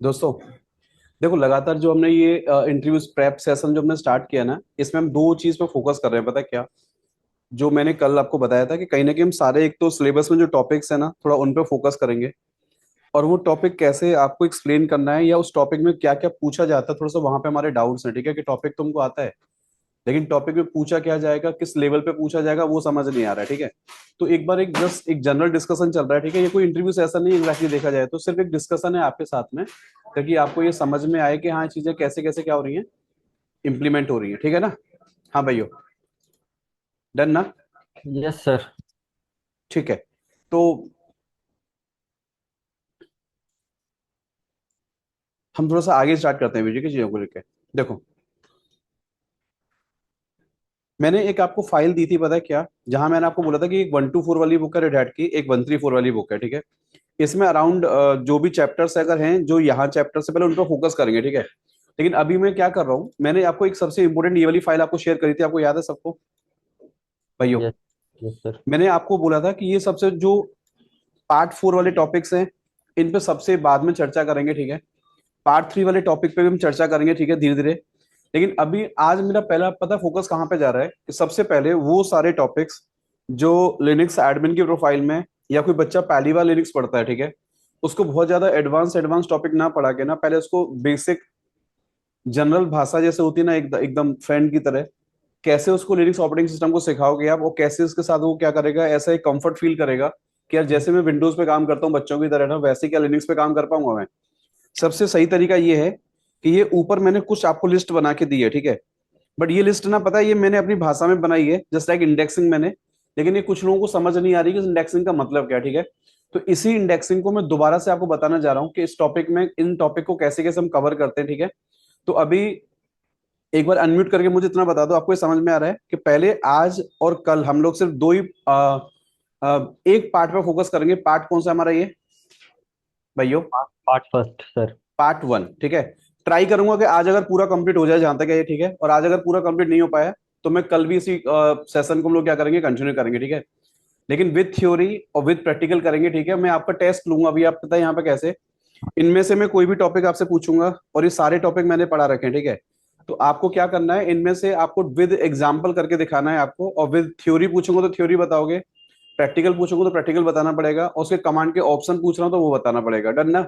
दोस्तों, देखो लगातार जो हमने ये इंटरव्यू प्रेप सेशन जो हमने स्टार्ट किया ना, इसमें हम दो चीज पे फोकस कर रहे हैं। पता है क्या? जो मैंने कल आपको बताया था कि कहीं ना कहीं हम सारे एक तो सिलेबस में जो टॉपिक्स है ना, थोड़ा उन पे फोकस करेंगे। और वो टॉपिक कैसे आपको एक्सप्लेन करना है या उस टॉपिक में क्या क्या पूछा जाता है, थोड़ा सा वहां पे हमारे डाउट्स हैं। ठीक है कि टॉपिक तुमको आता है, लेकिन टॉपिक में पूछा क्या जाएगा, किस लेवल पे पूछा जाएगा, वो समझ नहीं आ रहा है। ठीक है, तो एक बार एक जस्ट एक जनरल डिस्कशन चल रहा है। ठीक है, ये कोई इंटरव्यू सेशन नहीं एग्जैक्टली देखा जाए तो, सिर्फ एक डिस्कशन है आपके साथ में, ताकि आपको ये समझ में आए कि हाँ चीजें कैसे कैसे क्या हो रही हैं, इंप्लीमेंट हो रही है। ठीक है ना? हाँ भाइयों, डन ना? Yes sir. ठीक है, तो हम थोड़ा सा आगे स्टार्ट करते हैं वीडियो की चीजों को लेकर। देखो, मैंने एक आपको फाइल दी थी, पता है क्या, जहां मैंने आपको बोला था कि एक 1 to 4 वाली बुक है रेड हैट की, एक 1 3 4 वाली बुक है। ठीक है, इसमें अराउंड जो भी चैप्टर्स अगर हैं, जो यहाँ चैप्टर से पहले उन पर फोकस करेंगे। ठीक है, लेकिन अभी मैं क्या कर रहा हूँ, मैंने आपको एक सबसे इंपॉर्टेंट ये वाली फाइल आपको शेयर करी थी, आपको याद है सबको भाइयों? यस। Yes sir. मैंने आपको बोला था कि ये सबसे जो पार्ट 4 वाले टॉपिक्स हैं, इन पे सबसे बाद में चर्चा करेंगे। ठीक है, पार्ट 3 वाले टॉपिक पे भी हम चर्चा करेंगे। ठीक है, धीरे धीरे। लेकिन अभी आज मेरा पहला पता फोकस कहाँ पे जा रहा है कि सबसे पहले वो सारे टॉपिक्स जो लिनक्स एडमिन की प्रोफाइल में, या कोई बच्चा पहली बार लिनक्स पढ़ता है, ठीक है, उसको बहुत ज्यादा एडवांस एडवांस टॉपिक ना पढ़ा के ना, पहले उसको बेसिक जनरल भाषा जैसे होती है ना, एकदम फ्रेंड की तरह, कैसे उसको लिनक्स ऑपरेटिंग सिस्टम को सिखाओगे आप, वो कैसे उसके साथ वो क्या करेगा, ऐसा एक कंफर्ट फील करेगा कि यार जैसे मैं विंडोज पे काम करता हूँ बच्चों की तरह ना, वैसे क्या लिनक्स पे काम कर पाऊंगा मैं। सबसे सही तरीका ये है कि ये ऊपर मैंने कुछ आपको लिस्ट बना के दी है। ठीक है, बट ये लिस्ट ना, पता है, ये मैंने अपनी भाषा में बनाई है, जस्ट लाइक इंडेक्सिंग मैंने। लेकिन ये कुछ लोगों को समझ नहीं आ रही कि इंडेक्सिंग का मतलब क्या है। ठीक है, तो इसी इंडेक्सिंग को मैं दोबारा से आपको बताना जा रहा हूँ कि इस टॉपिक में इन टॉपिक को कैसे कैसे हम कवर करते हैं। ठीक है, तो अभी एक बार अनम्यूट करके मुझे इतना बता दो, आपको ये समझ में आ रहा है कि पहले आज और कल हम लोग सिर्फ दो ही एक पार्ट पे फोकस करेंगे। पार्ट कौन सा हमारा ये भाइयों? Part first sir. पार्ट 1। ठीक है, ट्राई करूंगा कि आज अगर पूरा कंप्लीट हो जाए जहां तक है ये। ठीक है, और आज अगर पूरा कंप्लीट नहीं हो पाया तो मैं कल भी इसी सेशन को हम लोग क्या करेंगे, कंटिन्यू करेंगे। ठीक है, लेकिन विद थ्योरी और विद प्रैक्टिकल करेंगे। ठीक है, मैं आपका टेस्ट लूंगा अभी, आप पता है यहाँ पे कैसे, इनमें से मैं कोई भी टॉपिक आपसे पूछूंगा और ये सारे टॉपिक मैंने पढ़ा रखे हैं। ठीक है, तो आपको क्या करना है, इनमें से आपको विद एग्जाम्पल करके दिखाना है आपको, और विद थ्योरी पूछूंगा तो थ्योरी बताओगे, प्रैक्टिकल पूछूंगा तो प्रैक्टिकल बताना पड़ेगा, और उसके कमांड के ऑप्शन पूछ रहा हूं तो वो बताना पड़ेगा। डन ना?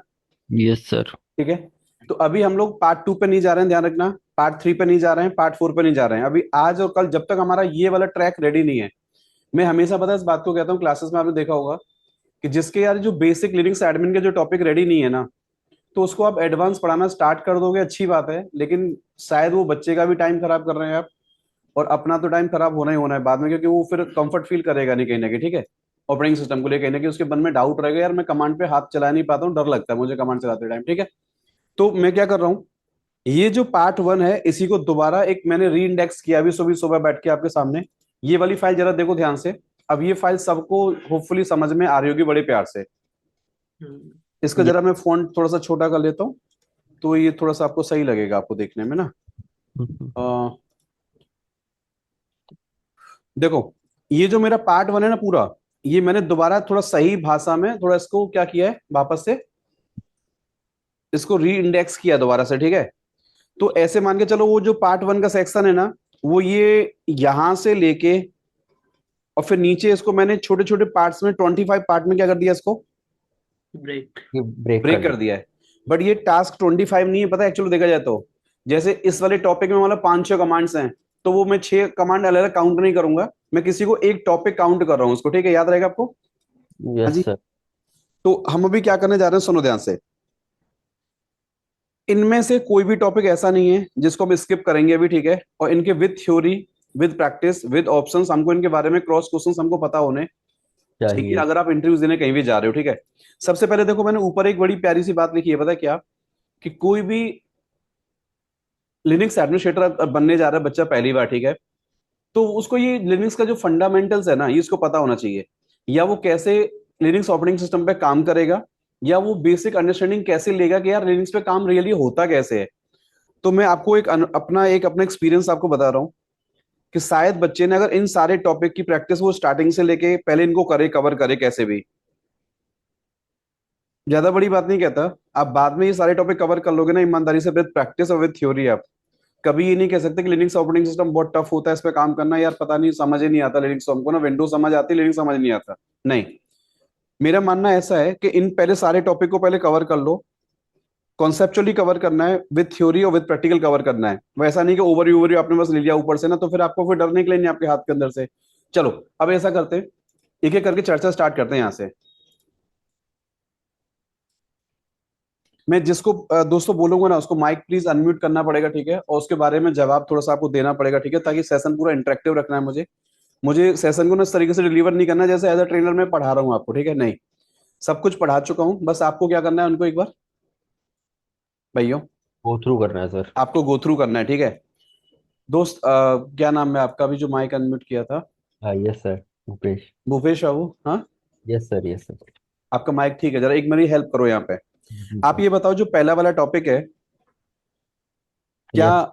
Yes sir. ठीक है, तो अभी हम लोग पार्ट 2 पे नहीं जा रहे हैं, ध्यान रखना, पार्ट 3 पे नहीं जा रहे हैं, पार्ट 4 पे नहीं जा रहे हैं। अभी आज और कल जब तक हमारा ये वाला ट्रैक रेडी नहीं है, मैं हमेशा पता है इस बात को कहता हूँ क्लासेस में, आपने देखा होगा कि जिसके यार जो बेसिक लिनक्स एडमिन के जो टॉपिक रेडी नहीं है ना, तो उसको आप एडवांस पढ़ाना स्टार्ट कर दोगे, अच्छी बात है, लेकिन शायद वो बच्चे का भी टाइम खराब कर रहे हैं आप, और अपना तो टाइम खराब होना ही होना है बाद में, क्योंकि वो फिर कंफर्ट फील करेगा नहीं कहीं ना कहीं। ठीक है, ऑपरेटिंग सिस्टम को लेकर कहीं ना कहीं उसके मन में डाउट रहेगा, यार मैं कमांड पे हाथ चला नहीं पाता हूँ, डर लगता है मुझे कमांड चलाते टाइम। ठीक है, तो मैं क्या कर रहा हूँ, ये जो पार्ट 1 है इसी को दोबारा एक मैंने री इंडेक्स किया अभी सुबह सुबह बैठ के आपके सामने। ये वाली फाइल जरा देखो ध्यान से। अब ये फाइल सबको होपफुली समझ में आ रही होगी बड़े प्यार से। इसका यस। जरा मैं फॉन्ट थोड़ा सा छोटा कर लेता हूँ, तो ये थोड़ा सा आपको सही लगेगा आपको देखने में ना। अ, देखो, ये जो मेरा पार्ट 1 है ना पूरा, ये मैंने दोबारा थोड़ा सही भाषा में थोड़ा इसको क्या किया है, वापस से इसको री इंडेक्स किया दोबारा से। ठीक है, तो ऐसे मान के चलो, वो जो पार्ट 1 का सेक्शन है ना, वो ये यहां से लेके और फिर नीचे इसको मैंने छोटे छोटे पार्ट्स में 25 पार्ट में क्या कर दिया, इसको ब्रेक। ब्रेक कर ब्रेक कर दिया। दिया है। बट ये टास्क 25 नहीं है, पता है एक्चुअली देखा जाए तो, जैसे इस वाले टॉपिक में मतलब 5 6 कमांड्स हैं, तो वो मैं 6 कमांड अलग अलग काउंट नहीं करूंगा, मैं किसी को एक टॉपिक काउंट कर रहा हूँ उसको। ठीक है, याद रहेगा आपको? हाँ यस जी। सर। तो हम अभी क्या करने जा रहे हैं, सुनो ध्यान से। इनमें से कोई भी टॉपिक ऐसा नहीं है जिसको हम स्किप करेंगे अभी। ठीक है, और इनके with theory, with practice, with options, हमको इनके बारे में क्रॉस क्वेश्चंस हमको पता होने चाहिए चाहिए। अगर आप इंटरव्यूज देने कहीं भी जा रहे हो। ठीक है, सबसे पहले देखो, मैंने ऊपर एक बड़ी प्यारी सी बात लिखी है, पता है क्या, कि कोई भी लिनक्स एडमिनिस्ट्रेटर बनने जा रहा है बच्चा पहली बार, ठीक है, तो उसको ये लिनक्स का जो फंडामेंटल्स है ना, ये इसको पता होना चाहिए, या वो कैसे लिनक्स ऑपरेटिंग सिस्टम पे काम करेगा, या वो बेसिक अंडरस्टैंडिंग कैसे लेगा कि यार लिनक्स पे काम रियली होता कैसे है। तो मैं आपको अपना एक्सपीरियंस आपको बता रहा हूँ कि शायद बच्चे ने अगर इन सारे टॉपिक की प्रैक्टिस वो स्टार्टिंग से लेके पहले इनको करे, कवर करे कैसे भी, ज्यादा बड़ी बात नहीं कहता। आप बाद में ये सारे टॉपिक कवर कर लोगे ना ईमानदारी से, विद प्रैक्टिस और विद थ्योरी। आप कभी ये नहीं कह सकते कि लिनक्स ऑपरेटिंग सिस्टम बहुत टफ होता है, इस पे काम करना यार पता नहीं, समझ ही नहीं आता लिनक्स। हमको ना विंडोज समझ आती, लिनक्स समझ नहीं आता। नहीं, मेरा मानना ऐसा है कि इन पहले सारे टॉपिक को पहले कवर कर लो। कॉन्सेप्चुअली कवर करना है, विद थ्योरी और विद प्रैक्टिकल कवर करना है। वैसा नहीं कि ओवरव्यू ओवरव्यू आपने बस ले लिया ऊपर से ना, तो फिर आपको फिर डर निकले नहीं आपके हाथ के अंदर से। चलो अब ऐसा करते हैं, एक एक करके चर्चा स्टार्ट करते हैं यहाँ से। मैं जिसको दोस्तों बोलूंगा ना, उसको माइक प्लीज अनम्यूट करना पड़ेगा, ठीक है? और उसके बारे में जवाब थोड़ा सा आपको देना पड़ेगा, ठीक है? ताकि सेशन पूरा इंटरेक्टिव रखना है मुझे। मुझे सेशन को ना इस तरीके से डिलीवर नहीं करना जैसे एज अ ट्रेनर मैं पढ़ा रहा हूँ आपको, ठीक है? नहीं, सब कुछ पढ़ा चुका हूँ, बस आपको क्या करना है उनको एक बार भाइयों, गो थ्रू करना है सर। आपको गो थ्रू करना है, ठीक है? दोस्त क्या नाम है आपका, अभी जो माइक अनम्यूट किया था? हाँ यस सर। भूपेश। भूपेश बाबू, हाँ? Yes sir yes sir. आपका माइक ठीक है? जरा एक मेरी हेल्प करो यहाँ पे। जी आप सर। ये बताओ, जो पहला वाला टॉपिक है, क्या यस।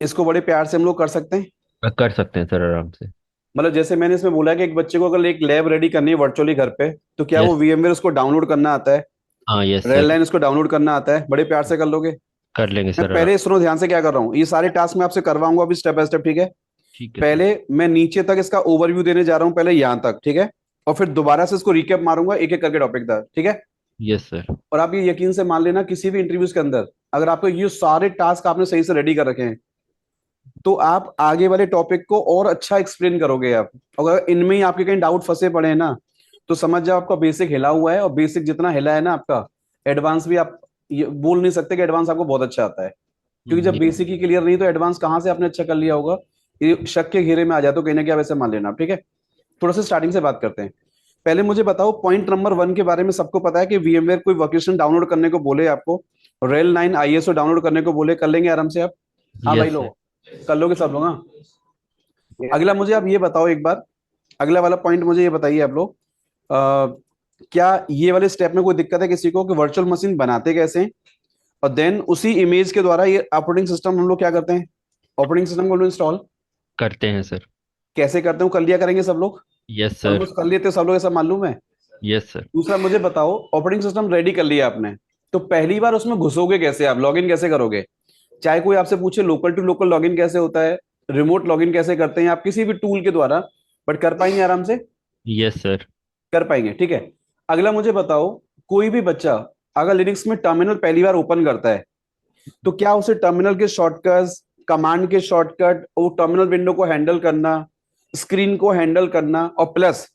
इसको बड़े प्यार से हम लोग कर सकते हैं? कर सकते हैं सर आराम से। मतलब जैसे मैंने इसमें बोला कि एक बच्चे को अगर एक लैब रेडी करनी है वर्चुअली घर पे, तो क्या वो यस। VMware उसको डाउनलोड करना आता है? हाँ यस रेल सर। लाइन उसको डाउनलोड करना आता है? बड़े प्यार से कर लोगे? कर लेंगे मैं सर आराम। पहले सुनो ध्यान से क्या कर रहा हूँ, ये सारे टास्क मैं आपसे करवाऊंगा अभी स्टेप बाय स्टेप, ठीक है? ठीक है सर। पहले मैं नीचे तक इसका ओवरव्यू देने जा रहा हूँ, पहले यहाँ तक, ठीक है? और फिर दोबारा से इसको रिकैप मारूंगा एक एक करके टॉपिक तक, ठीक है? Yes sir. और आप ये यकीन से मान लेना, किसी भी इंटरव्यूज के अंदर अगर आपको ये सारे टास्क आपने सही से रेडी कर रखे हैं, तो आप आगे वाले टॉपिक को और अच्छा एक्सप्लेन करोगे आप। अगर इनमें ही आपके कहीं डाउट फंसे पड़े हैं ना, तो समझ जाओ आपका बेसिक हिला हुआ है, और बेसिक जितना हिला है ना आपका, एडवांस भी आप ये बोल नहीं सकते कि एडवांस आपको बहुत अच्छा आता है। क्योंकि जब ये बेसिक ही क्लियर नहीं तो एडवांस कहाँ से आपने अच्छा कर लिया होगा? ये शक के घेरे में आ जाए तो कहीं ना कहीं वैसे मान लेना आप, ठीक है? थोड़ा सा स्टार्टिंग से बात करते हैं। पहले मुझे बताओ, पॉइंट नंबर 1 के बारे में सबको पता है कि VMware कोई वर्केशन डाउनलोड करने को बोले आपको, रेल 9 ISO डाउनलोड करने को बोले, कर लेंगे आराम से आप? हाँ भाई यस सर। लोग, कर लोगे सब लोग? हाँ। अगला मुझे आप ये बताओ एक बार, अगला वाला पॉइंट मुझे ये बताइए आप लोग, क्या ये वाले स्टेप में कोई दिक्कत है किसी को कि वर्चुअल मशीन बनाते कैसे हैं, और देन उसी इमेज के द्वारा ये ऑपरेटिंग सिस्टम हम लोग क्या करते हैं, ऑपरेटिंग सिस्टम को इंस्टॉल करते हैं सर। कैसे करते हो? कर लिया करेंगे सब लोग? Yes sir. ऑलमोस्ट कर लेते हैं सब लोग, ऐसा मालूम है। Yes sir. दूसरा मुझे बताओ, ऑपरेटिंग सिस्टम रेडी कर लिया आपने, तो पहली बार उसमें घुसोगे कैसे? आप लॉगिन कैसे करोगे? चाहे कोई आपसे पूछे लोकल टू लोकल लॉगिन कैसे होता है, रिमोट लॉगिन कैसे करते हैं आप किसी भी टूल के द्वारा, बट कर पाएंगे आराम से? Yes sir. कर पाएंगे, ठीक है? अगला मुझे बताओ, कोई भी बच्चा अगर लिनक्स में टर्मिनल पहली बार ओपन करता है, तो क्या उसे टर्मिनल के शॉर्टकट्स, कमांड के शॉर्टकट, वो टर्मिनल विंडो को हैंडल करना, स्क्रीन को हैंडल करना, और प्लस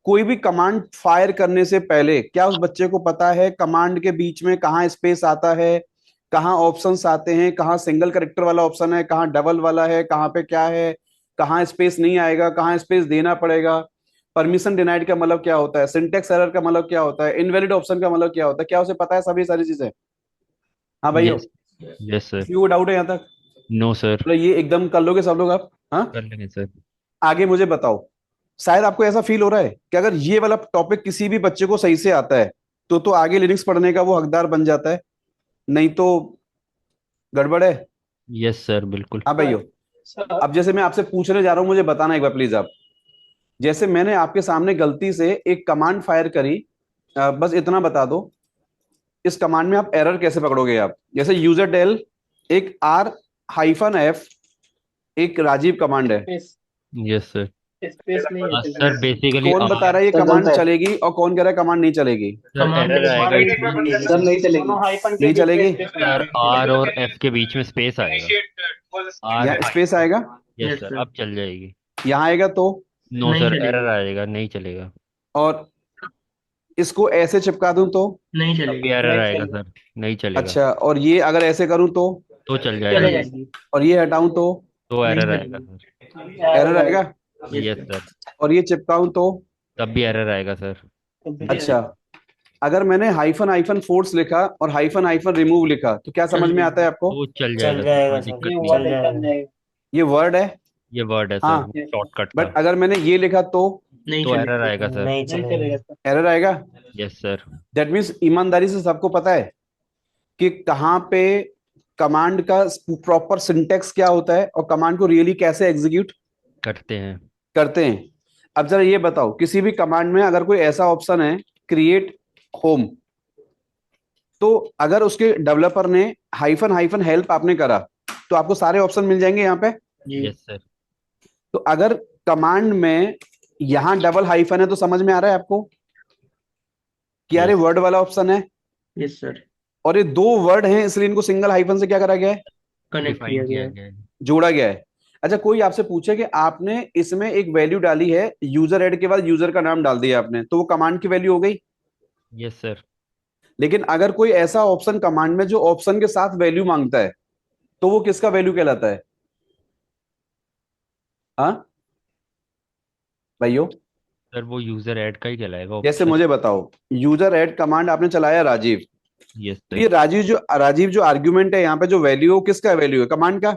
कोई भी कमांड फायर करने से पहले क्या उस बच्चे को पता है कमांड के बीच में कहाँ स्पेस आता है, कहाँ ऑप्शंस आते हैं, कहाँ सिंगल करेक्टर वाला ऑप्शन है, कहाँ डबल वाला है, कहाँ पे क्या है, कहाँ स्पेस नहीं आएगा, कहाँ स्पेस देना पड़ेगा, परमिशन डिनाइड का मतलब क्या होता है, सिंटेक्स एरर का मतलब क्या होता है, इनवैलिड ऑप्शन का मतलब क्या होता है, क्या उसे पता है सभी सारी चीजें? हाँ भाइयों, यस। Yes sir. किसी को डाउट है यहाँ तक? No sir. मतलब ये एकदम कर लोगे सब लोग आप? हाँ। कर लेंगे सर। आगे मुझे बताओ, शायद आपको ऐसा फील हो रहा है कि अगर ये वाला टॉपिक किसी भी बच्चे को सही से आता है, तो आगे लिनक्स पढ़ने का वो हकदार बन जाता है, नहीं तो गड़बड़ है। यस सर बिल्कुल। हाँ भाइयों, अब जैसे मैं आपसे पूछने जा रहा हूं, मुझे बताना एक बार प्लीज आप। जैसे मैंने आपके सामने गलती से एक कमांड फायर करी, बस इतना बता दो, इस कमांड में आप एरर कैसे पकड़ोगे आप? जैसे यूजर डेल, एक R-F, एक राजीव कमांड है, यस सर। स्पेस नहीं है सर बेसिकली कौन बता रहा आर। है ये सर कमांड गलत है। चलेगी और कौन कह रहा है कमांड नहीं चलेगी? सर कमांड एरर के आएगा बीच इसमें। में सर नहीं चलेगी। नहीं चलेगी? सर आर और एफ के बीच में स्पेस आएगा। आर। यहाँ स्पेस आएगा, यस यस सर सर। अब चल जाएगी। यहाँ आएगा तो, नो नहीं सर चलेगी। एरर आएगा नहीं चलेगा। और इसको ऐसे चिपका दूं तो? नहीं तब भी चलेगी। एरर आएगा सर। नहीं चलेगा। अच्छा, और ये अगर ऐसे करूं तो? तो चल जाएगा चले सर। जाएगी। और ये हटाऊं तो? तो नहीं एरर आएगा चलेगी। सर। एरर आएगा? Yes yes sir. सर। और ये चिपकाऊं तो? तब भी एरर आएगा सर। अच्छा, अगर मैंने हाइफन हाइफन फोर्स लिखा और हाइफन हाइफन रिमूव लिखा, तो क्या समझ चल में आता है आपको? तो चल चल जाएगा सर जाएगा कोई सर। दिक्कत ये नहीं चल है। जाएगा। ये वर्ड है। ये वर्ड है सर हाँ, शॉर्टकट था। बट अगर मैंने ये लिखा तो? नहीं तो एरर चलेगी। आएगा सर। नहीं चलेगा सर। एरर आएगा। Yes sir. दैट मीन्स ईमानदारी से सबको पता है कि कहाँ पे कमांड का प्रॉपर सिंटेक्स क्या होता है और कमांड को रियली कैसे एग्जीक्यूट करते हैं। करते हैं। अब जरा ये बताओ, किसी भी कमांड में अगर कोई ऐसा ऑप्शन है, क्रिएट होम, तो अगर उसके डेवलपर ने हाइफन हाइफन हेल्प आपने करा तो आपको सारे ऑप्शन मिल जाएंगे यहाँ पे। जी यस सर। तो अगर कमांड में यहाँ डबल हाइफन है तो समझ में आ रहा है आपको कि यार ये Yes. वर्ड वाला ऑप्शन है, यस सर, और ये दो वर्ड हैं इसलिए इनको सिंगल हाइफन से क्या करा गया है, कनेक्ट किया डिफाइन गया किया है। गया है। जोड़ा गया है। अच्छा, कोई आपसे पूछे कि आपने इसमें एक वैल्यू डाली है, यूजर ऐड के बाद यूजर का नाम डाल दिया आपने, तो वो कमांड की वैल्यू हो गई। Yes sir. लेकिन अगर कोई ऐसा ऑप्शन कमांड में जो ऑप्शन के साथ वैल्यू मांगता है तो वो किसका वैल्यू कहलाता है? हाँ भाइयों, सर वो यूजर ऐड का ही कहलाएगा जैसे ऑप्शन। मुझे बताओ, यूजर ऐड कमांड आपने चलाया राजीव, यस तो सर। ये राजीव जो आर्ग्यूमेंट है यहाँ पे, जो वैल्यू हो, किसका वैल्यू है? कमांड का।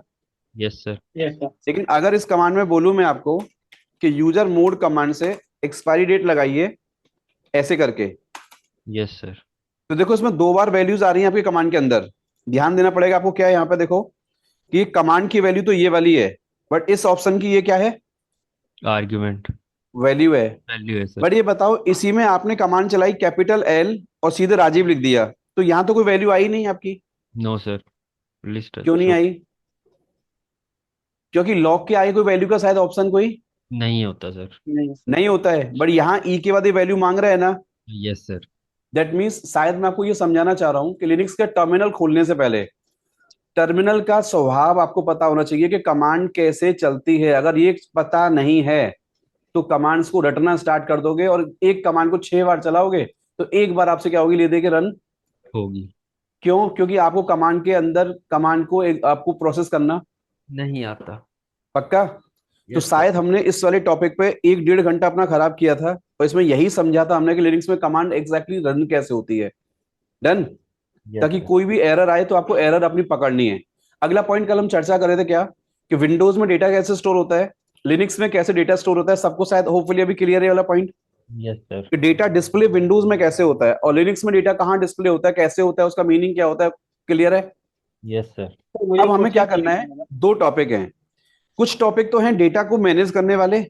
Yes sir. यस सर, लेकिन अगर इस कमांड में बोलूं मैं आपको कि यूजर मोड कमांड से एक्सपायरी डेट लगाइए ऐसे करके, यस सर। तो देखो इसमें दो बार वैल्यूज आ रही हैं आपके कमांड के अंदर। ध्यान देना पड़ेगा आपको। क्या है यहाँ पे देखो कि कमांड की वैल्यू तो ये वाली है, बट इस ऑप्शन की ये क्या है? आर्ग्यूमेंट वैल्यू है। वैल्यू है सर। बट ये बताओ, इसी में आपने कमांड चलाई कैपिटल एल और सीधे राजीव लिख दिया, तो यहां तो कोई वैल्यू आई नहीं आपकी। No sir. लिस्ट क्यों नहीं शो आई? क्योंकि लॉग के आगे कोई वैल्यू का शायद ऑप्शन कोई नहीं होता सर। नहीं नहीं होता है, बट यहाँ ई के बाद ये वैल्यू मांग रहा है ना। Yes sir. दैट मीन्स शायद मैं आपको ये समझाना चाह रहा हूं कि लिनक्स का टर्मिनल खोलने से पहले टर्मिनल का स्वभाव आपको पता होना चाहिए कि कमांड कैसे चलती है। अगर ये पता नहीं है तो कमांड्स को रटना स्टार्ट कर दोगे, और एक कमांड को 6 बार चलाओगे तो एक बार आपसे क्या होगी, ले दे के रन। होगी। क्यों? क्योंकि आपको कमांड के अंदर कमांड को आपको प्रोसेस करना नहीं आता। पक्का। तो यस सर। शायद हमने इस वाले टॉपिक पे 1-1.5 घंटा अपना खराब किया था, और इसमें यही समझा था हमने कि लिनक्स में कमांड एग्जैक्टली रन कैसे होती है। डन। यस ताकि सर। कोई भी एरर आए तो आपको एरर अपनी पकड़नी है। अगला पॉइंट कल हम चर्चा कर रहे थे क्या, कि विंडोज में डेटा कैसे स्टोर होता है, लिनक्स में कैसे डेटा स्टोर होता है। सबको शायद होपफुली अभी क्लियर है वाला पॉइंट, यस सर। कि डेटा डिस्प्ले विंडोज में कैसे होता है और लिनक्स में डेटा कहाँ डिस्प्ले होता है, कैसे होता है, उसका मीनिंग क्या होता है। क्लियर है? Yes sir. तो मुझे अब एक हमें क्या क्वेश्चन करना है, क्लियर है। दो टॉपिक हैं। कुछ टॉपिक तो हैं डेटा को मैनेज करने वाले,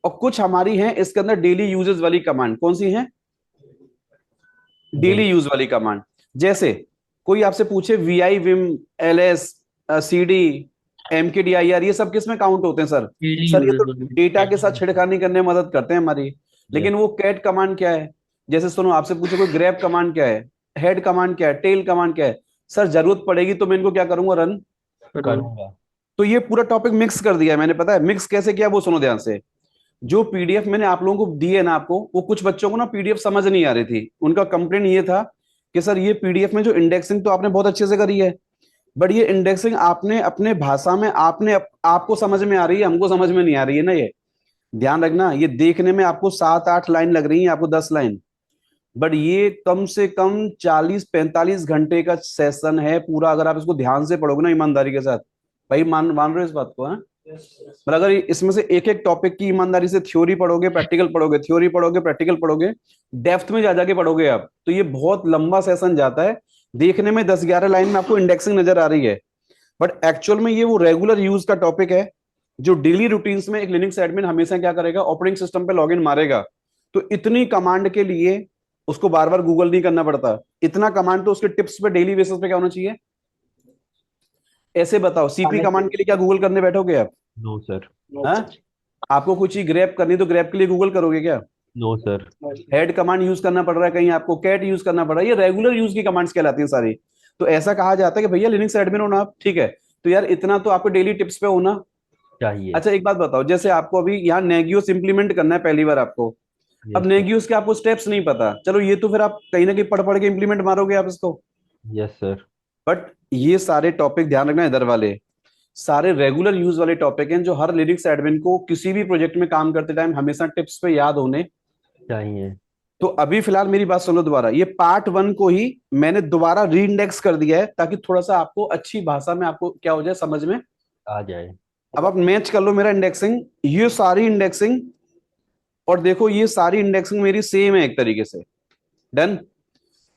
और कुछ हमारी हैं इसके अंदर डेली यूजेस वाली कमांड। कौन सी हैं? डेली यूज वाली कमांड। जैसे कोई आपसे पूछे V I vim L S C D M K D I R, ये सब किस में काउंट होते हैं सर? डेली सर ये यूजेस तो वाली। डेटा के साथ छिड़खानी करने में मदद करते हैं हमारी। लेकिन यस। वो कैट कमांड क्या है? जैसे सुनो, आपसे पूछे कोई ग्रैब कमांड क्या है, हेड कमांड क्या है, टेल कमांड क्या है, सर जरूरत पड़ेगी तो मैं इनको क्या करूंगा, रन। करूंगा। तो ये पूरा टॉपिक मिक्स कर दिया है मैंने। पता है मिक्स कैसे किया? वो सुनो ध्यान से। जो पीडीएफ मैंने आप लोगों को दी है ना, आपको वो कुछ बच्चों को ना पीडीएफ समझ नहीं आ रही थी। उनका कंप्लेंट ये था कि सर ये पीडीएफ में जो इंडेक्सिंग तो आपने बहुत अच्छे से करी है, बट ये इंडेक्सिंग आपने अपने भाषा में आपको समझ में आ रही है, हमको समझ में नहीं आ रही है ना। ये ध्यान रखना, ये देखने में आपको 7-8 लाइन लग रही है, आपको 10 लाइन, बट ये कम से कम 40-45 घंटे का सेशन है पूरा। अगर आप इसको ध्यान से पढ़ोगे ना ईमानदारी के साथ, भाई मान मान रहे हो इस बात को? हाँ, मतलब अगर इसमें से एक एक टॉपिक की ईमानदारी से थ्योरी पढ़ोगे, प्रैक्टिकल पढ़ोगे, थ्योरी पढ़ोगे, प्रैक्टिकल पढ़ोगे, डेप्थ में जा जाके पढ़ोगे आप, तो ये बहुत लंबा सेशन जाता है। देखने में 10-11 लाइन में आपको इंडेक्सिंग नजर आ रही है, बट एक्चुअल में ये वो रेगुलर यूज का टॉपिक है जो डेली रूटीन्स में एक लिनक्स एडमिन हमेशा क्या करेगा, ऑपरेटिंग सिस्टम पे लॉगिन मारेगा। तो इतनी कमांड के लिए उसको बार बार गूगल नहीं करना पड़ता। इतना कमांड तो उसके टिप्स पे डेली बेसिस पे क्या होना चाहिए। ऐसे बताओ, सीपी कमांड के लिए क्या गूगल करने बैठोगे आप? No sir. हाँ, आपको कुछ चीज ग्रैब करनी तो ग्रैब के लिए गूगल करोगे क्या? No sir. Head command use करना पड़ रहा है, कहीं आपको कैट यूज करना पड़ रहा है, ये रेगुलर यूज की कमांड्स कहलाती हैं सारी। तो ऐसा कहा जाता है कि भैया लिनक्स एडमिन होना आप, ठीक है, तो यार इतना तो आपको डेली टिप्स पे होना चाहिए। अच्छा। एक बात बताओ, जैसे आपको अभी यहाँ नेगियोस इंप्लीमेंट करना है पहली बार आपको, अब यस सर। नेगियोस के आपको स्टेप्स नहीं पता, चलो ये तो फिर आप कहीं ना कहीं पढ़ पढ़ के इंप्लीमेंट मारोगे आप इसको। Yes sir. बट ये सारे टॉपिक ध्यान रखना, इधर वाले सारे रेगुलर यूज वाले टॉपिक हैं जो हर लिनक्स एडमिन को किसी भी प्रोजेक्ट में काम करते टाइम हमेशा टिप्स पे याद होने चाहिए। तो अभी फिलहाल मेरी बात सुनो दोबारा, ये पार्ट 1 को ही मैंने दोबारा री इंडेक्स कर दिया है ताकि थोड़ा सा आपको अच्छी भाषा में आपको क्या हो जाए, समझ में आ जाए। अब आप मैच कर लो मेरा इंडेक्सिंग, ये सारी इंडेक्सिंग, और देखो ये सारी इंडेक्सिंग मेरी सेम है एक तरीके से। डन।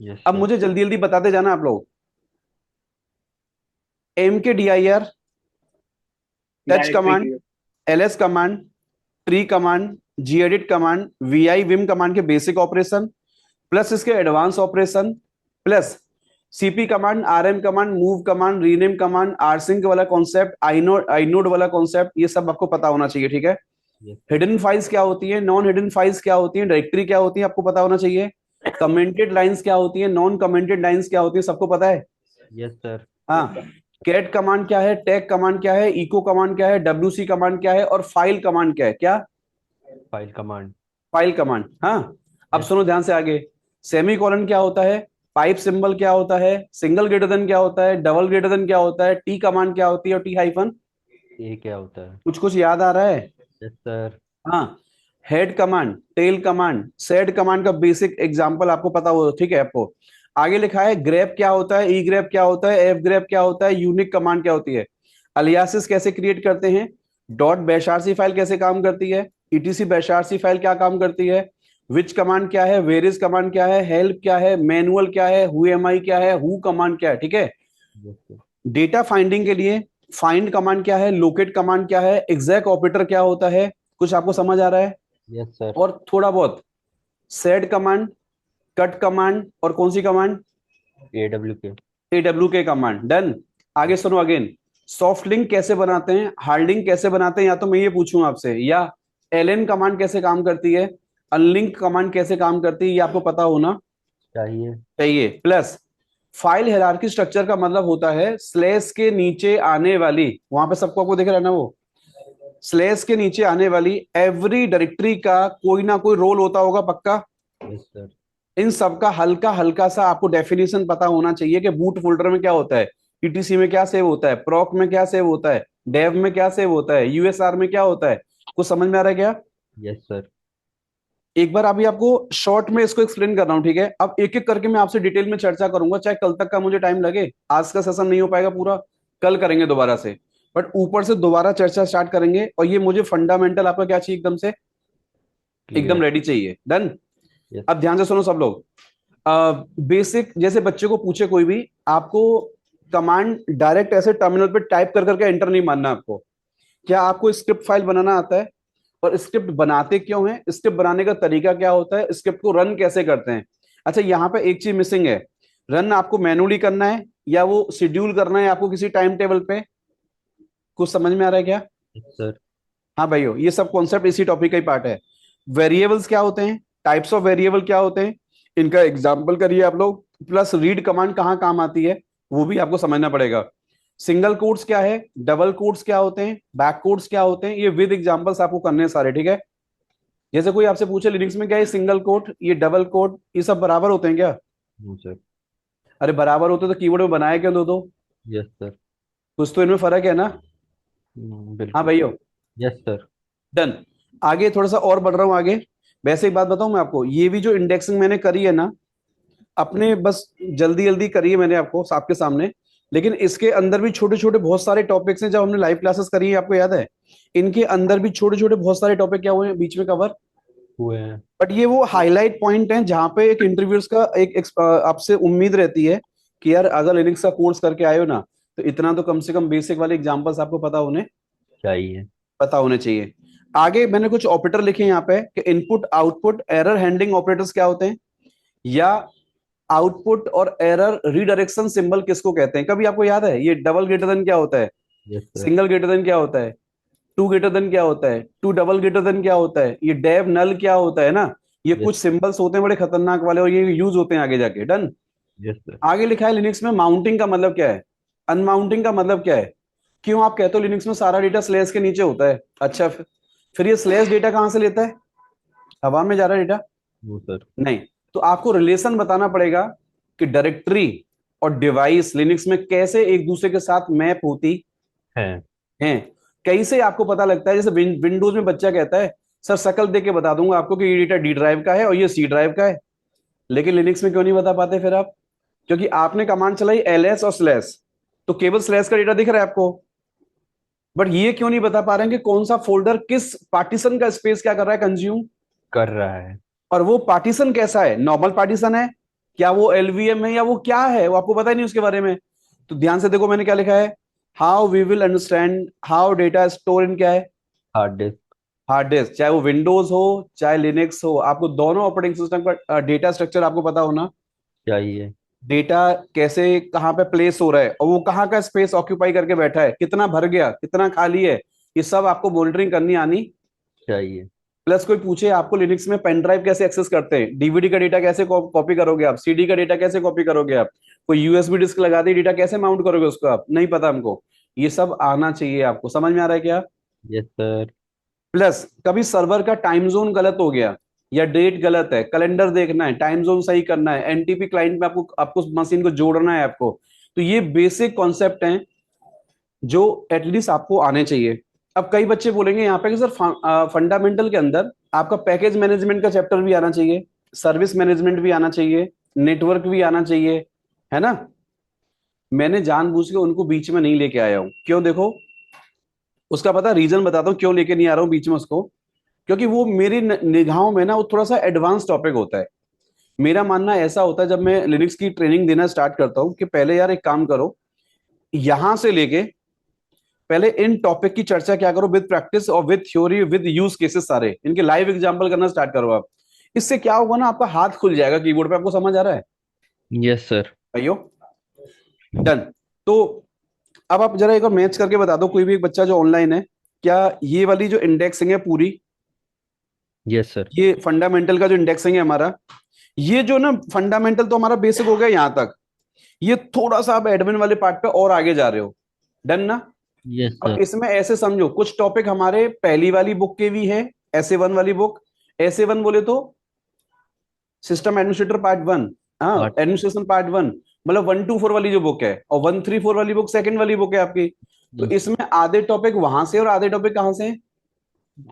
यस अब सर। मुझे जल्दी जल्दी बताते जाना आप लोग। M K D I R, touch command, LS command, tree command, G edit command, V I vim command के बेसिक ऑपरेशन, प्लस इसके advance operation, plus CP command, RM command, move command, rename command, rsync वाला concept, inode वाला concept, ये सब आपको पता होना चाहिए, ठीक है। हिडन फाइल्स क्या होती है, नॉन हिडन फाइल्स क्या होती है, डायरेक्टरी क्या होती है, आपको पता होना चाहिए। कमेंटेड लाइंस क्या होती है, नॉन कमेंटेड लाइंस क्या होती है, सबको पता है। Yes sir. हाँ, कैट कमांड क्या है, टैग कमांड क्या है, इको कमांड क्या है, डब्ल्यूसी कमांड क्या है, और फाइल कमांड क्या है, क्या, फाइल कमांड। File command. हाँ, अब यस। सुनो ध्यान से आगे। सेमी कॉलन क्या होता है, पाइप सिंबल क्या होता है, सिंगल ग्रेटर देन क्या होता है, डबल ग्रेटर देन क्या होता है, टी कमांड क्या होती है, और टी हाइफन। ये क्या होता है? कुछ कुछ याद आ रहा है? Yes sir. हाँ, head command, tail command, sed command का बेसिक एग्जांपल आपको पता हो, ठीक है। आपको आगे लिखा है ग्रेप क्या होता है, ई ग्रेप क्या होता है, एफ ग्रेप क्या होता है, यूनिक कमांड क्या होती है, अलियासिस कैसे क्रिएट करते हैं, डॉट बैशारसी फाइल कैसे काम करती है, ईटीसी बैशारसी फाइल क्या काम करती है, विच कमांड क्या है, वेरियस कमांड क्या है, हेल्प क्या है, मैनुअल क्या है, हु एम आई क्या है, हु कमांड क्या है, ठीक है। Yes sir. डेटा फाइंडिंग के लिए फाइंड कमांड क्या है, लोकेट कमांड क्या है, एग्जैक्ट ऑपरेटर क्या होता है, कुछ आपको समझ आ रहा है? Yes sir. और थोड़ा बहुत सेड कमांड, कट कमांड, और कौन सी कमांड, एडब्ल्यू के। एडब्ल्यू के कमांड। डन। आगे सुनो अगेन। सॉफ्ट लिंक कैसे बनाते हैं, हार्ड लिंक कैसे बनाते हैं, या तो मैं ये पूछूं आपसे, या एलएन कमांड कैसे काम करती है, अनलिंक कमांड कैसे काम करती है, ये आपको पता होना चाहिए। चाहिए। प्लस फाइल हायरार्की स्ट्रक्चर का मतलब होता है स्लेस के नीचे आने वाली, वहां पे सबको आपको दिख रहा है ना, वो स्लेस के नीचे आने वाली एवरी डायरेक्टरी का कोई ना कोई रोल होता होगा पक्का। Yes sir. इन सब का हल्का हल्का सा आपको डेफिनेशन पता होना चाहिए कि बूट फोल्डर में क्या होता है, ईटीसी में क्या सेव होता है, प्रॉक में क्या सेव होता है, डेव में क्या सेव होता है, यूएसआर में क्या होता है। कुछ समझ में आ रहा है क्या? Yes sir. एक बार अभी आपको शॉर्ट में इसको एक्सप्लेन कर रहा हूं, ठीक है। अब एक एक करके मैं आपसे डिटेल में चर्चा करूंगा, चाहे कल तक का मुझे टाइम लगे, आज का सेशन नहीं हो पाएगा पूरा, कल करेंगे दोबारा से। बट ऊपर से दोबारा चर्चा स्टार्ट करेंगे, और ये मुझे फंडामेंटल आपका क्या चाहिए, एकदम से एकदम क्लियर। रेडी चाहिए। डन। यस। अब ध्यान से सुनो सब लोग। बेसिक जैसे बच्चे को पूछे कोई भी, आपको कमांड डायरेक्ट ऐसे टर्मिनल पे टाइप कर करके एंटर नहीं मारना आपको। क्या आपको स्क्रिप्ट फाइल बनाना आता है, और स्क्रिप्ट बनाते क्यों है, स्क्रिप्ट बनाने का तरीका क्या होता है, स्क्रिप्ट को रन कैसे करते हैं। अच्छा, यहाँ पे एक चीज मिसिंग है, रन आपको मैनुअली करना है, या वो शेड्यूल करना है आपको किसी टाइम टेबल पे। कुछ समझ में आ रहा है क्या? Yes sir. हाँ भाइयों, ये सब कॉन्सेप्ट इसी टॉपिक का ही पार्ट है। वेरिएबल्स क्या होते हैं, टाइप्स ऑफ वेरिएबल क्या होते हैं, इनका एग्जाम्पल करिए आप लोग। प्लस रीड कमांड कहाँ काम आती है, वो भी आपको समझना पड़ेगा। सिंगल कोट्स क्या है, डबल कोट्स क्या होते हैं, बैक कोट्स क्या होते हैं, ये विद एग्जांपल्स आपको करने हैं सारे, ठीक है। जैसे कोई आपसे पूछे लिनक्स में क्या है सिंगल कोट, ये डबल कोट, ये सब बराबर होते हैं क्या? No sir. अरे बराबर होते तो कीबोर्ड में बनाया क्यों दो दो? Yes sir. कुछ तो इनमें फर्क है ना। हाँ बिल्कुल। भाइयों। Yes sir. डन। आगे थोड़ा सा और बढ़ रहा हूँ आगे। वैसे एक बात बताऊं मैं आपको, ये भी जो इंडेक्सिंग मैंने करी है ना, अपने बस जल्दी जल्दी करी है मैंने आपको आपके सामने, लेकिन इसके अंदर भी छोटे छोटे बहुत सारे टॉपिक्स हैं। जब हमने लाइव क्लासेस करी है, आपको याद है, इनके अंदर भी छोटे छोटे बहुत सारे टॉपिक क्या हुए हैं बीच में कवर। हुए हैं। बट ये वो हाईलाइट पॉइंट हैं जहां पे एक इंटरव्यूअर्स का आपसे उम्मीद रहती है कि यार अगर लिनक्स का कोर्स करके आए हो ना, तो इतना तो कम से कम बेसिक वाले एग्जांपल्स आपको चाहिए। पता होने चाहिए। आगे मैंने कुछ ऑपरेटर लिखे हैं यहाँ पे कि input output error handling operators क्या होते हैं, या आउटपुट और एरर रीडायरेक्शन सिंबल किसको कहते हैं। कभी आपको याद है ये डबल ग्रेटर देन क्या होता है, yes sir. Single greater than क्या होता है, टू ग्रेटर देन क्या होता है, टू डबल ग्रेटर देन क्या होता है, ये डेव नल क्या होता है ना। ये यस। कुछ सिंबल्स होते हैं बड़े खतरनाक वाले, और ये यूज होते हैं आगे जाके। डन। Yes sir. आगे लिखा है लिनक्स में माउंटिंग का मतलब क्या है, अनमाउंटिंग का मतलब क्या है। क्यों आप कहते हो लिनक्स में सारा डेटा स्लेश के नीचे होता है। अच्छा, फिर ये स्लेश डेटा कहां से लेता है, हवा में जा रहा है डेटा? No sir. नहीं। तो आपको रिलेशन बताना पड़ेगा कि डायरेक्टरी और डिवाइस लिनक्स में कैसे एक दूसरे के साथ मैप होती है। हैं। कैसे आपको पता लगता है, जैसे विंडोज में बच्चा कहता है सर शक्ल देख के बता दूंगा आपको कि ये डेटा डी ड्राइव का है और ये सी ड्राइव का है। लेकिन लिनक्स में क्यों नहीं बता पाते फिर आप? क्योंकि आपने कमांड चलाई एलएस और स्लैश, तो केवल स्लैश का डेटा दिख रहा है आपको, बट ये क्यों नहीं बता पा रहे हैं कि कौन सा फोल्डर किस पार्टीशन का स्पेस क्या कर रहा है, कंज्यूम। कर रहा है। और वो पार्टीशन कैसा है, नॉर्मल पार्टीशन है, क्या वो एलवीएम है, या वो क्या है, वो आपको पता ही नहीं उसके बारे में। तो ध्यान से देखो मैंने क्या लिखा है, how we will understand how data store in क्या है, हार्ड डिस्क। Hard disk. चाहे वो विंडोज हो चाहे लिनक्स हो, आपको दोनों ऑपरेटिंग सिस्टम का डेटा स्ट्रक्चर आपको पता होना चाहिए। डेटा कैसे कहाँ पे प्लेस हो रहा है और वो कहाँ का स्पेस ऑक्यूपाई करके बैठा है, कितना भर गया, कितना खाली है, ये सब आपको मॉनिटरिंग करनी आनी। चाहिए। प्लस कोई पूछे आपको लिनक्स में पेन ड्राइव कैसे एक्सेस करते हैं, डीवीडी का डेटा कैसे कॉपी करोगे आप, सीडी का डेटा कैसे कॉपी करोगे आप, कोई यूएसबी डिस्क लगा दी डेटा कैसे माउंट करोगे उसको, आप नहीं पता हमको, ये सब आना चाहिए आपको। समझ में आ रहा है क्या? Yes sir. प्लस कभी सर्वर का टाइम जोन गलत हो गया या डेट गलत है, कैलेंडर देखना है, टाइम जोन सही करना है, एनटीपी क्लाइंट में आपको आपको मशीन को जोड़ना है आपको, तो ये बेसिक कॉन्सेप्ट हैं जो एटलीस्ट आपको आने चाहिए। अब कई बच्चे बोलेंगे यहाँ पे कि सर फंडामेंटल के अंदर आपका पैकेज मैनेजमेंट का चैप्टर भी आना चाहिए, सर्विस मैनेजमेंट भी आना चाहिए, नेटवर्क भी आना चाहिए, है ना। मैंने जानबूझ के उनको बीच में नहीं लेके आया हूं, क्यों देखो, उसका पता रीजन बताता हूँ क्यों लेके नहीं आ रहा हूँ बीच में उसको। क्योंकि वो मेरी निगाहों में ना वो थोड़ा सा एडवांस टॉपिक होता है। मेरा मानना ऐसा होता है जब मैं लिनक्स की ट्रेनिंग देना स्टार्ट करता हूँ कि पहले यार एक काम करो, यहां से लेके पहले इन टॉपिक की चर्चा क्या करो विद प्रैक्टिस और with theory with use cases, सारे इनके लाइव एग्जांपल करना स्टार्ट करो आप। इससे क्या होगा ना, आपका हाथ खुल जाएगा कीबोर्ड पे। आपको समझ आ रहा है यस सर। भाइयों? डन। तो अब आप जरा एक और मैच करके बता दो, कोई भी एक बच्चा जो ऑनलाइन है, क्या ये वाली जो इंडेक्सिंग है पूरी, यस सर। ये फंडामेंटल का जो इंडेक्सिंग है हमारा, ये जो ना फंडामेंटल तो हमारा बेसिक हो गया यहां तक, ये थोड़ा सा आप एडमिन वाले पार्ट पे और आगे जा रहे हो। डन ना? यस अब सर। इसमें ऐसे समझो, कुछ टॉपिक हमारे पहली वाली बुक के भी है, ऐसे वन वाली बुक, ऐसे वन बोले तो सिस्टम एडमिनिस्ट्रेटर पार्ट वन, हाँ पार्ट एडमिनिस्ट्रेशन पार्ट वन, मतलब 1 to 4 वाली जो बुक है, और 1, 3, 4 वाली बुक सेकंड वाली बुक है आपकी। तो इसमें आधे टॉपिक वहां से और आधे टॉपिक कहाँ से?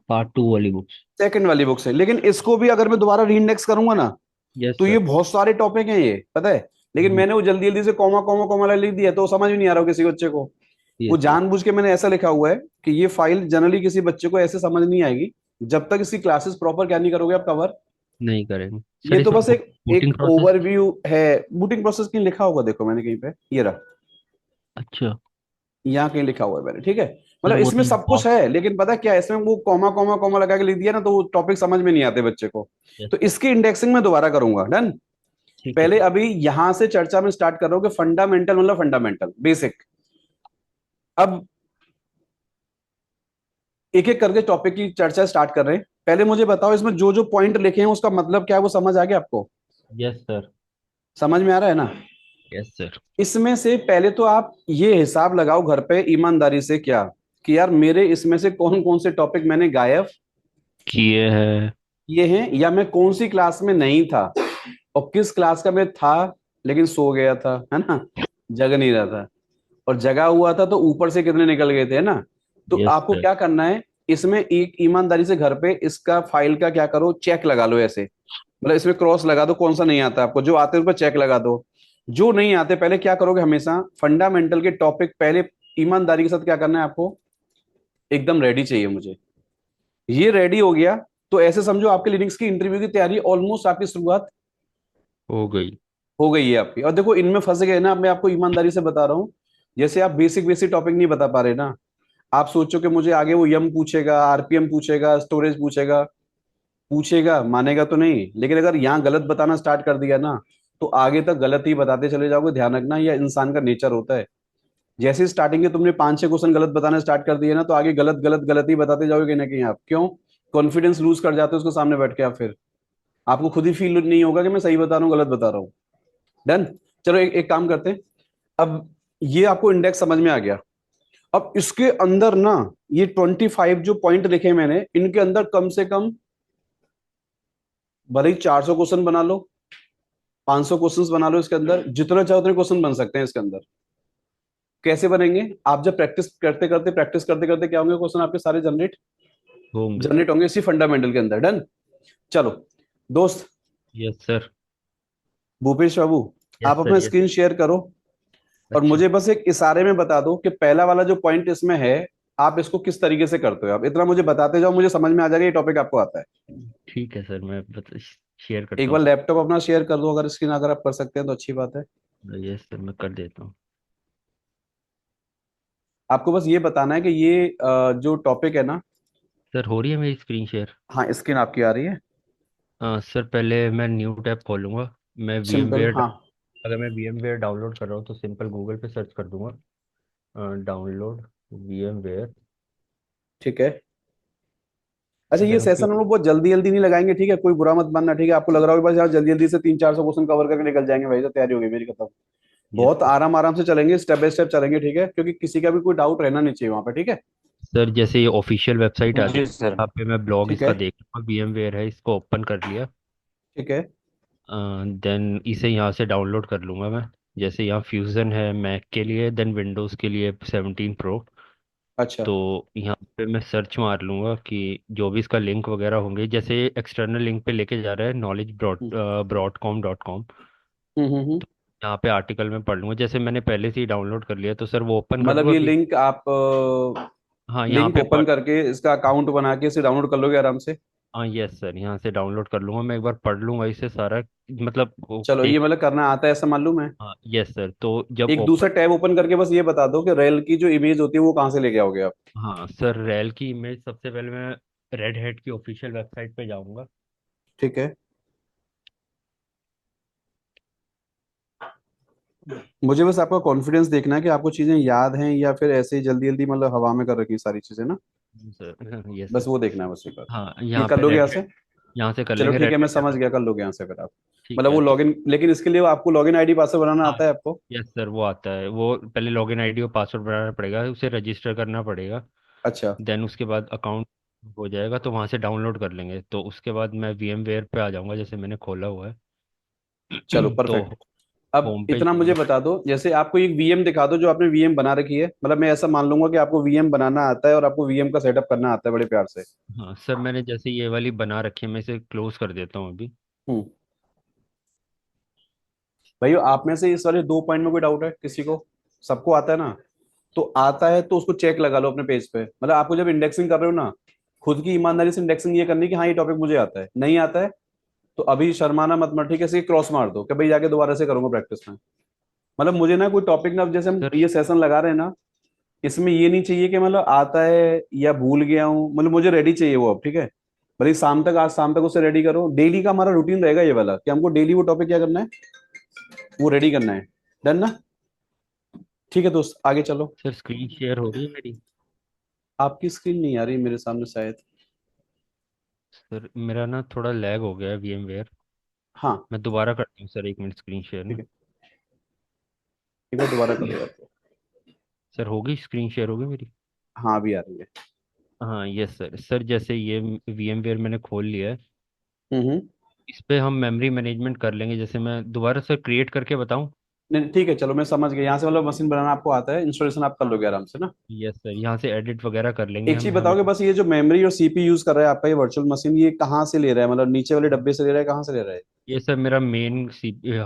पार्ट टू वाली बुक्स। सेकंड वाली बुक से। लेकिन इसको भी अगर मैं दोबारा रीइंडेक्स करूंगा ना, यस तो ये सर। बहुत सारे टॉपिक हैं, ये पता है। लेकिन मैंने वो जल्दी जल्दी से कॉमा कॉमा कॉमा लिख दिया, तो समझ भी नहीं आ रहा हो किसी बच्चे को। वो यस सर। जानबूझ के मैंने ऐसा लिखा हुआ है कि ये फाइल जनरली किसी बच्चे को ऐसे समझ नहीं आएगी जब तक इसकी क्लासेस प्रॉपर क्या नहीं करोगे आप, कवर। नहीं करेंगे ये सर, तो इसमें बस एक बूटिंग एक प्रोसेस। ओवरव्यू है। बूटिंग प्रोसेस कहीं लिखा होगा, देखो मैंने कहीं पे, ये रहा, अच्छा यहाँ कहीं लिखा हुआ है मैंने, ठीक है। सर, मतलब वो इसमें तो सब कुछ बहुत। है, लेकिन पता क्या है, इसमें वो कॉमा कॉमा कॉमा लगा के लिख दिया ना, तो वो टॉपिक समझ में नहीं आते बच्चे को। यस तो सर। इसकी इंडेक्सिंग में दोबारा करूंगा। डन। ठीक है पहले सर। अभी यहां से चर्चा में स्टार्ट कर रहा हूँ कि फंडामेंटल मतलब फंडामेंटल बेसिक। अब एक एक करके टॉपिक की चर्चा स्टार्ट कर रहे हैं। पहले मुझे बताओ, इसमें जो जो पॉइंट लिखे हैं उसका मतलब क्या है, वो समझ आ गया आपको? Yes sir. समझ में आ रहा है ना? Yes sir. इसमें से पहले तो आप ये हिसाब लगाओ घर पे ईमानदारी से, क्या कि यार मेरे इसमें से कौन कौन से टॉपिक मैंने गायब किए है। किए हैं, या मैं कौन सी क्लास में नहीं था और किस क्लास का मैं था लेकिन सो गया था, है ना, जग नहीं रहा था। और जगा हुआ था तो ऊपर से कितने निकल गए थे, है ना। तो यस आपको सर। क्या करना है, इसमें एक ईमानदारी से घर पे इसका फाइल का क्या करो, चेक लगा लो ऐसे, मतलब इसमें क्रॉस लगा दो, कौन सा नहीं आता आपको, जो आते हैं उस पर चेक लगा दो। जो नहीं आते पहले क्या करोगे, हमेशा फंडामेंटल के टॉपिक पहले ईमानदारी के साथ क्या करना है आपको, एकदम रेडी चाहिए मुझे। ये रेडी हो गया तो ऐसे समझो आपके लिनक्स की इंटरव्यू की तैयारी ऑलमोस्ट आपकी शुरुआत हो गई। हो गई है आपकी। और देखो इनमें फंस गए ना, मैं आपको ईमानदारी से बता रहा हूँ, जैसे आप बेसिक बेसिक टॉपिक नहीं बता पा रहे ना, आप सोचो कि मुझे आगे वो यम पूछेगा, आरपीएम पूछेगा, स्टोरेज पूछेगा, पूछेगा मानेगा तो नहीं, लेकिन अगर यहाँ गलत बताना स्टार्ट कर दिया ना, तो आगे तक गलत ही बताते चले जाओगे। ध्यान रखना, यह इंसान का नेचर होता है। जैसे ही स्टार्टिंग के तुमने 5-6 क्वेश्चन गलत बताना स्टार्ट कर दिए ना, तो आगे गलत गलत गलत ही बताते जाओगे कहीं ना कहीं आप। क्यों? कॉन्फिडेंस लूज कर जाते हो उसको सामने बैठ के आप, फिर आपको खुद ही फील नहीं होगा कि मैं सही बता रहा हूँ गलत बता रहा हूँ। डन। चलो एक काम करते हैं। अब ये आपको इंडेक्स समझ में आ गया। अब इसके अंदर ना, ये 25 जो पॉइंट लिखे मैंने, इनके अंदर कम से कम भले ही 400 क्वेश्चन बना लो, 500 क्वेश्चंस बना लो, इसके अंदर जितना चाहो उतने क्वेश्चन बन सकते हैं इसके अंदर। कैसे बनेंगे? आप जब प्रैक्टिस करते करते क्या होंगे, क्वेश्चन आपके सारे जनरेट होंगे। जनरेट होंगे इसी फंडामेंटल के अंदर। डन। चलो दोस्त, यस सर। भूपेश बाबू, यस आप सर। अपना यस। स्क्रीन शेयर करो और अच्छा। मुझे बस एक इशारे में बता दो कि पहला वाला जो पॉइंट इसमें है, आप इसको किस तरीके से करते हो। आप इतना मुझे बताते जाओ, मुझे समझ में आ जाएगा ये टॉपिक आपको आता है। ठीक है सर, मैं शेयर एक करता बार हूँ। लैपटॉप अपना शेयर कर दो, अगर स्क्रीन अगर आप कर सकते हैं तो अच्छी बात है। यस सर, मैं कर देता हूँ। आपको बस ये बताना है कि ये जो टॉपिक है ना, सर, हो रही है मेरी स्क्रीन शेयर? हाँ स्क्रीन आपकी आ रही है। सर, पहले मैं न्यू टैब खोलूंगा। मैं वी एम सिंपल, वेयर हाँ। अगर मैं VMware डाउनलोड कर रहा हूँ तो सिंपल गूगल पे सर्च कर दूंगा, डाउनलोड VMware। ठीक है। अच्छा, ये देन उसके सेशन हम लोग बहुत जल्दी जल्दी नहीं लगाएंगे, ठीक है, कोई बुरा मत मानना, ठीक है, आपको लग रहा होगा बस यार जल्दी जल्दी से 300-400 क्वेश्चन कवर करके निकल जाएंगे, भाई तो तैयारी हो गई मेरी, खत्म। यस बहुत आराम आराम से चलेंगे, स्टेप बाय स्टेप चलेंगे, ठीक है, क्योंकि किसी का भी कोई डाउट रहना नहीं चाहिए वहां पे, ठीक है। सर, जैसे ये ऑफिशियल वेबसाइट आ जी जाएगी सर। यहाँ पे मैं ब्लॉग ठीक है। इसका देख लूँगा, VMware है, इसको ओपन कर लिया। ठीक है। देन इसे यहाँ से डाउनलोड कर लूँगा मैं। जैसे यहाँ फ्यूज़न है मैक के लिए, देन विंडोज़ के लिए 17 प्रो। अच्छा। तो यहाँ पे मैं सर्च मार लूँगा कि जो भी इसका लिंक वगैरह होंगे, जैसे एक्सटर्नल लिंक पे लेके जा रहा है knowledge हम्म broadcom.com। हम्म। यहाँ पे आर्टिकल में पढ़ लूँगा, जैसे मैंने पहले से ही डाउनलोड कर लिया तो सर वो ओपन कर मतलब लूँगा ये कि लिंक आप हाँ यहाँ लिंक पे ओपन पढ़। करके इसका अकाउंट बना के इसे डाउनलोड कर लोगे आराम से। हाँ यस सर, यहाँ से डाउनलोड कर लूँगा, मैं एक बार पढ़ लूँगा इसे सारा, मतलब वो चलो, ये टेक। मतलब करना आता है ऐसा मालूम है। हाँ यस सर, तो जब एक ओपन। दूसरा टैब ओपन करके बस ये बता दो कि रेल की जो इमेज होती है वो कहाँ से लेके आओगे आप। हाँ सर, रेल की इमेज सबसे पहले मैं रेड हैट की ऑफिशियल वेबसाइट पे जाऊँगा। ठीक है। मुझे बस आपका कॉन्फिडेंस देखना है कि आपको चीजें याद हैं या फिर ऐसे ही जल्दी जल्दी मतलब हवा में कर रखी सारी चीजें ना। सर यस बस सर। वो देखना है बस एक बार। हाँ ये यहाँ कर पे लोगे रेड यहाँ हैट, से। यहाँ से कर चलो लेंगे ठीक रेड है, मैं हैट समझ पे। गया, कर लोगे यहाँ से फिर आप। ठीक मतलब है वो तो। लॉगिन, लेकिन इसके लिए आपको लॉगिन आईडी पासवर्ड बनाना हाँ आता है आपको। यस सर, वो आता है, वो पहले लॉगिन आईडी और पासवर्ड बनाना पड़ेगा, उसे रजिस्टर करना पड़ेगा। अच्छा। देन उसके बाद अकाउंट हो जाएगा तो वहाँ से डाउनलोड कर लेंगे, तो उसके बाद मैं VMware पे आ जाऊँगा, जैसे मैंने खोला हुआ है। चलो तो परफेक्ट। अब होम पेज इतना मुझे जाएंगे। बता दो, जैसे आपको एक वीएम दिखा दो जो आपने वीएम बना रखी है, मतलब मैं ऐसा मान लूंगा कि आपको वीएम बनाना आता है और आपको वीएम का सेटअप करना आता है बड़े प्यार से। हाँ सर, मैंने जैसे ये वाली बना रखी है, मैं इसे क्लोज कर देता हूँ अभी। हम्म। भाइयों, आप में से इस वाले 2 पॉइंट में कोई डाउट है किसी को? सबको आता है ना? तो आता है तो उसको चेक लगा लो अपने पेज पे, मतलब आपको जब इंडेक्सिंग कर रहे हो ना, खुद की ईमानदारी से इंडेक्सिंग ये करनी कि हाँ ये टॉपिक मुझे आता है, नहीं आता है तो अभी शर्माना मत, ठीक है, इसे क्रॉस मार दो कि भाई जाके दोबारा से करूंगा प्रैक्टिस में। मतलब मुझे ना कोई टॉपिक ना, जैसे हम सर ये सेशन लगा रहे हैं ना, इसमें ये नहीं चाहिए कि मतलब आता है या भूल गया हूँ, मतलब मुझे रेडी चाहिए वो अब, ठीक है। भले शाम तक, आज शाम तक उसे रेडी करो, डेली का हमारा रूटीन रहेगा ये वाला कि हमको डेली वो टॉपिक क्या करना है, वो रेडी करना है। डन ना? ठीक है दोस्त, आगे चलो। सर स्क्रीन शेयर हो रही है मेरी? आपकी स्क्रीन नहीं आ रही मेरे सामने शायद। सर मेरा ना थोड़ा लैग हो गया है VMware। हाँ। मैं दोबारा करता हूँ सर, 1 मिनट स्क्रीन शेयर ठीक ना। है, एक बार दोबारा करो आप। सर होगी, स्क्रीन शेयर होगी मेरी? हाँ, अभी आ रही है। हाँ यस सर। सर जैसे ये VMware मैंने खोल लिया है, हम्म। इस पे हम मेमोरी मैनेजमेंट कर लेंगे, जैसे मैं दोबारा सर क्रिएट करके बताऊँ? नहीं ठीक है, चलो मैं समझ गया, यहाँ से मतलब मशीन बनाना आपको आता है, इंस्टॉलेशन आप कर हाँ लोगे आराम से ना। यस सर, यहाँ से एडिट वगैरह कर लेंगे एक चीज हम हमें। बताओगे बस, ये जो मेमोरी और सीपी यूज कर रहा है आपका ये वर्चुअल मशीन, ये कहाँ से ले रहा है, मतलब नीचे वाले डब्बे से ले रहा है, कहाँ से ले रहा है? ये सर मेरा मेन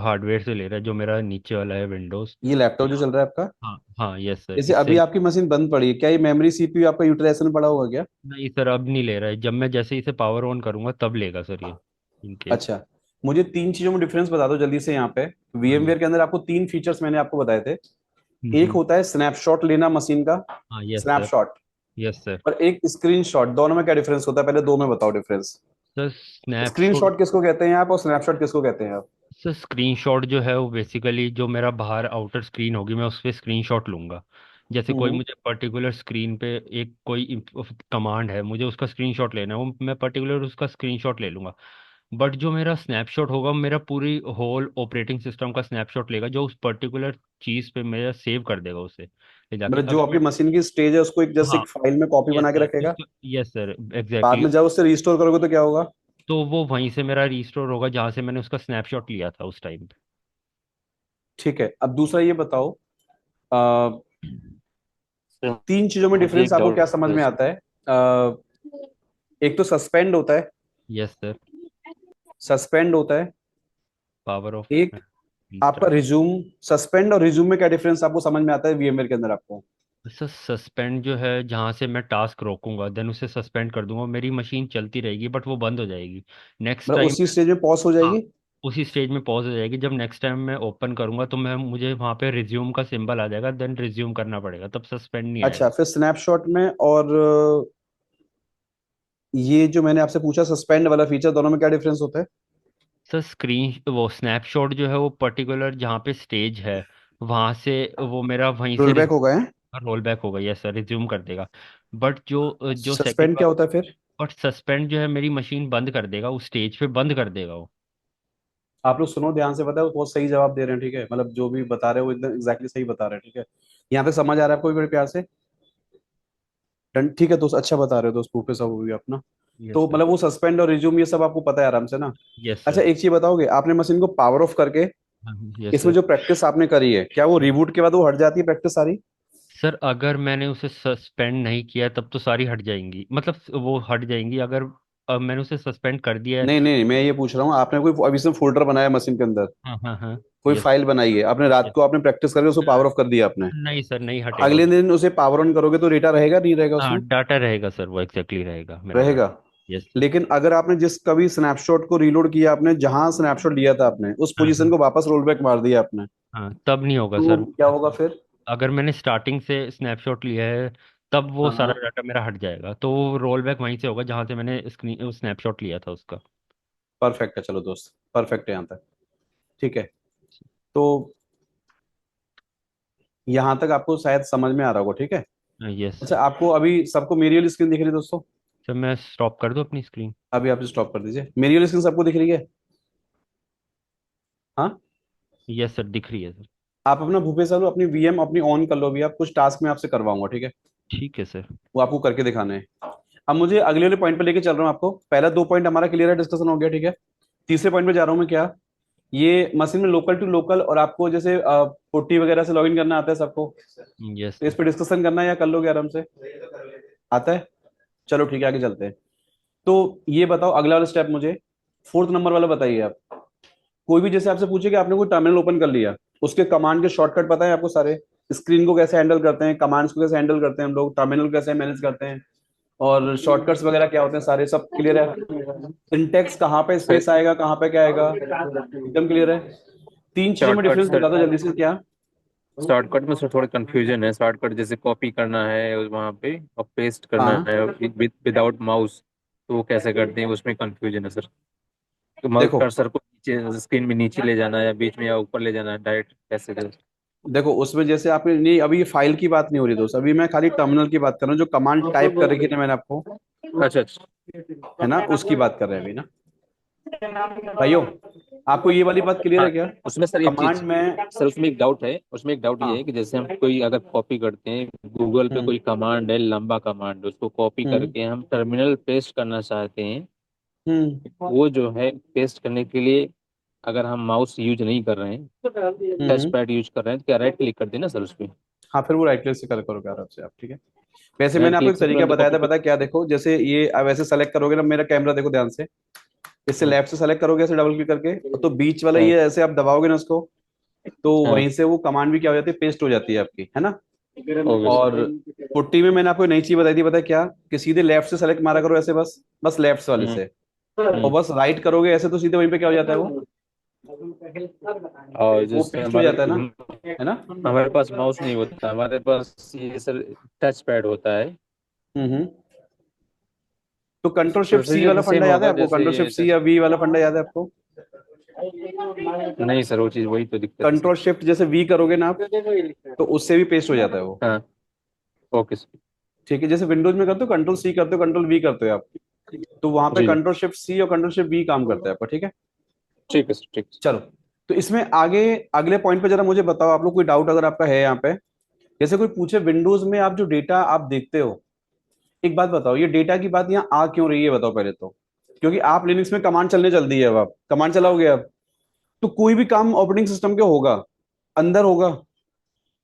हार्डवेयर से ले रहा है, जो मेरा नीचे वाला है विंडोज़। ये लैपटॉप जो चल रहा है आपका? हाँ हाँ यस सर, जैसे इससे। अभी आपकी मशीन बंद पड़ी है, क्या ये मेमोरी सीपीयू आपका यूटिलाइजेशन में पड़ा होगा क्या? नहीं सर, अब नहीं ले रहा है, जब मैं जैसे इसे पावर ऑन करूंगा तब लेगा सर ये, इन केस। अच्छा, मुझे 3 चीजों में डिफरेंस बता दो जल्दी से यहाँ पे। हाँ यस। VMware के अंदर आपको 3 फीचर्स मैंने आपको बताए थे। एक हम्म। होता है स्नैपशॉट लेना मशीन का, हाँ yes sir. Snapshot, yes sir. और एक स्क्रीनशॉट, दोनों में क्या डिफरेंस होता है, पहले दो में बताओ डिफरेंस। Sir snapshot. स्क्रीनशॉट किसको कहते हैं आप और स्नैपशॉट किसको कहते हैं आप? सर स्क्रीनशॉट जो है वो बेसिकली जो मेरा बाहर आउटर स्क्रीन होगी, मैं उस पर स्क्रीनशॉट लूंगा। जैसे कोई हम्म। मुझे पर्टिकुलर स्क्रीन पे एक कोई कमांड है, मुझे उसका स्क्रीनशॉट लेना है, वो मैं पर्टिकुलर उसका स्क्रीनशॉट ले लूंगा। बट जो मेरा स्नैपशॉट होगा, मेरा पूरी होल ऑपरेटिंग सिस्टम का स्नैपशॉट लेगा, जो उस पर्टिकुलर चीज़ पे मेरा सेव कर देगा उसे ले जाके, मतलब जो अगर आपकी मैं। मशीन की स्टेज है उसको एक जैसे हाँ एक फाइल में कॉपी यस बना के सर, रखेगा। उसको यस सर बाद एग्जैक्टली। में जब उससे रिस्टोर करोगे तो क्या होगा? तो वो वहीं से मेरा रिस्टोर होगा जहाँ से मैंने उसका स्नैपशॉट लिया था उस टाइम ठीक है, अब दूसरा ये बताओ, अ, सर 3 चीजों में मुझे डिफरेंस एक आपको क्या डाउट समझ है में सर। आता है? अ, एक तो सस्पेंड होता है, यस सर। सस्पेंड होता है। पावर ऑफ एक आपका रीस्टार्ट। रिज्यूम, सस्पेंड और रिज्यूम में क्या डिफरेंस आपको समझ में आता है VMware के अंदर आपको? सर सस्पेंड जो है, जहाँ से मैं टास्क रोकूंगा देन उसे सस्पेंड कर दूंगा, मेरी मशीन चलती रहेगी बट वो बंद हो जाएगी नेक्स्ट मतलब टाइम। उसी स्टेज में पॉज हो हाँ, जाएगी। उसी स्टेज में पॉज हो जाएगी, जब नेक्स्ट टाइम मैं ओपन करूंगा तो मैं मुझे वहाँ पे रिज्यूम का सिंबल आ जाएगा, देन रिज्यूम करना पड़ेगा, तब सस्पेंड नहीं अच्छा, आएगा। फिर स्नैपशॉट में और ये जो मैंने आपसे पूछा सस्पेंड वाला फीचर, दोनों में क्या डिफरेंस होता है? सर स्क्रीन वो स्नैपशॉट जो है वो पर्टिकुलर जहाँ पे स्टेज है वहां से वो मेरा वहीं से रोल बैक हो गए हैं। रोल बैक होगा, यस सर, रिज्यूम कर देगा। बट जो जो सेकंड सस्पेंड क्या होता है फिर? बट सस्पेंड जो है मेरी मशीन बंद कर देगा, उस स्टेज पे बंद कर देगा वो। आप लोग सुनो ध्यान से, पता है वो बहुत सही जवाब दे रहे हैं, ठीक है, मतलब जो भी बता रहे हो वो एकदम एग्जैक्टली सही बता रहे हैं, ठीक है। यहाँ पे समझ आ रहा है आपको भी बड़े प्यार से? ठीक है दोस्त, अच्छा बता रहे हो दोस्त, प्रूफ सब भी अपना। यस तो सर। मतलब वो सस्पेंड और रिज्यूम ये सब आपको पता है आराम से ना? यस अच्छा सर। एक चीज बताओगे, आपने मशीन को पावर ऑफ करके यस इसमें सर। जो प्रैक्टिस आपने करी है, क्या वो रिबूट के बाद वो हट जाती है प्रैक्टिस सारी? सर अगर मैंने उसे सस्पेंड नहीं किया तब तो सारी हट जाएंगी, मतलब वो हट जाएंगी। अगर मैंने उसे सस्पेंड कर दिया है। नहीं नहीं, मैं ये पूछ रहा हूँ, आपने कोई अभी से फोल्डर बनाया मशीन के अंदर, हाँ हाँ हाँ। कोई यस। फाइल बनाई है आपने, रात यस। को आपने प्रैक्टिस करके उसको पावर ऑफ कर दिया आपने, नहीं सर, नहीं हटेगा अगले वो। दिन उसे पावर ऑन करोगे तो डेटा रहेगा नहीं रहेगा हाँ उसमें? डाटा रहेगा सर, वो एग्जैक्टली रहेगा मेरा डाटा। रहेगा। यस। लेकिन अगर आपने जिस कभी स्नैपशॉट को रीलोड किया आपने, जहां स्नैपशॉट लिया था आपने, उस हाँ पोजीशन हाँ को वापस रोल बैक मार दिया आपने, हाँ, तब नहीं होगा तो सर। क्या होगा फिर? अगर मैंने स्टार्टिंग से स्नैपशॉट लिया है तब वो हाँ सारा हाँ, डाटा मेरा हट जाएगा, तो वो रोल बैक वहीं से होगा जहाँ से मैंने स्क्रीन स्नैपशॉट लिया था उसका। परफेक्ट है, चलो दोस्त परफेक्ट है यहाँ तक, ठीक है। तो यहाँ तक आपको शायद समझ में आ रहा होगा, ठीक है। यस अच्छा सर। आपको अभी सबको मेरी वाली स्क्रीन दिख रही है दोस्तों? सर मैं स्टॉप कर दूँ अपनी स्क्रीन? अभी आप स्टॉप कर दीजिए, मेरी वाली स्क्रीन सबको दिख रही है? हाँ। यस सर, दिख रही है सर। आप अपना भूपेश चालू अपनी वीएम अपनी ऑन कर लो, अभी आप कुछ टास्क में आपसे करवाऊंगा, ठीक है। ठीक है सर। वो आपको करके दिखाने हैं। अब मुझे अगले वाले पॉइंट पे लेके चल रहा हूँ आपको, पहला दो पॉइंट हमारा क्लियर है, डिस्कशन हो गया, ठीक है। तीसरे पॉइंट पे जा रहा हूँ मैं, क्या ये मशीन में लोकल टू लोकल, और आपको जैसे पुट्टी वगैरह से लॉगिन करना आता है सबको, यस तो इस सर। पे डिस्कशन करना है या कर लोगे आराम से? आता है? चलो ठीक है, आगे चलते हैं। तो ये बताओ अगला वाला स्टेप मुझे, फोर्थ नंबर वाला बताइए आप। कोई भी जैसे आपसे पूछे कि आपने कोई टर्मिनल ओपन कर लिया, उसके कमांड के शॉर्टकट पता है आपको सारे? स्क्रीन को कैसे हैंडल करते हैं, कमांड्स को कैसे हैंडल करते हैं हम लोग, टर्मिनल कैसे मैनेज करते हैं, और शॉर्टकट्स वगैरह क्या होते हैं, सारे सब क्लियर है? सिंटेक्स कहाँ पे सर स्पेस आएगा, कहाँ पे क्या आएगा, एकदम क्लियर है? तीन चीजों में शॉर्टकट डिफरेंस सर, बता दो जल्दी से, क्या? शॉर्टकट में सर थोड़ा कंफ्यूजन है। शॉर्टकट जैसे कॉपी करना है वहां पे और पेस्ट करना हाँ है विदाउट माउस, तो वो कैसे करते हैं उसमें कंफ्यूजन है सर। तो माउस देखो, कर्सर को नीचे स्क्रीन में नीचे ले जाना है या बीच में या ऊपर ले जाना है, डायरेक्ट कैसे कर। देखो उसमें जैसे आपने नहीं, अभी ये फाइल की बात नहीं हो रही दोस्त, अभी मैं खाली टर्मिनल की बात कर रहा हूँ, जो कमांड टाइप कर रखी थी मैंने आपको, अच्छा अच्छा। है ना, उसकी बात कर रहे हैं अभी ना भाइयों। आपको ये वाली बात क्लियर हाँ है क्या? उसमें सर एक कमांड चीज, में, सर उसमें एक डाउट है। उसमें एक डाउट ये है हाँ, कि जैसे हम कोई अगर कॉपी करते हैं, गूगल पे हम्म कोई कमांड है, लंबा कमांड, उसको कॉपी हम्म करके हम टर्मिनल पेस्ट करना चाहते हैं, हम्म वो जो है पेस्ट करने के लिए अगर हम माउस यूज नहीं कर रहे हैं, टच हम्म। पैड यूज कर रहे हैं, तो क्या राइट क्लिक कर देना सर उस पर? हाँ फिर वो राइट क्लिक से कर करोगे आराम से आप, ठीक है। वैसे मैंने राइट आपको क्लिक एक से तरीका तुरंत बताया कॉपी था, पे। पता है क्या, देखो जैसे ये अब ऐसे सेलेक्ट करोगे ना, मेरा कैमरा देखो ध्यान से, इससे हाँ लेफ्ट से सेलेक्ट करोगे ऐसे डबल क्लिक करके, तो बीच वाला हाँ ये ऐसे आप दबाओगे ना उसको, तो हाँ। वहीं से वो कमांड भी क्या हो जाती है, पेस्ट हो जाती है आपकी, है ना। ओके और पुट्टी में मैंने आपको एक नई चीज बताई थी, पता है क्या, कि सीधे लेफ्ट से सेलेक्ट मारा करो ऐसे, बस बस लेफ्ट वाले सर। से, और बस राइट करोगे ऐसे, तो सीधे वहीं पे क्या हो जाता है और वो जैसे पेस्ट हो हमारे जाता है ना, है ना। हमारे पास माउस नहीं होता, हमारे पास ये सर टच पैड होता है। हम्म। तो कंट्रोल शिफ्ट सी प्रोसीजर वाला तो सेम फंडा याद है होगा आपको, जैसे कंट्रोल ये शिफ्ट सी टच। या वी वाला फंडा याद है आपको? नहीं सर, वो चीज वही तो दिक्कत है सर। कंट्रोल शिफ्ट जैसे वी करोगे ना आप, तो उससे भी पेस्ट हो जाता है वो, हाँ ओके सर। ठीक है। जैसे विंडोज में करते हो कंट्रोल सी करते हो, कंट्रोल वी करते हो आप, तो वहां पे जी जी कंट्रोल शिफ्ट सी और कंट्रोल शिफ्ट वी काम करता है आपका, ठीक है। ठीक है सर, ठीक है। चलो, तो इसमें आगे अगले पॉइंट पे जरा मुझे बताओ, आप लोग कोई डाउट अगर आपका है यहाँ पे, जैसे कोई पूछे विंडोज में आप जो डेटा आप देखते हो, एक बात बताओ, ये डेटा की बात यहाँ आ क्यों रही है बताओ पहले तो, क्योंकि आप लिनक्स में कमांड चलने चल दी है, अब आप कमांड चलाओगे अब, तो कोई भी काम ऑपरेटिंग सिस्टम के होगा, अंदर होगा,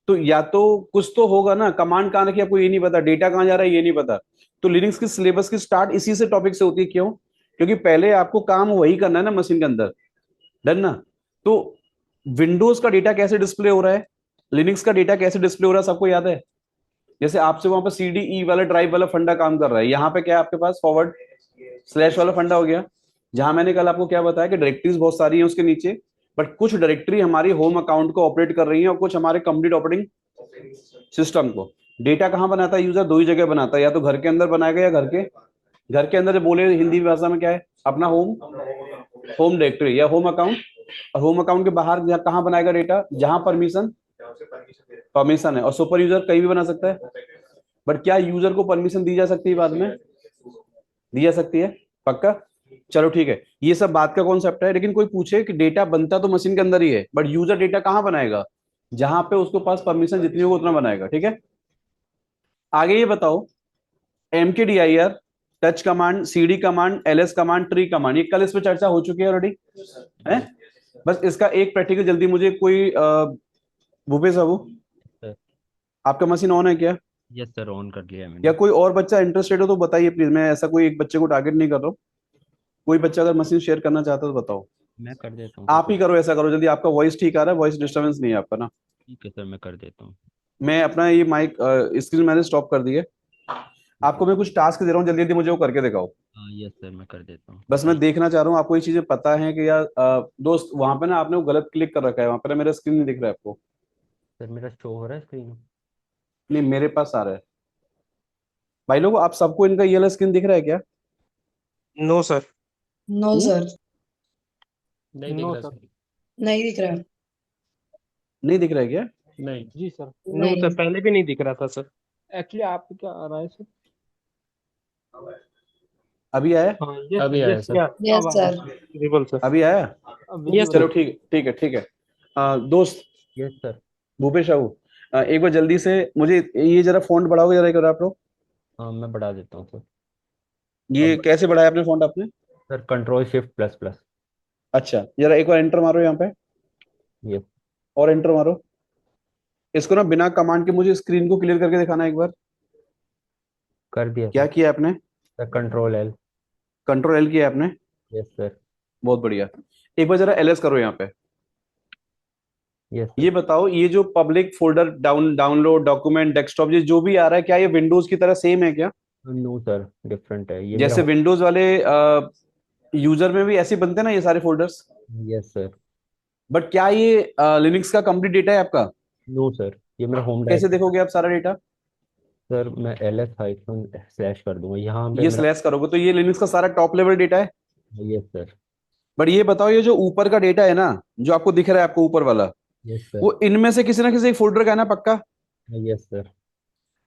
तो या तो कुछ तो होगा ना, कमांड कहाँ रखी आपको ये नहीं पता, डेटा कहाँ जा रहा है ये नहीं पता। तो लिनक्स की सिलेबस की स्टार्ट इसी से टॉपिक से होती है, क्यों? क्योंकि पहले आपको काम वही करना है ना मशीन के अंदर, डन ना। तो विंडोज का डेटा कैसे डिस्प्ले हो रहा है, लिनक्स का डेटा कैसे डिस्प्ले हो रहा है, सबको याद है? जैसे आपसे वहां पर सी डी ई वाला ड्राइव वाला फंडा काम कर रहा है, यहाँ पे क्या है आपके पास, फॉरवर्ड स्लैश वाला फंडा हो गया। जहां मैंने कल आपको क्या बताया कि डायरेक्टरीज बहुत सारी हैं उसके नीचे, बट कुछ डायरेक्टरी हमारी होम अकाउंट को ऑपरेट कर रही है, और कुछ हमारे कंप्लीट ऑपरेटिंग सिस्टम को। डेटा कहाँ बनाता है यूजर, दो ही जगह बनाता है, या तो घर के अंदर बनाएगा या घर के अंदर, बोले हिंदी भाषा में क्या है, अपना होम होम डायरेक्टरी या होम अकाउंट, और होम अकाउंट के बाहर कहाँ बनाएगा डेटा, जहां परमिशन है, और सुपर यूजर कहीं भी बना सकता है। बट क्या यूजर को परमिशन दी जा सकती है बाद में, दी जा सकती है, पक्का। चलो ठीक है, ये सब बात का कॉन्सेप्ट है, लेकिन कोई पूछे कि डेटा बनता तो मशीन के अंदर ही है, बट यूजर डेटा कहाँ बनाएगा, जहां पे उसके पास परमिशन जितनी होगी उतना बनाएगा, ठीक है। आगे ये बताओ, MKDIR, touch command, CD command, LS command, tree command, ये कल इस पे चर्चा हो चुकी है ऑलरेडी है। बस इसका एक प्रैक्टिकल जल्दी मुझे कोई भूपेश बाबू, सर। आपका मशीन ऑन है क्या, यस सर, ऑन कर लिया है या मैंने। कोई और बच्चा इंटरेस्टेड हो तो बताइए प्लीज, मैं ऐसा कोई एक बच्चे को टारगेट नहीं कर रहा हूँ, कोई बच्चा अगर मशीन शेयर करना चाहता है तो बताओ। मैं कर देता हूँ आप सर। ही करो, ऐसा करो जल्दी, आपका वॉइस ठीक आ रहा है, वॉइस डिस्टर्बेंस नहीं है आपका ना। ठीक है सर, मैं कर देता हूँ। मैं अपना ये माइक स्क्रीन मैंने स्टॉप कर दिए, आपको मैं कुछ टास्क दे रहा हूँ, जल्दी जल्दी मुझे वो करके दिखाओ। हाँ यस सर, मैं कर देता हूँ। बस मैं देखना चाह रहा हूँ आपको ये चीजें पता है कि यार दोस्त, वहां पे ना आपने वो गलत क्लिक कर रखा है, वहां पे ना मेरा स्क्रीन नहीं दिख रहा है आपको। सर मेरा शो हो रहा है स्क्रीन। नहीं, मेरे पास आ रहा है। भाई लोग, आप सबको इनका ये वाला स्क्रीन दिख रहा है क्या? No sir. No hmm? Sir, नहीं दिख नो रहा सर। सर। नहीं दिख रहा। नहीं दिख रहा है क्या? नहीं। जी सर, नो नहीं। सर, पहले भी नहीं दिख रहा था सर। एक्चुअली आप क्या आ रहा है सर? अभी आया? हाँ यस अभी आया यस, सर। क्या यस अब आया सर। Visible sir. अभी आया? अब यस चलो सर। ठीक, ठीक है, ठीक है। दोस्त यस सर। भूपेश बाबू, एक बार जल्दी से मुझे ये जरा फॉन्ट बढ़ाओगे जरा, एक बार आप लोग। हाँ मैं बढ़ा देता हूँ सर। ये अब कैसे बढ़ाया आपने फॉन्ट आपने? Sir control shift plus plus. अच्छा, जरा एक बार एंटर मारो यहाँ पे, यस। और एंटर मारो। इसको ना बिना कमांड के मुझे स्क्रीन को क्लियर करके दिखाना एक बार। कर दिया क्या सर। किया आपने? Sir control L. Control L किया आपने, यस सर। बहुत बढ़िया। एक बार जरा LS करो यहाँ पे। यस ये सर। बताओ, ये जो public folder download document desktop, ये जो भी आ रहा है, क्या ये विंडोज की तरह सेम है क्या? नो सर, डिफरेंट है ये मेरा। जैसे विंडोज वाले यूजर में भी ऐसे बनते हैं ना ये सारे फोल्डर्स, यस सर। बट क्या ये लिनक्स का कंप्लीट डेटा है आपका? नो सर, ये मेरा होम कैसे डायरेक्टरी। देखोगे आप सारा डेटा? सर मैं LS-/ कर दूंगा यहाँ पे ये मेरा। स्लैश करोगे तो ये लिनक्स का सारा टॉप लेवल डेटा है। Yes sir. बट ये बताओ, ये जो ऊपर का डेटा है ना, जो आपको दिख रहा है आपको ऊपर वाला, यस सर। वो इनमें से किसी ना किसी एक फोल्डर का है ना, पक्का? Yes sir.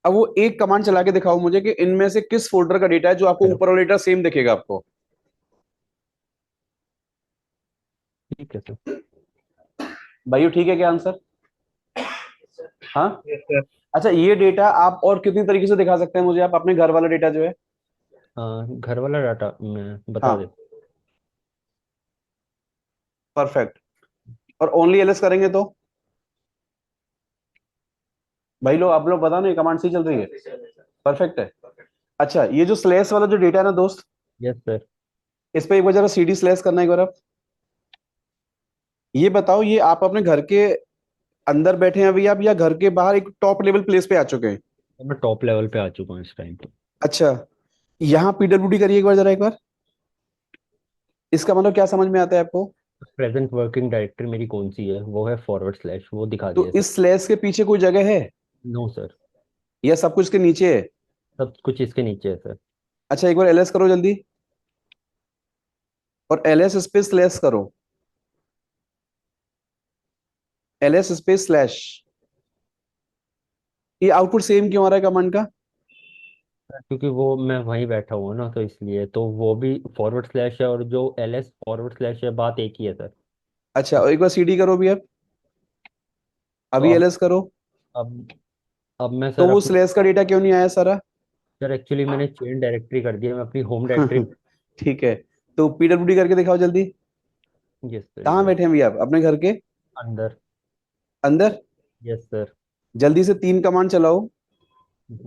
अब वो एक कमांड चला के दिखाओ मुझे कि इनमें से किस फोल्डर का डेटा है जो आपको ऊपर वाला डेटा सेम दिखेगा आपको। ठीक है सर। भाइयों ठीक है क्या आंसर? हाँ। Yes sir. अच्छा, ये डेटा आप और कितनी तरीके से दिखा सकते हैं मुझे, आप अपने घर वाला डेटा जो है? घर वाला डाटा मैं बता हाँ, देता परफेक्ट। और ओनली LS करेंगे तो? भाई लोग, आप लोग बता नहीं, कमांड सही चल रही है, परफेक्ट है। अच्छा, ये जो स्लैश वाला जो डेटा है ना दोस्त, हूँ। Yes sir. इस पे एक बार जरा CD स्लैश करना एक बार आप। ये बताओ, ये आप अपने घर के अंदर बैठे हैं अभी आप, या घर के बाहर एक टॉप लेवल प्लेस पे आ चुके हैं? मैं टॉप लेवल पे आ चुका हूँ इस टाइम पे। अच्छा, यहाँ PWD करिए एक बार जरा, एक बार। इसका मतलब क्या समझ में आता है आपको? प्रेजेंट वर्किंग डायरेक्टरी मेरी कौन सी है, वो है // वो दिखा तो दिया सर। इस स्लैश के पीछे कोई जगह है, नो सर। या सब कुछ के नीचे है? सब कुछ इसके नीचे है सर। अच्छा, एक बार LS करो जल्दी, और LS स्पेस स्लैश करो, LS स्पेस स्लैश। ये आउटपुट सेम क्यों आ रहा है कमांड का? क्योंकि वो मैं वहीं बैठा हुआ ना, तो इसलिए तो वो भी // है, और जो LS // है, बात एक ही है सर। अच्छा, और एक बार CD करो भी अब, तो अभी LS करो। अब अब मैं तो सर वो अपनी। स्लैश का डेटा क्यों नहीं आया सारा? सर एक्चुअली मैंने चेन डायरेक्टरी कर दिया, मैं अपनी होम डायरेक्टरी। ठीक है, तो PWD करके दिखाओ जल्दी। यस सर, कहाँ ये बैठे हैं भैया आप, अपने घर के अंदर। अंदर? Yes sir. जल्दी से 3 कमांड चलाओ,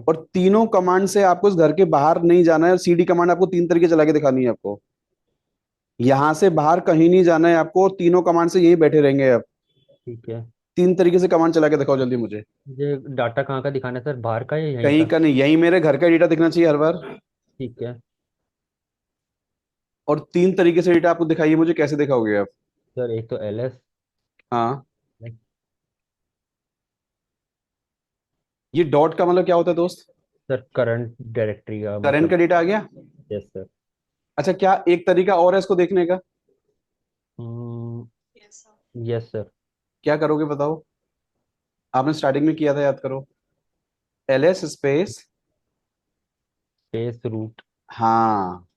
और तीनों कमांड से आपको इस घर के बाहर नहीं जाना है, और CD कमांड आपको 3 तरीके चला के दिखानी है आपको। यहां से बाहर कहीं नहीं जाना है आपको, और तीनों कमांड से यही बैठे रहेंगे आप। ठीक है। 3 तरीके से कमांड चला के दिखाओ जल्दी मुझे। मुझे डाटा कहाँ का दिखाना है सर, बाहर का या यहीं कहीं का? का नहीं, यही मेरे घर का डेटा दिखना चाहिए हर बार। ठीक है और 3 तरीके से डेटा आपको दिखाइए मुझे, कैसे दिखाओगे आप? सर, एक तो LS। हाँ, ये डॉट का मतलब क्या होता है दोस्त? सर करंट डायरेक्टरी का करंट मतलब। का डेटा आ गया। Yes sir. अच्छा, क्या एक तरीका और है इसको देखने का? Yes sir. क्या करोगे बताओ? आपने स्टार्टिंग में किया था, याद करो। ls space, space root. हाँ,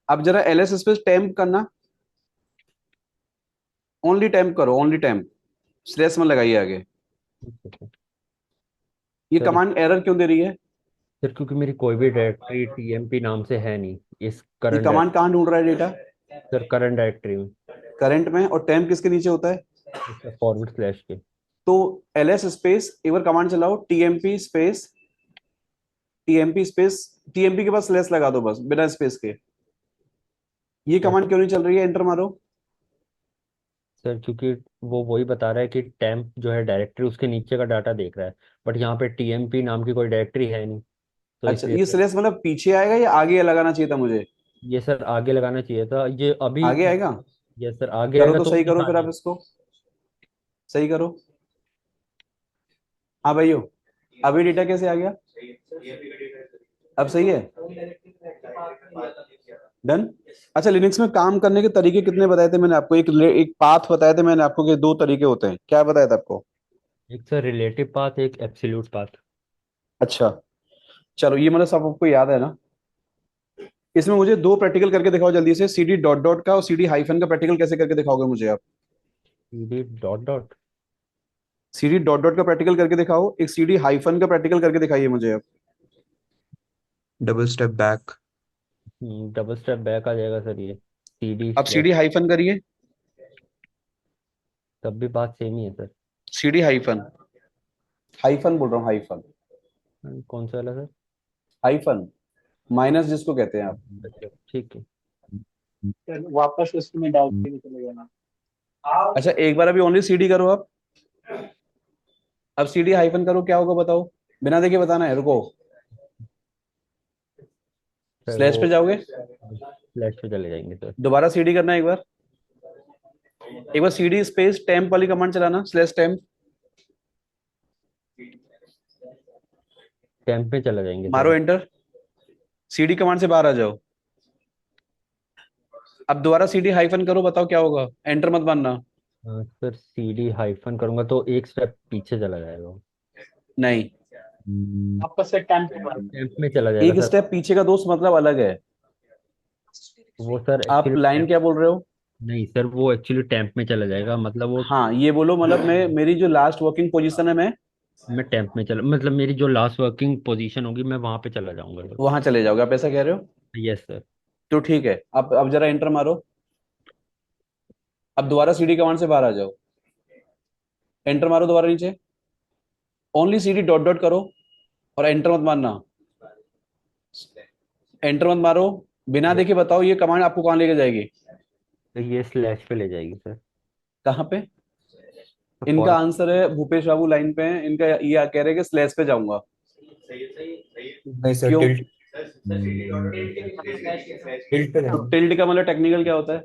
अब जरा ls स्पेस टेम्प करना, ओनली टेम्प करो, ओनली टेम्प, स्लेस में लगाइए आगे। ये सर कमांड एरर क्यों दे रही है? सर क्योंकि मेरी कोई भी डायरेक्टरी टीएमपी नाम से है नहीं इस ये करंट कमांड कहाँ ढूंढ रहा है डेटा? सर करंट डायरेक्टरी में। करंट में, और टेम्प किसके नीचे होता है? इसका फॉरवर्ड स्लैश के। तो ls स्पेस एक बार कमांड चलाओ, tmp space, tmp space, tmp के पास स्लेस लगा दो बस, बिना स्पेस के। ये कमांड क्यों नहीं चल रही है? एंटर मारो। सर क्योंकि वो वही बता रहा है कि टेम्प जो है डायरेक्टरी उसके नीचे का डाटा देख रहा है, बट यहाँ पे टीएमपी नाम की कोई डायरेक्टरी है नहीं, तो अच्छा, इसलिए ये सर स्लेस मतलब पीछे आएगा या आगे लगाना चाहिए था मुझे? ये सर आगे लगाना चाहिए था ये अभी। आगे आएगा? ये सर आगे करो आएगा तो तो सही वो करो दिखा फिर, आप देगा। इसको सही करो। हाँ भाइयों, अभी डेटा कैसे आ गया? अब सही है? डन। अच्छा, लिनक्स में काम करने के तरीके कितने बताए थे मैंने आपको? एक पाथ बताए थे मैंने आपको कि दो तरीके होते हैं, क्या बताया था आपको? एक सर रिलेटिव पाथ, एक एब्सोल्यूट पाथ। अच्छा, चलो ये मतलब सब आपको याद है ना? इसमें मुझे दो प्रैक्टिकल करके दिखाओ जल्दी से, cd डॉट डॉट का और cd हाइफन का प्रैक्टिकल कैसे करके दिखाओगे मुझे आप? CD dot dot. cd dot dot का प्रैक्टिकल करके दिखाओ, एक cd हाइफन का प्रैक्टिकल करके दिखाइए मुझे आप। Double step back. Double step back आ जाएगा सर ये सीडी अब स्लैश। cd हाइफन करिए। तब भी बात सेम ही है सर। cd हाइफन, हाइफन बोल रहा हूँ, हाइफन। कौन सा वाला सर? हाइफन माइनस जिसको कहते हैं आप। अच्छा, ठीक है। सर वापस उसमें डाल के चले जाना। अच्छा, एक बार अभी ओनली cd करो आप। अब cd हाइफन करो, क्या होगा बताओ? बिना देखे बताना है, रुको। सर स्लैश वो पे जाओगे, स्लैश पे चले जाएंगे सर। दोबारा cd करना है एक बार। एक बार cd स्पेस टेम्प वाली कमांड चलाना, स्लैश टेम्प। टेम्प पे चला जाएंगे मारो सर। एंटर। cd कमांड से बाहर आ जाओ। अब दोबारा cd हाइफन करो, बताओ क्या होगा? एंटर मत मारना। सर सीडी हाइफन करूंगा तो एक स्टेप पीछे चला जाएगा वो। नहीं, वापस से टाइम पे मारो। टेम्प में चला जाएगा एक सर। स्टेप पीछे का दोस्त मतलब अलग है। वो सर आप एक्चुअली लाइन क्या बोल रहे हो? नहीं सर वो एक्चुअली टेम्प में चला जाएगा मतलब वो। हाँ, ये बोलो, मतलब मैं, मेरी जो लास्ट वर्किंग पोजीशन है, मैं टेम्प में चला मतलब मेरी जो लास्ट वर्किंग पोजीशन होगी मैं वहां पे चला जाऊंगा सर। वहां चले जाओगे, आप ऐसा कह रहे हो? Yes sir. तो ठीक है, अब जरा एंटर मारो। अब दोबारा cd कमांड से बाहर आ जाओ, एंटर मारो दोबारा नीचे, ओनली cd डॉट डॉट करो, और एंटर मत मारना। एंटर मत मारो, बिना देखे बताओ ये कमांड आपको कहाँ लेके जाएगी? तो ये स्लैश पे ले जाएगी सर। कहाँ पे? तो इनका फॉर आंसर है, भूपेश बाबू लाइन पे हैं, इनका ये कह रहे हैं कि स्लैश पे जाऊंगा। नहीं सर, क्यों? टिल्ट टिल्ट पे तो जाएंगे। टिल्ड का मतलब टेक्निकल क्या होता है?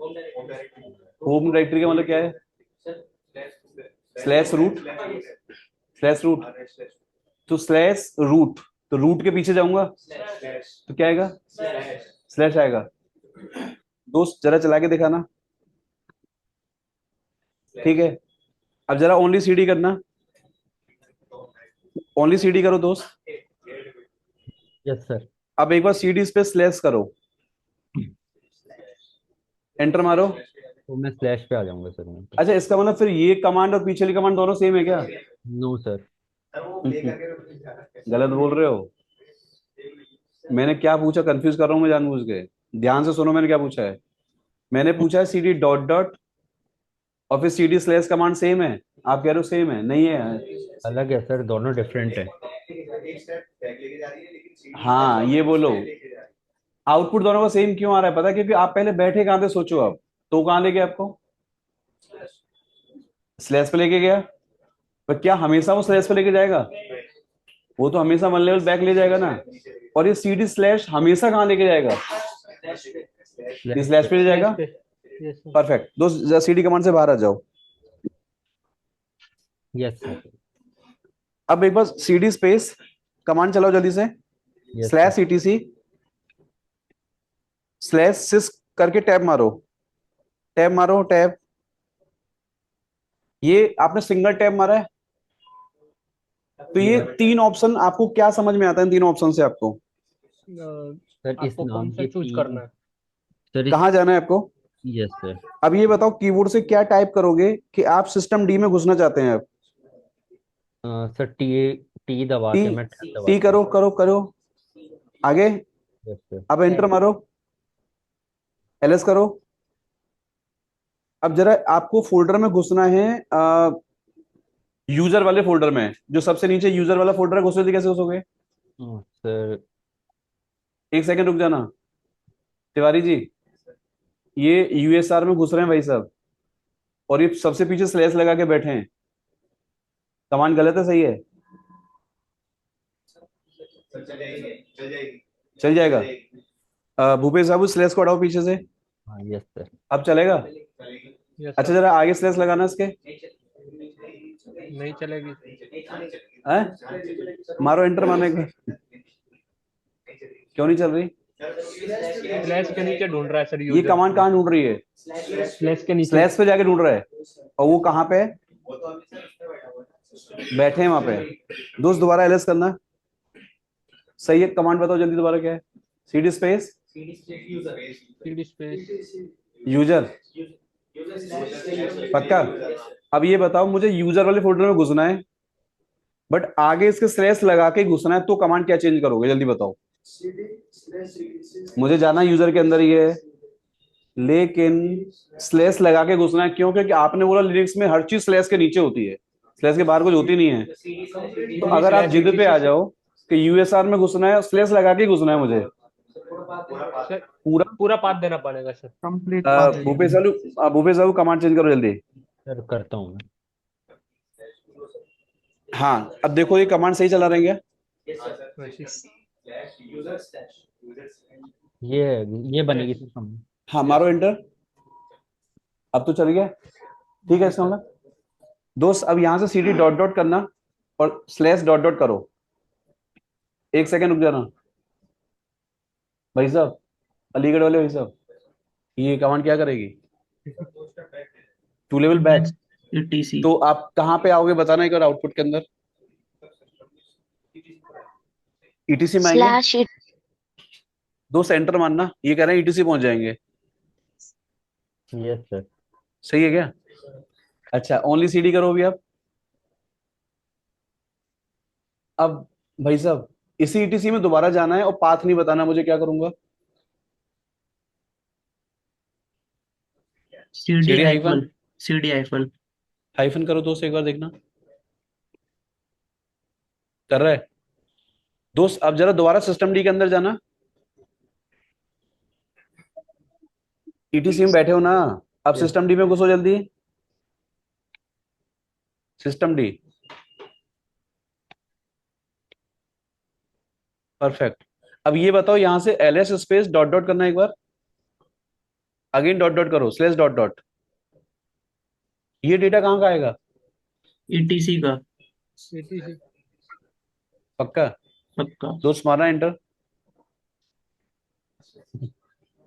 होम डायरेक्टरी का मतलब क्या है? Slash root, slash root. तो स्लैश रूट, तो रूट के पीछे जाऊंगा तो क्या आएगा? स्लैश आएगा। दोस्त जरा चला के दिखाना। ठीक है, अब जरा ओनली cd करना, ओनली cd करो दोस्त। Yes sir. अब एक बार cd पे स्लैश करो, एंटर मारो। तो मैं स्लैश पे आ जाऊंगा सर मैं। अच्छा, इसका मतलब फिर ये कमांड और पीछे वाली कमांड दोनों सेम है क्या? No sir. गलत बोल रहे हो। मैंने क्या पूछा, कंफ्यूज कर रहा हूँ मैं जानबूझ के। ध्यान से सुनो, मैंने क्या पूछा है। मैंने पूछा है cd डॉट डॉट, और फिर cd स्लैश कमांड सेम है। आप कह रहे हो सेम है, नहीं है। अलग है सर दोनों डिफरेंट है। हाँ, ये बोलो, आउटपुट दोनों का सेम क्यों आ रहा है पता है? क्योंकि आप पहले बैठे कहाँ थे सोचो। अब तो कहाँ ले गया आपको? स्लैश पे लेके गया, पर क्या हमेशा वो स्लैश पे लेके जाएगा? वो तो हमेशा वन लेवल बैक ले जाएगा ना। और ये cd स्लैश हमेशा कहाँ लेके जाएगा? स्लैश पे ले जाएगा। Yes sir. परफेक्ट दोस्त, cd कमांड से बाहर आ जाओ। Yes sir. अब एक बार cd स्पेस कमांड चलाओ जल्दी से, yes slash sir. etc slash sys करके टैब मारो। टैब मारो, टैब। ये आपने सिंगल टैब मारा है, तो ये तीन ऑप्शन आपको क्या समझ में आता है? इन तीन ऑप्शन से आपको सर इस आपको नाम कौन सा के चूज तीन करना है? सर कहाँ जाना है आपको? Yes sir. अब ये बताओ कीबोर्ड से क्या टाइप करोगे कि आप सिस्टम डी में घुसना चाहते हैं? आप सर टी टी दबा टी, के मैं टैब टी दबाता करो, करो, करो, आगे। हूँ। Yes sir. अब एंटर मारो, एलएस करो। अब जरा आपको फोल्डर में घुसना है, यूजर वाले फोल्डर में, जो सबसे नीचे यूजर वाला फोल्डर है, घुसने से कैसे घुसोगे? सर एक सेकंड रुक जाना तिवारी जी, ये यूएसआर में घुस रहे हैं भाई साहब, और ये सबसे पीछे स्लैश लगा के बैठे हैं। कमांड गलत है, सही है? चल जाएगा। भूपेश साहब स्लैश को हटाओ पीछे से। हाँ यस सर। अब चलेगा? यस अच्छा, सर। जरा आगे स्लैश लगाना इसके। नहीं चलेगी। हैं? मारो, एंटर मारने के। क्यों नहीं चल रही? स्लैश के नीचे ढूंढ रहा है सर ये यूजर। कमांड कहाँ ढूंढ रही है? स्लैश के नीचे। स्लैश पे जाके ढूंढ रहा है, और वो कहाँ पे है? बैठे हैं वहां पे। दोस्त दोबारा एलएस करना। सही है, कमांड बताओ जल्दी, दोबारा क्या है? CD space CD space user. पक्का? अब ये बताओ, मुझे यूजर वाले फोल्डर में घुसना है, बट आगे इसके स्लैश लगा के घुसना है, तो कमांड क्या चेंज करोगे? जल्दी बताओ। मुझे जाना यूजर के अंदर ही है, लेकिन स्लैश लगा के घुसना है। क्यों? क्योंकि आपने बोला लिनक्स में हर चीज स्लैश के नीचे होती है, स्लैश के बाहर कुछ होती नहीं है। तो अगर आप जिद पे आ जाओ कि यूएसआर में घुसना है और स्लैश लगा के घुसना है मुझे, सर पूरा पूरा पाथ देना पड़ेगा सर। कंप्लीट भूपेश साहब कमांड चेंज करो जल्दी। सर करता हूँ मैं। हाँ, अब देखो ये कमांड सही चला रहे हैं क्या? ये बनेगी सर कम। हाँ, मारो एंटर। अब तो चल गया, ठीक है। इसका मतलब दोस्त, अब यहां से सीडी डॉट डॉट करना और स्लैश डॉट डॉट करो। एक सेकंड रुक जाना भाई साहब, अलीगढ़ वाले भाई साहब, ये कमांड क्या करेगी? Two level back. ईटीसी। तो आप कहाँ पे आओगे बताना एक बार, आउटपुट के अंदर ईटीसी में आएंगे। दोस्त एंटर मानना, ये कह रहे हैं ईटीसी पहुंच जाएंगे। Yes sir. सही है क्या? अच्छा, ओनली सीडी करो अभी आप। अब भाई साहब, इसी ईटीसी में दोबारा जाना है और पाथ नहीं बताना मुझे, क्या करूंगा? CD hyphen, CD hyphen. Hyphen करो दोस्त, एक बार देखना कर रहा है। दोस्त अब जरा दोबारा सिस्टम डी के अंदर जाना। ईटीसी में बैठे हो ना? अब सिस्टम डी में घुसो जल्दी। System D, perfect. अब ये बताओ, यहां से एलएस स्पेस डॉट डॉट करना एक बार, अगेन डॉट डॉट करो, स्लैश डॉट डॉट। ये डेटा कहाँ का आएगा? ईटीसी का। ईटीसी। पक्का? पक्का। दोस्त मारना एंटर।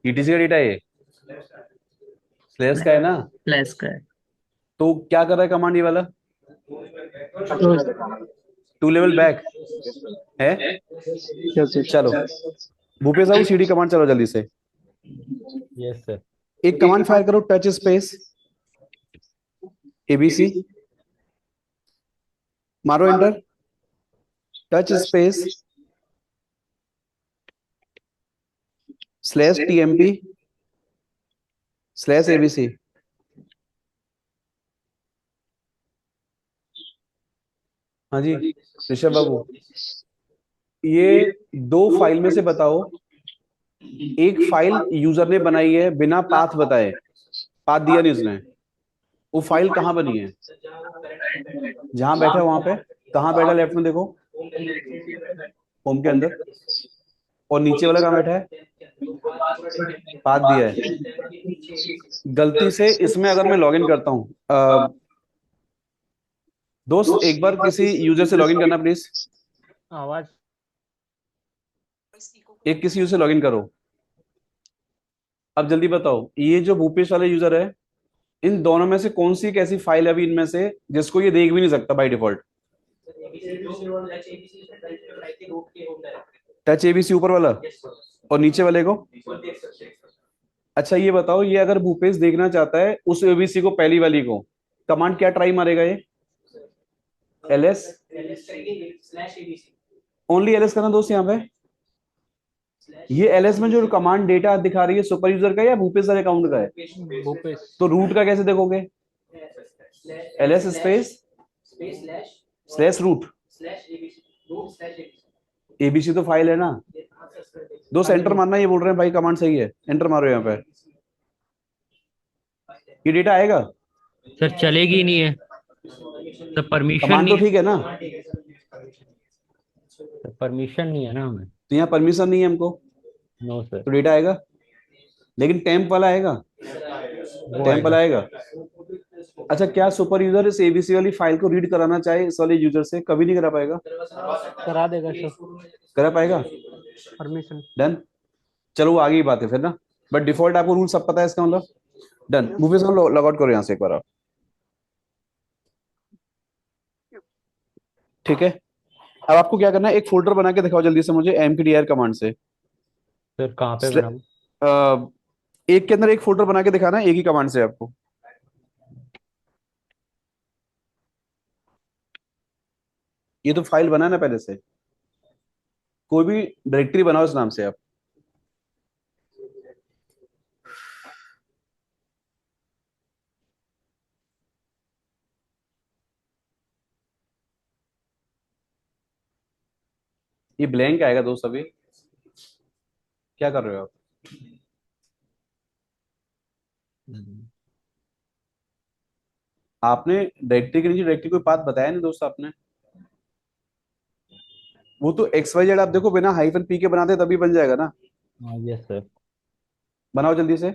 ईटीसी का डेटा ये स्लैश का है ना? फ्लैश का है। तो क्या कर रहा है कमांड ये वाला? टू लेवल बैक है। चलो भूपेश साहब, सीडी कमांड चलो जल्दी से। Yes sir. एक कमांड फायर करो, टच स्पेस एबीसी, मारो enter. Touch space slash TMP slash ABC. हाँ जी ऋषभ बाबू, ये दो फाइल में से बताओ, एक फाइल यूजर ने बनाई है बिना पाथ बताए, पाथ दिया नहीं उसने, वो फाइल कहाँ बनी है? जहां बैठा वहां पे, कहाँ बैठा? लेफ्ट में देखो, होम के अंदर। और नीचे वाला कहाँ बैठा है? पाथ दिया है। गलती से इसमें अगर मैं लॉगिन करता हूँ, दोस्त एक बार किसी यूजर से लॉगिन करना प्लीज। आवाज। एक किसी यूजर से लॉगिन करो। अब जल्दी बताओ, ये जो भूपेश वाले यूजर है, इन दोनों में से कौन सी एक ऐसी फाइल है अभी इनमें से जिसको ये देख भी नहीं सकता बाय डिफॉल्ट? टच एबीसी ऊपर वाला, और नीचे वाले को? अच्छा ये बताओ, ये अगर भूपेश देखना चाहता है उस एबीसी को, पहली वाली को, कमांड क्या ट्राई मारेगा ये? एलएस, ओनली एलएस करना दोस्त यहाँ पे। ये एलएस में जो कमांड डेटा दिखा रही है सुपर यूजर का या भूपेश सर अकाउंट का है? भूपेश। तो रूट का कैसे देखोगे? LS space slash root, ABC तो फाइल है ना दोस्त। एंटर मारना, ये बोल रहे हैं भाई कमांड सही है, एंटर मारो यहाँ पे, ये डेटा आएगा। सर चलेगी ही नहीं है, सर परमिशन कमांड तो नहीं ठीक है ना, है, परमिशन नहीं है ना हमें। तो यहाँ परमिशन नहीं है हमको, नो सर। तो डेटा आएगा। लेकिन टेम्प वाला आएगा, वो टेम्प वाला आएगा। आएगा। अच्छा, क्या सुपर यूजर इस एबीसी वाली फाइल को रीड कराना चाहे इस वाले यूजर से? कभी नहीं करा पाएगा। करा देगा सर, करा पाएगा? परमिशन। डन। चलो वो आगे की बात है फिर ना, बट डिफॉल्ट आपको रूल सब पता है इसका मतलब। डन। भूपेश लॉग आउट करो यहाँ से एक बार आप, ठीक है। अब आपको क्या करना है, एक फोल्डर बना के दिखाओ जल्दी से मुझे mkdir कमांड से। सर कहाँ पे स्ले- बनाऊँ? एक के अंदर एक फोल्डर बना के दिखाना है एक ही कमांड से आपको। ये तो फाइल बना है ना पहले से, कोई भी डायरेक्टरी बनाओ इस नाम से आप। ये ब्लैंक आएगा दोस्त, अभी क्या कर रहे हो आप? आपने डायरेक्टरी के नीचे डायरेक्टरी कोई पाथ बताया नहीं दोस्त आपने। वो तो XYZ आप देखो, बिना हाइफन पी के बनाते तभी बन जाएगा ना। हाँ यस सर। बनाओ जल्दी से,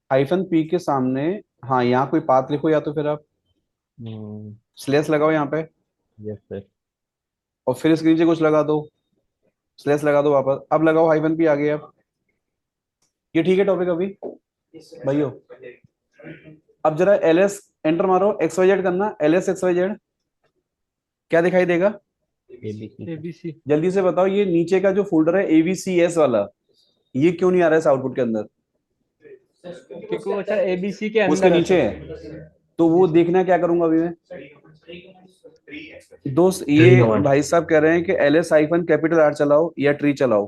हाइफन पी के सामने, हाँ यहाँ कोई पाथ लिखो, या तो फिर आप स्लेस लगाओ यहाँ पे, यस सर। और फिर इसके नीचे कुछ लगा दो, स्लेस लगा दो वापस, अब लगाओ हाइफन पी, आ गया अब। ये ठीक है टॉपिक अभी भाइयों? अब जरा एलएस एंटर मारो, XYZ करना, एलएस XYZ, क्या दिखाई देगा? एबीसी। एबीसी। जल्दी से बताओ, ये नीचे का जो फोल्डर है AVCS वाला, ये क्यों नहीं आ रहा है इस आउटपुट के अंदर? क्योंकि वो सर एबीसी के उसके अंदर है नीचे सर। है, तो वो देखना क्या करूंगा अभी मैं दोस्त? ट्री ये कमांड। भाई साहब कह रहे हैं कि LS हाइफन कैपिटल R चलाओ या ट्री चलाओ।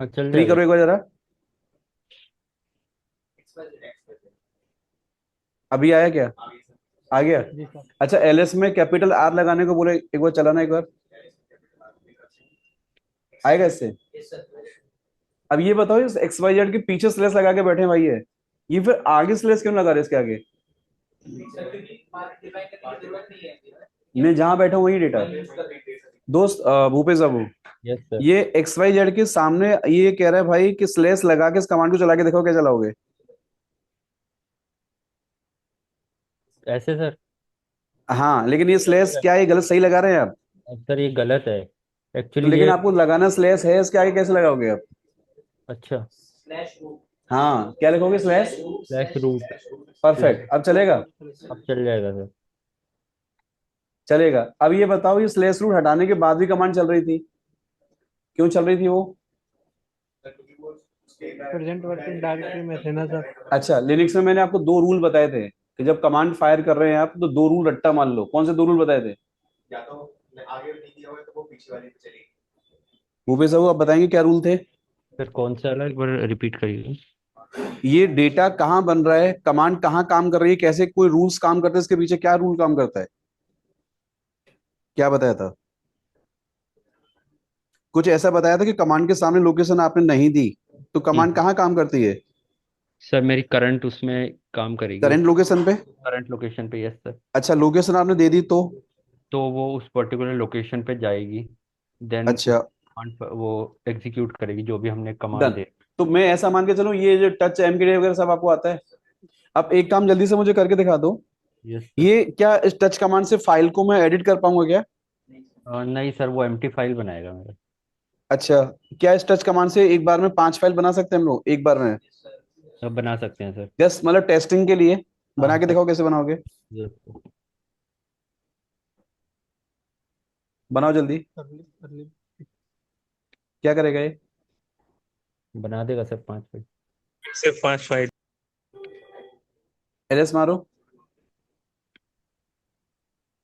हाँ चल ट्री जाएगा। करो एक बार जरा, अभी आया क्या? आ गया। जी सर। अच्छा, LS में कैपिटल R लगाने को बोले, एक बार चलाना एक बार, आएगा इससे? अब ये बताओ, इस XYZ के पीछे स्लेस लगा के बैठे हैं भाई ये फिर आगे स्लेस क्यों लगा रहे इसके आगे? मैं जहां बैठा हूं वही डेटा दोस्त। भूपेश बाबू, यस सर। ये XYZ के सामने ये कह रहा है भाई कि स्लेस लगा के इस कमांड को चला के देखो, क्या चलाओगे? ऐसे सर? हाँ, लेकिन ये स्लेस क्या, ये गलत सही लगा रहे हैं आप? सर ये गलत है तो एक्चुअली लेकिन ये। आपको लगाना स्लेस है, इसके आगे कैसे लगाओगे आप? अच्छा। हाँ, क्या लिखोगे? Slash, slash root. परफेक्ट। अब चलेगा? अब चल जाएगा सर। चलेगा। अब ये बताओ, ये स्लेस रूट हटाने के बाद भी कमांड चल रही थी, क्यों चल रही थी वो? प्रेजेंट वर्किंग डायरेक्टरी में थे ना सर। अच्छा, लिनक्स में मैंने आपको दो रूल बताए थे कि जब कमांड फायर कर रहे हैं आप तो दो रूल रट्टा मान लो। कौन से दो रूल बताए थे? या तो आगे नहीं दिया हुआ है तो वो पीछे वाले पे चलेगी। भूपेश साहब आप बताएंगे क्या रूल थे? सर कौन सा वाला, एक बार रिपीट करिए। ये डेटा कहाँ बन रहा है, कमांड कहाँ काम कर रही है, कैसे कोई रूल्स काम करते हैं, इसके पीछे क्या रूल काम करता है, क्या बताया था? कुछ ऐसा बताया था कि कमांड के सामने लोकेशन आपने नहीं दी तो कमांड कहाँ काम करती है? सर मेरी करंट उसमें काम करेगी, करंट लोकेशन पे। करंट लोकेशन पे। Yes sir. अच्छा, लोकेशन आपने दे दी तो वो उस पर्टिकुलर लोकेशन पे जाएगी, देन अच्छा वो एग्जीक्यूट करेगी जो भी हमने कमांड डन। दे। तो मैं ऐसा मान के चलूं, ये जो टच MKDI वगैरह सब आपको आता है। अब एक काम जल्दी से मुझे करके दिखा दो, यस ये क्या इस टच कमांड से फाइल को मैं एडिट कर पाऊंगा क्या? नहीं सर, वो एम्प्टी फाइल बनाएगा मेरा। अच्छा, क्या इस टच कमांड से एक बार में 5 फाइल बना सकते हैं हम लोग एक बार में? अब बना सकते हैं सर। जस्ट मतलब टेस्टिंग के लिए बना हाँ के सर। दिखाओ, कैसे बनाओगे? बनाओ जल्दी। कर ली। क्या करेगा ये? बना देगा सर 5 पे। सिर्फ 5 फाइल। एलएस मारो,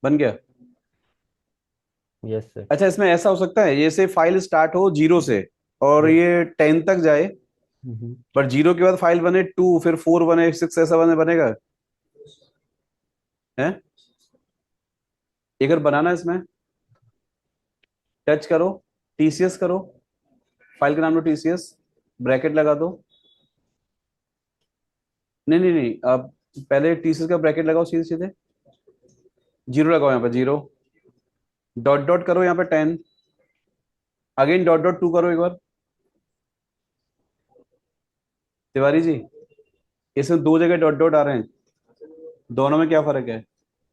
बन गया। Yes sir. अच्छा, इसमें ऐसा हो सकता है जैसे फाइल स्टार्ट हो 0 से और Yes। ये 10 तक जाए, हम्म। पर 0 के बाद फाइल बने 2, फिर 4 बने, 6, ऐसा बनेगा? है? एक बार बनाना, इसमें टच करो, टीसीएस करो, फाइल का नाम लो टीसीएस, ब्रैकेट लगा दो। नहीं नहीं नहीं, अब पहले टीसीएस का ब्रैकेट लगाओ, सीधे सीधे 0 लगाओ, यहाँ पे 0, डॉट डॉट करो यहाँ पे 10, अगेन डॉट डॉट 2 करो एक बार। तिवारी जी, इसमें 2 जगह डॉट डॉट आ रहे हैं, दोनों में क्या फर्क है?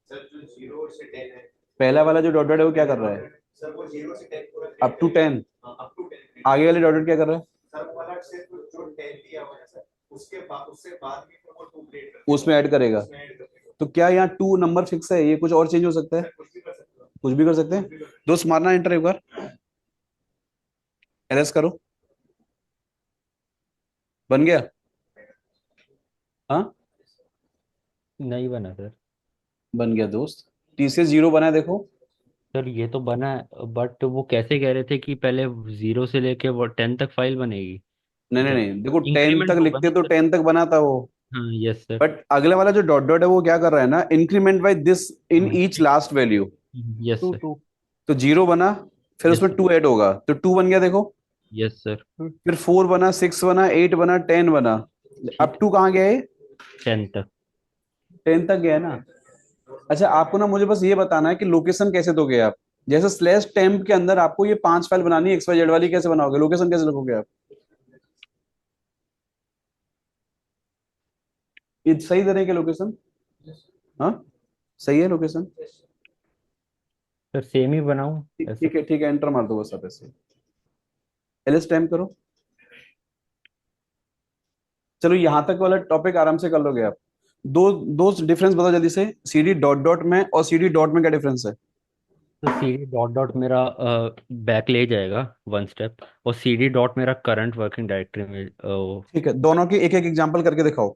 सर जो 0 से 10 है, पहला वाला जो डॉट डॉट है वो क्या कर रहा है? सर वो 0 से 10 पूरा अप टू 10। Up to 10। आगे वाले डॉट डॉट क्या कर रहा है? सर वो वाला सिर्फ जो 10 दिया हुआ है सर, उससे बाद में फिर वो 2 क्रिएट करते उसमें ऐड करेगा। उसमें ऐड करते हैं। तो क्या यहाँ 2 नंबर फिक्स है? ये कुछ और चेंज हो सकता है? सर कुछ भी कर सकते हो। कुछ भी कर सकते हैं। दोस्त मारना एंटर एक बार, एलएस करो, बन गया? हाँ, नहीं बना सर। बन गया दोस्त। टीसीएस 0 बना है, देखो। सर ये तो बना है, बट वो कैसे कह रहे थे कि पहले 0 से लेके वो 10 तक फाइल बनेगी। नहीं नहीं जब नहीं, देखो 10 इंक्रीमेंट तक होगा लिखते ना तो सर। 10 तक बना था वो, हाँ यस सर। बट अगले वाला जो डॉट डॉट है वो क्या कर रहा है ना, increment by this in each last value. Yes two sir. Two तो 0 बना, फिर यस उसमें 2 ऐड होगा, तो 2 बन गया, देखो। Yes sir. फिर 4 बना, 6 बना, 8 बना, 10 बना। अब 2 कहाँ गया है? 10 तक। 10 तक गया है ना? अच्छा, आपको ना मुझे बस ये बताना है कि लोकेशन कैसे दोगे आप। जैसे स्लैश टेम्प के अंदर आपको ये 5 फाइल बनानी है, एक्स वाई जेड वाली, कैसे बनाओगे? लोकेशन कैसे लिखोगे आप? ये सही दे रहे हैं क्या लोकेशन? हाँ, सही है लोकेशन। सर सेम ही बनाऊं ठीक ऐसा। ठीक है, ठीक है, एंटर मार दो बस आप ऐसे, एलएस टाइम करो। चलो, यहां तक वाला टॉपिक आराम से कर लोगे आप। दो दो डिफरेंस बताओ जल्दी से, सीडी डॉट डॉट में और सीडी डॉट में क्या डिफरेंस है? तो सी डी डॉट डॉट मेरा बैक ले जाएगा 1 स्टेप, और सी डी डॉट मेरा करंट वर्किंग डायरेक्टरी में ठीक है, दोनों की एक एक एग्जांपल करके दिखाओ।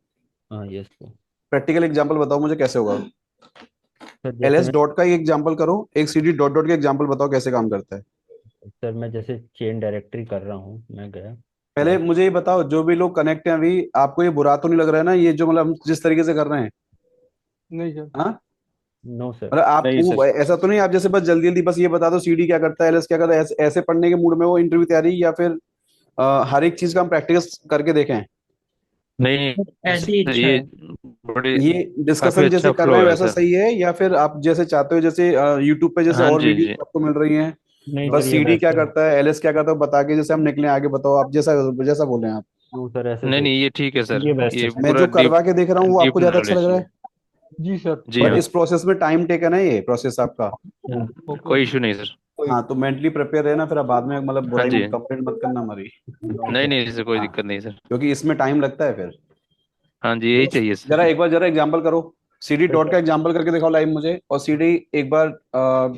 हाँ यस सर। प्रैक्टिकल एग्जांपल बताओ मुझे कैसे होगा। सर जैसे एलएस मैं डॉट का एक एग्जांपल करो, एक सीडी डॉट डॉट का एग्जांपल बताओ कैसे काम करता है। सर मैं जैसे चेन डायरेक्टरी कर रहा हूँ, मैं गया पहले डायरेक्ट। मुझे ये बताओ, जो भी लोग कनेक्ट हैं अभी, आपको ये बुरा तो नहीं लग रहा है ना, ये जो मतलब हम जिस तरीके से कर रहे हैं? नहीं सर। हाँ, नो सर। मतलब नहीं आपको सर। ऐसा तो नहीं, आप जैसे बस जल्दी जल्दी बस ये बता दो सीडी क्या करता है, एलएस क्या करता है, ऐसे पढ़ने के मूड में वो इंटरव्यू तैयारी, या फिर हर एक चीज का हम प्रैक्टिस करके देखें? नहीं ऐसी सर, इच्छा ये है। बड़ी ये काफी डिस्कशन जैसे अच्छा कर फ्लो रहे हैं है वैसा सर। सही है, या फिर आप जैसे चाहते हो, जैसे यूट्यूब पे जैसे हाँ और जी वीडियो जी। आपको मिल रही हैं, नहीं बस सर, ये सीडी क्या बेस्ट है। करता है, एलएस क्या करता है बता के जैसे हम निकले आगे, बताओ आप जैसा जैसा बोले आप। नो सर ऐसे नहीं सही। नहीं, ये ठीक है सर। ये बेस्ट है ये सर। मैं पूरा जो करवा के देख रहा हूँ वो डीप आपको ज्यादा अच्छा लग नॉलेज। रहा है, जी सर। जी बट हाँ। इस प्रोसेस में टाइम टेकन है, ये प्रोसेस आपका। ओके कोई ओके। इशू नहीं सर। हाँ, तो मेंटली प्रिपेयर रहना, फिर आप बाद में मतलब हाँ बुराई जी। कंप्लेंट मत करना हमारी। नहीं नहीं, इससे कोई हाँ, दिक्कत नहीं सर। क्योंकि इसमें टाइम लगता है फिर। हाँ जी, यही दोस्त, चाहिए जरा सर। एक बार जरा एग्जांपल करो, सीडी सर डॉट का एग्जांपल करके दिखाओ लाइव मुझे, और सीडी एक बार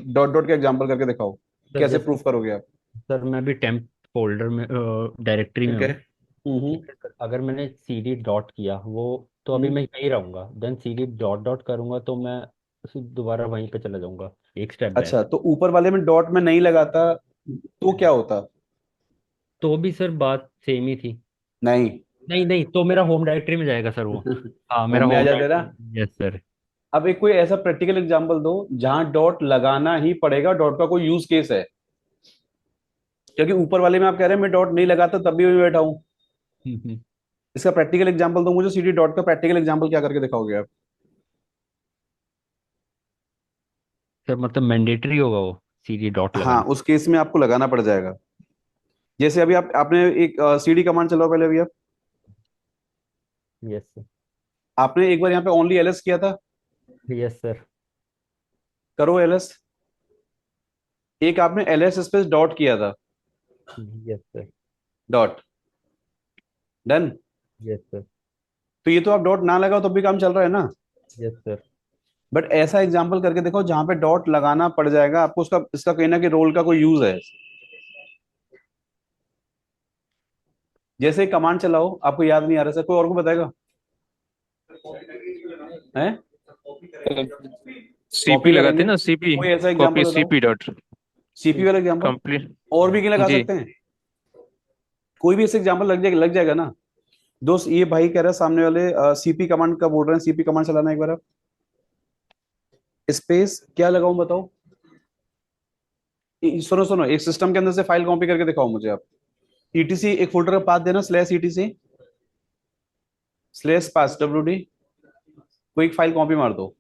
डॉट डॉट का एग्जांपल करके दिखाओ, सर कैसे जैसे प्रूफ करोगे आप? सर मैं भी टेम्प फोल्डर में डायरेक्टरी में ठीक है। हूँ। ठीक है सर, अगर मैंने सी डी डॉट किया वो, तो अभी हम्म। मैं यहीं रहूंगा, then C D dot dot करूंगा तो मैं दोबारा वहीं पे चला जाऊंगा, एक स्टेप अच्छा, बैक। तो ऊपर वाले में डॉट में नहीं लगाता तो क्या होता? तो भी सर बात सेम ही थी। नहीं। नहीं नहीं, तो मेरा होम डायरेक्टरी में जाएगा सर वो। हाँ मेरा होम में आ होम जाते ना। Directory, yes sir. अब एक कोई ऐसा प्रैक्टिकल एग्जांपल दो जहां डॉट लगाना ही पड़ेगा, डॉट का कोई यूज केस है, क्योंकि ऊपर वाले में आप कह रहे हैं मैं डॉट नहीं लगाता तब भी मैं बैठा हूँ। इसका प्रैक्टिकल एग्जांपल दो मुझे, सीडी डॉट का प्रैक्टिकल एग्जांपल क्या करके दिखाओगे आप? सर मतलब मैंडेटरी होगा वो सी डी डॉट हाँ, लगाना। उस केस में आपको लगाना पड़ जाएगा। जैसे अभी आपने एक सीडी कमांड चलाओ पहले, अभी आप यस सर। आपने एक बार यहाँ पे ओनली एलएस किया था, यस सर। करो एलएस। एक आपने एलएस स्पेस डॉट किया था, yes sir. Dot. Done. Yes sir. तो ये तो आप डॉट ना लगाओ तो भी काम चल रहा है ना। Yes sir. बट ऐसा एग्जाम्पल करके देखो जहां पे डॉट लगाना पड़ जाएगा आपको, उसका इसका कहीं ना कहीं रोल का कोई यूज है। जैसे कमांड चलाओ, आपको याद नहीं आ रहा सर, कोई और को बताएगा है? सीपी कॉपी लगाते करेंगे, हैं ना, सीपी। कोई ऐसा कॉपी एग्जाम्पल बताओ, सीपी डॉट सीपी वाला एग्जाम्पल। कंप्लीट। और भी कहीं लगा जी। सकते हैं, कोई भी ऐसे एग्जाम्पल लग जाएगा ना। दोस्त ये भाई कह रहा है सामने वाले सीपी कमांड का बोल रहे हैं, सीपी कमांड चलाना एक बार आप। स्पेस क्या लगाऊं बताओ। सुनो सुनो, एक सिस्टम के अंदर से फाइल कॉपी करके दिखाओ मुझे आप। ईटीसी एक फोल्डर का पाथ देना, स्लैश ईटीसी स्लैश पास डब्ल्यूडी, कोई एक फाइल कॉपी मार दो।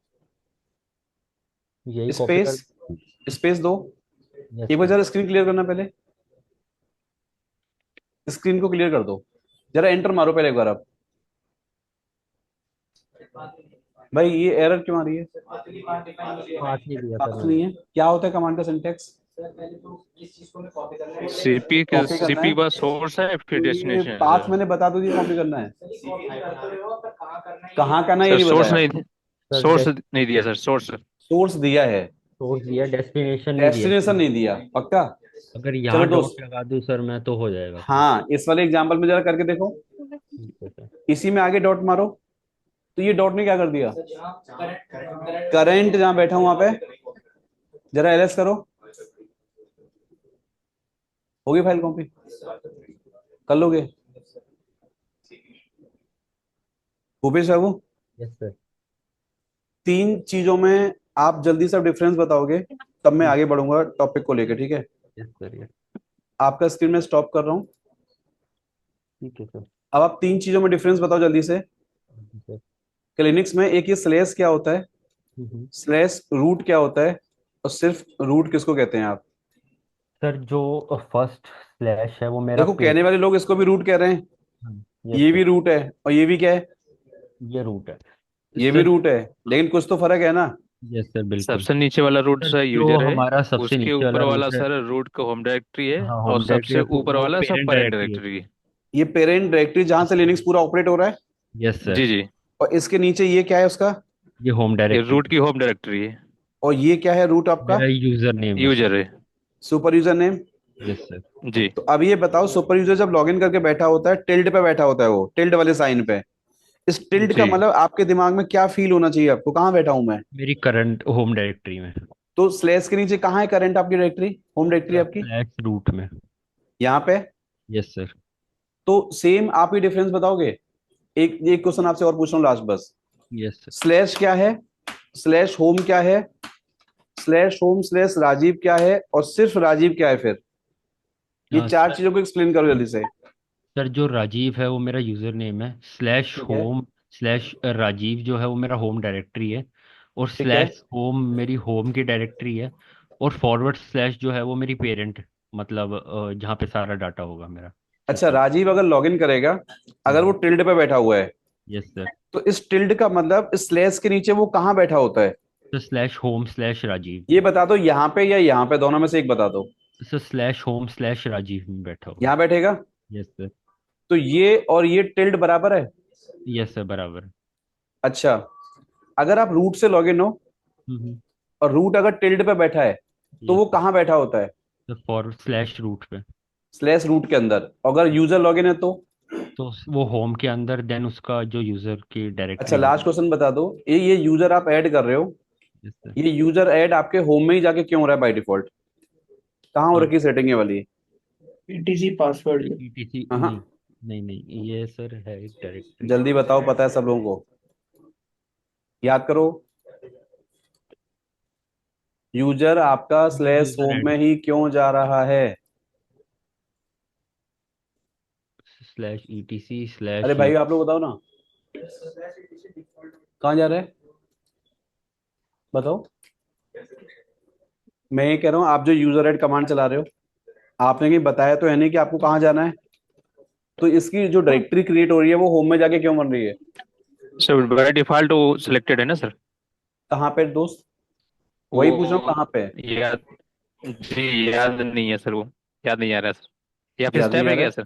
यही कॉपी कर। स्पेस स्पेस दो। यस एक बार सर। जरा स्क्रीन क्लियर करना, पहले स्क्रीन को क्लियर कर दो, जरा एंटर मारो पहले एक बार आप। भाई ये एरर क्यों आ रही है? पाथ नहीं दिया सर पाथ मैंने। नहीं है, क्या होता है कमांड का सिंटेक्स? सीपी के कॉपी करना सीपी है, के बाद सोर्स है फिर तो ये डेस्टिनेशन है पाथ सर। मैंने बता दो, ये कॉपी करना है। कहाँ करना है ये सर नहीं सोर्स बताया। नहीं, सोर्स सर नहीं दिया सर, सोर्स। सोर्स दिया है, सोर्स दिया, डेस्टिनेशन नहीं दिया। डेस्टिनेशन नहीं दिया, पक्का? अगर चलो यहाँ दोस्त, डॉट लगा दूं सर मैं तो हो जाएगा फिर। हाँ इस वाले एग्जांपल में जरा करके देखो, ठीक है सर। इसी में आगे डॉट मारो। तो ये डॉट ने क्या कर दिया, करंट जहां बैठा हूं वहां पे जरा एलएस करो, होगी फाइल कॉपी, कर लोगे भूपेश बाबू? Yes sir. तीन चीजों में आप जल्दी से डिफरेंस बताओगे, तब मैं आगे बढ़ूंगा टॉपिक को लेकर, ठीक है? Yes sir. यस। आपका स्क्रीन में स्टॉप कर रहा हूं। ठीक है सर। अब आप तीन चीजों में डिफरेंस बताओ जल्दी से। सर। क्लिनिक्स में एक ये स्लेस क्या होता है, स्लेस रूट क्या होता है, और सिर्फ रूट किसको कहते हैं आप? सर जो फर्स्ट स्लैश है वो मेरा देखो पेज। कहने वाले लोग इसको भी रूट कह रहे हैं, यस ये सर। भी रूट है और ये भी क्या है, ये रूट है ये भी सर। रूट है, लेकिन कुछ तो फर्क है ना। यस सर बिल्कुल। सबसे नीचे वाला रूट सर सर जो यूजर है। हमारा सबसे उसके नीचे वाला ऊपर वाला रूट है। सर रूट का होम डायरेक्टरी है, हाँ और होम डायरेक्टरी सबसे है, ऊपर वो वाला सब पेरेंट पेरेंट डायरेक्टरी है। डायरेक्टरी है। ये पेरेंट डायरेक्टरी जहां से लिनक्स पूरा ऑपरेट हो रहा है, यस सर। जी जी। और इसके नीचे ये क्या है उसका, ये होम ये डायरेक्टरी रूट की होम डायरेक्टरी है, और ये क्या है रूट आपका, मेरा यूजर नेम है सर। यूजर है। Super user name. Yes sir. जी। तो अब ये बताओ, सुपर यूजर जब लॉगिन करके बैठा होता है, टिल्ड पे बैठा होता है, वो टिल्ड वाले साइन पे, इस टिल्ड का जी। मतलब आपके दिमाग में क्या फील होना चाहिए आपको, कहाँ बैठा हूं मैं? मेरी करंट होम डायरेक्टरी में। तो स्लैश के नीचे कहाँ है करंट आपकी डायरेक्टरी, होम डायरेक्टरी आपकी? स्लैश रूट में। यहाँ पे। Yes sir. तो सेम आप ही डिफरेंस बताओगे। एक क्वेश्चन आपसे और पूछ रहा हूँ लास्ट बस। Yes sir. स्लैश क्या है, स्लैश होम क्या है, स्लैश होम स्लैश राजीव क्या है, और सिर्फ राजीव क्या है फिर? ये चार सर चीजों को एक्सप्लेन करो जल्दी से। सर जो राजीव है वो मेरा यूजर नेम है, स्लैश ठीक है, होम स्लैश राजीव जो है वो मेरा होम डायरेक्टरी है, और ठीक है। स्लैश होम मेरी होम की डायरेक्टरी है, और फॉरवर्ड स्लैश जो है वो मेरी पेरेंट, मतलब जहाँ पे सारा डाटा होगा मेरा अच्छा, सिस्टम। राजीव अगर लॉगिन करेगा, अगर वो टिल्ड पे बैठा हुआ है, यस सर। तो इस टिल्ड का मतलब इस स्लैश के नीचे वो कहाँ बैठा होता है? तो स्लैश होम स्लैश राजीव। ये बता दो, यहाँ पे या यहाँ पे, दोनों में से एक बता दो। Sir slash home slash Rajeev में बैठा होगा। यहाँ बैठेगा। Yes sir. तो ये और ये टिल्ड बराबर है। यस सर बराबर। अच्छा, अगर आप रूट से लॉगिन हो और रूट अगर टिल्ड पे बैठा है, तो यस वो सर। कहाँ बैठा होता है? तो फॉरवर्ड स्लैश रूट पे। स्लैश रूट के अंदर। अगर यूजर लॉगिन है तो वो होम के अंदर, देन उसका जो यूजर की अच्छा डायरेक्टरी लास्ट होगी। क्वेश्चन बता दो, ये यूजर आप ऐड कर रहे हो, यस सर। ये यूजर ऐड आपके होम में ही जाके क्यों हो रहा है बाय डिफॉल्ट? कहाँ हो रखी सेटिंग ये वाली? PTC password. ईटीसी हाँ, नहीं। नहीं नहीं ये सर है एक डायरेक्टरी। जल्दी बताओ, पता है सब लोगों को, याद करो। यूजर आपका स्लैश यूजर होम ऐड में ही क्यों जा रहा है? स्लैश ईटीसी अरे स्लैश। भाई आप लोग बताओ ना, कहाँ जा रहा है बताओ। मैं ये कह रहा हूँ, आप जो यूजर ऐड कमांड चला रहे हो, आपने कहीं बताया तो है नहीं कि आपको कहाँ जाना है, तो इसकी जो डायरेक्टरी क्रिएट हो रही है वो होम में जाके क्यों बन रही है? सर बाय डिफॉल्ट वो सिलेक्टेड है ना सर। कहाँ पे दोस्त, वही पूछ रहा हूँ वो कहाँ पे? याद, जी याद नहीं है सर, वो याद नहीं आ रहा है सर। या फिर याद स्टेप नहीं आ है क्या रहा सर?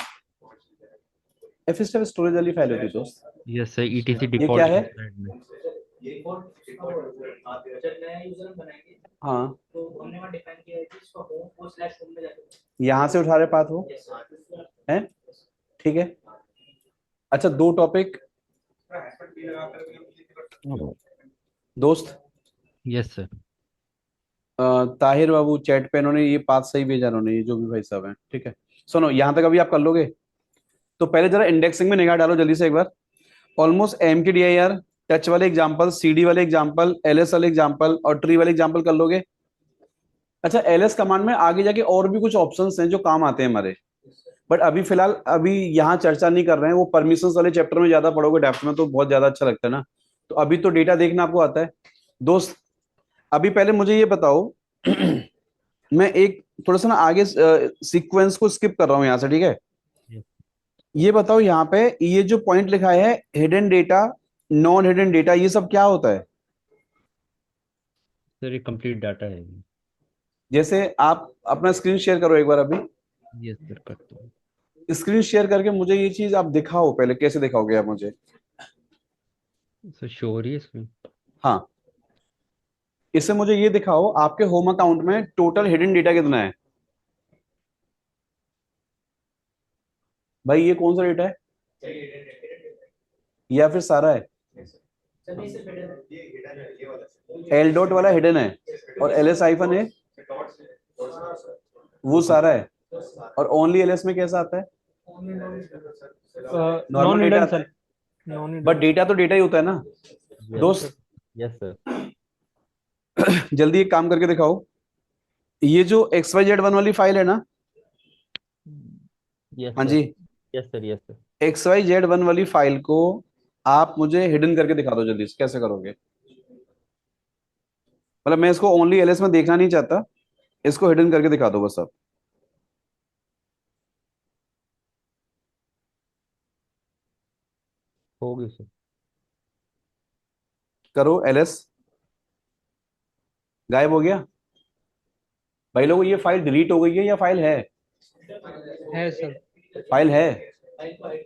एफ स्टेप स्टोरेज वाली फाइल होती है दोस्त। यस सर, ETC ये क्या डिफॉल्ट है? इनसाइड में। ये कौन जब नया यूजर बनाएंगे हाँ, तो हमने वहाँ डिफाइन किया है कि इसका होम वो स्लैश होम में जाके यहाँ से उठा रहे पाथ हो है, ठीक है। अच्छा, दो टॉपिक दोस्त। Yes sir. ताहिर बाबू चैट पे इन्होंने ये पाथ सही भेजा, इन्होंने ये जो भी भाई साहब हैं, ठीक है। सुनो, यहाँ तक अभी आप कर लोगे तो पहले जरा इंडेक्सिंग में निगाह डालो जल्दी से एक बार। Almost M K D I R, touch वाले एग्जाम्पल, सीडी वाले एग्जाम्पल, एलएस वाले एग्जाम्पल और ट्री वाले एग्जाम्पल कर लोगे। अच्छा, एलएस कमांड में आगे जाके और भी कुछ ऑप्शंस हैं जो काम आते हैं हमारे, बट अभी फिलहाल अभी यहाँ चर्चा नहीं कर रहे हैं। वो परमिशंस वाले चैप्टर में ज्यादा पढ़ोगे डेप्थ में तो बहुत ज्यादा अच्छा लगता है ना। तो अभी तो डेटा देखना आपको आता है दोस्त। अभी पहले मुझे ये बताओ मैं एक थोड़ा सा ना आगे सीक्वेंस को स्किप कर रहा हूँ यहाँ से, ठीक है। ये बताओ यहाँ पे ये जो पॉइंट लिखा है hidden data, non hidden data, ये सब क्या होता है? सर ये कंप्लीट डाटा है। जैसे आप अपना स्क्रीन शेयर करो एक बार अभी। यस सर, करता हूँ। स्क्रीन शेयर करके मुझे ये चीज आप दिखाओ, पहले कैसे दिखाओगे आप मुझे? सर शो हो रही है स्क्रीन? हाँ, इससे मुझे ये दिखाओ आपके होम अकाउंट में टोटल हिडन डेटा कितना है। भाई ये कौन सा डेटा है, या फिर सारा है? एल डॉट वाला हिडन है और एल एस आइफन है, वो सारा है। और ओनली एल एस में कैसा आता है? नॉन नॉर्मल डेटा हिडन आता है, sir, non hidden. But data तो डेटा ही होता है ना दोस्त। Yes sir. जल्दी एक काम करके दिखाओ, ये जो एक्स वाई जेड वन वाली फाइल है ना, यस हाँ सर। जी, yes sir. Yes sir. X Y Z one वाली फाइल को आप मुझे हिडन करके दिखा दो जल्दी से। कैसे करोगे? मतलब मैं इसको ओनली एलएस में देखना नहीं चाहता, इसको हिडन करके दिखा दो बस आप। हो गई सर। करो एलएस, गायब हो गया। भाई लोगों, ये फाइल डिलीट हो गई है या फाइल है? सर। फाइल है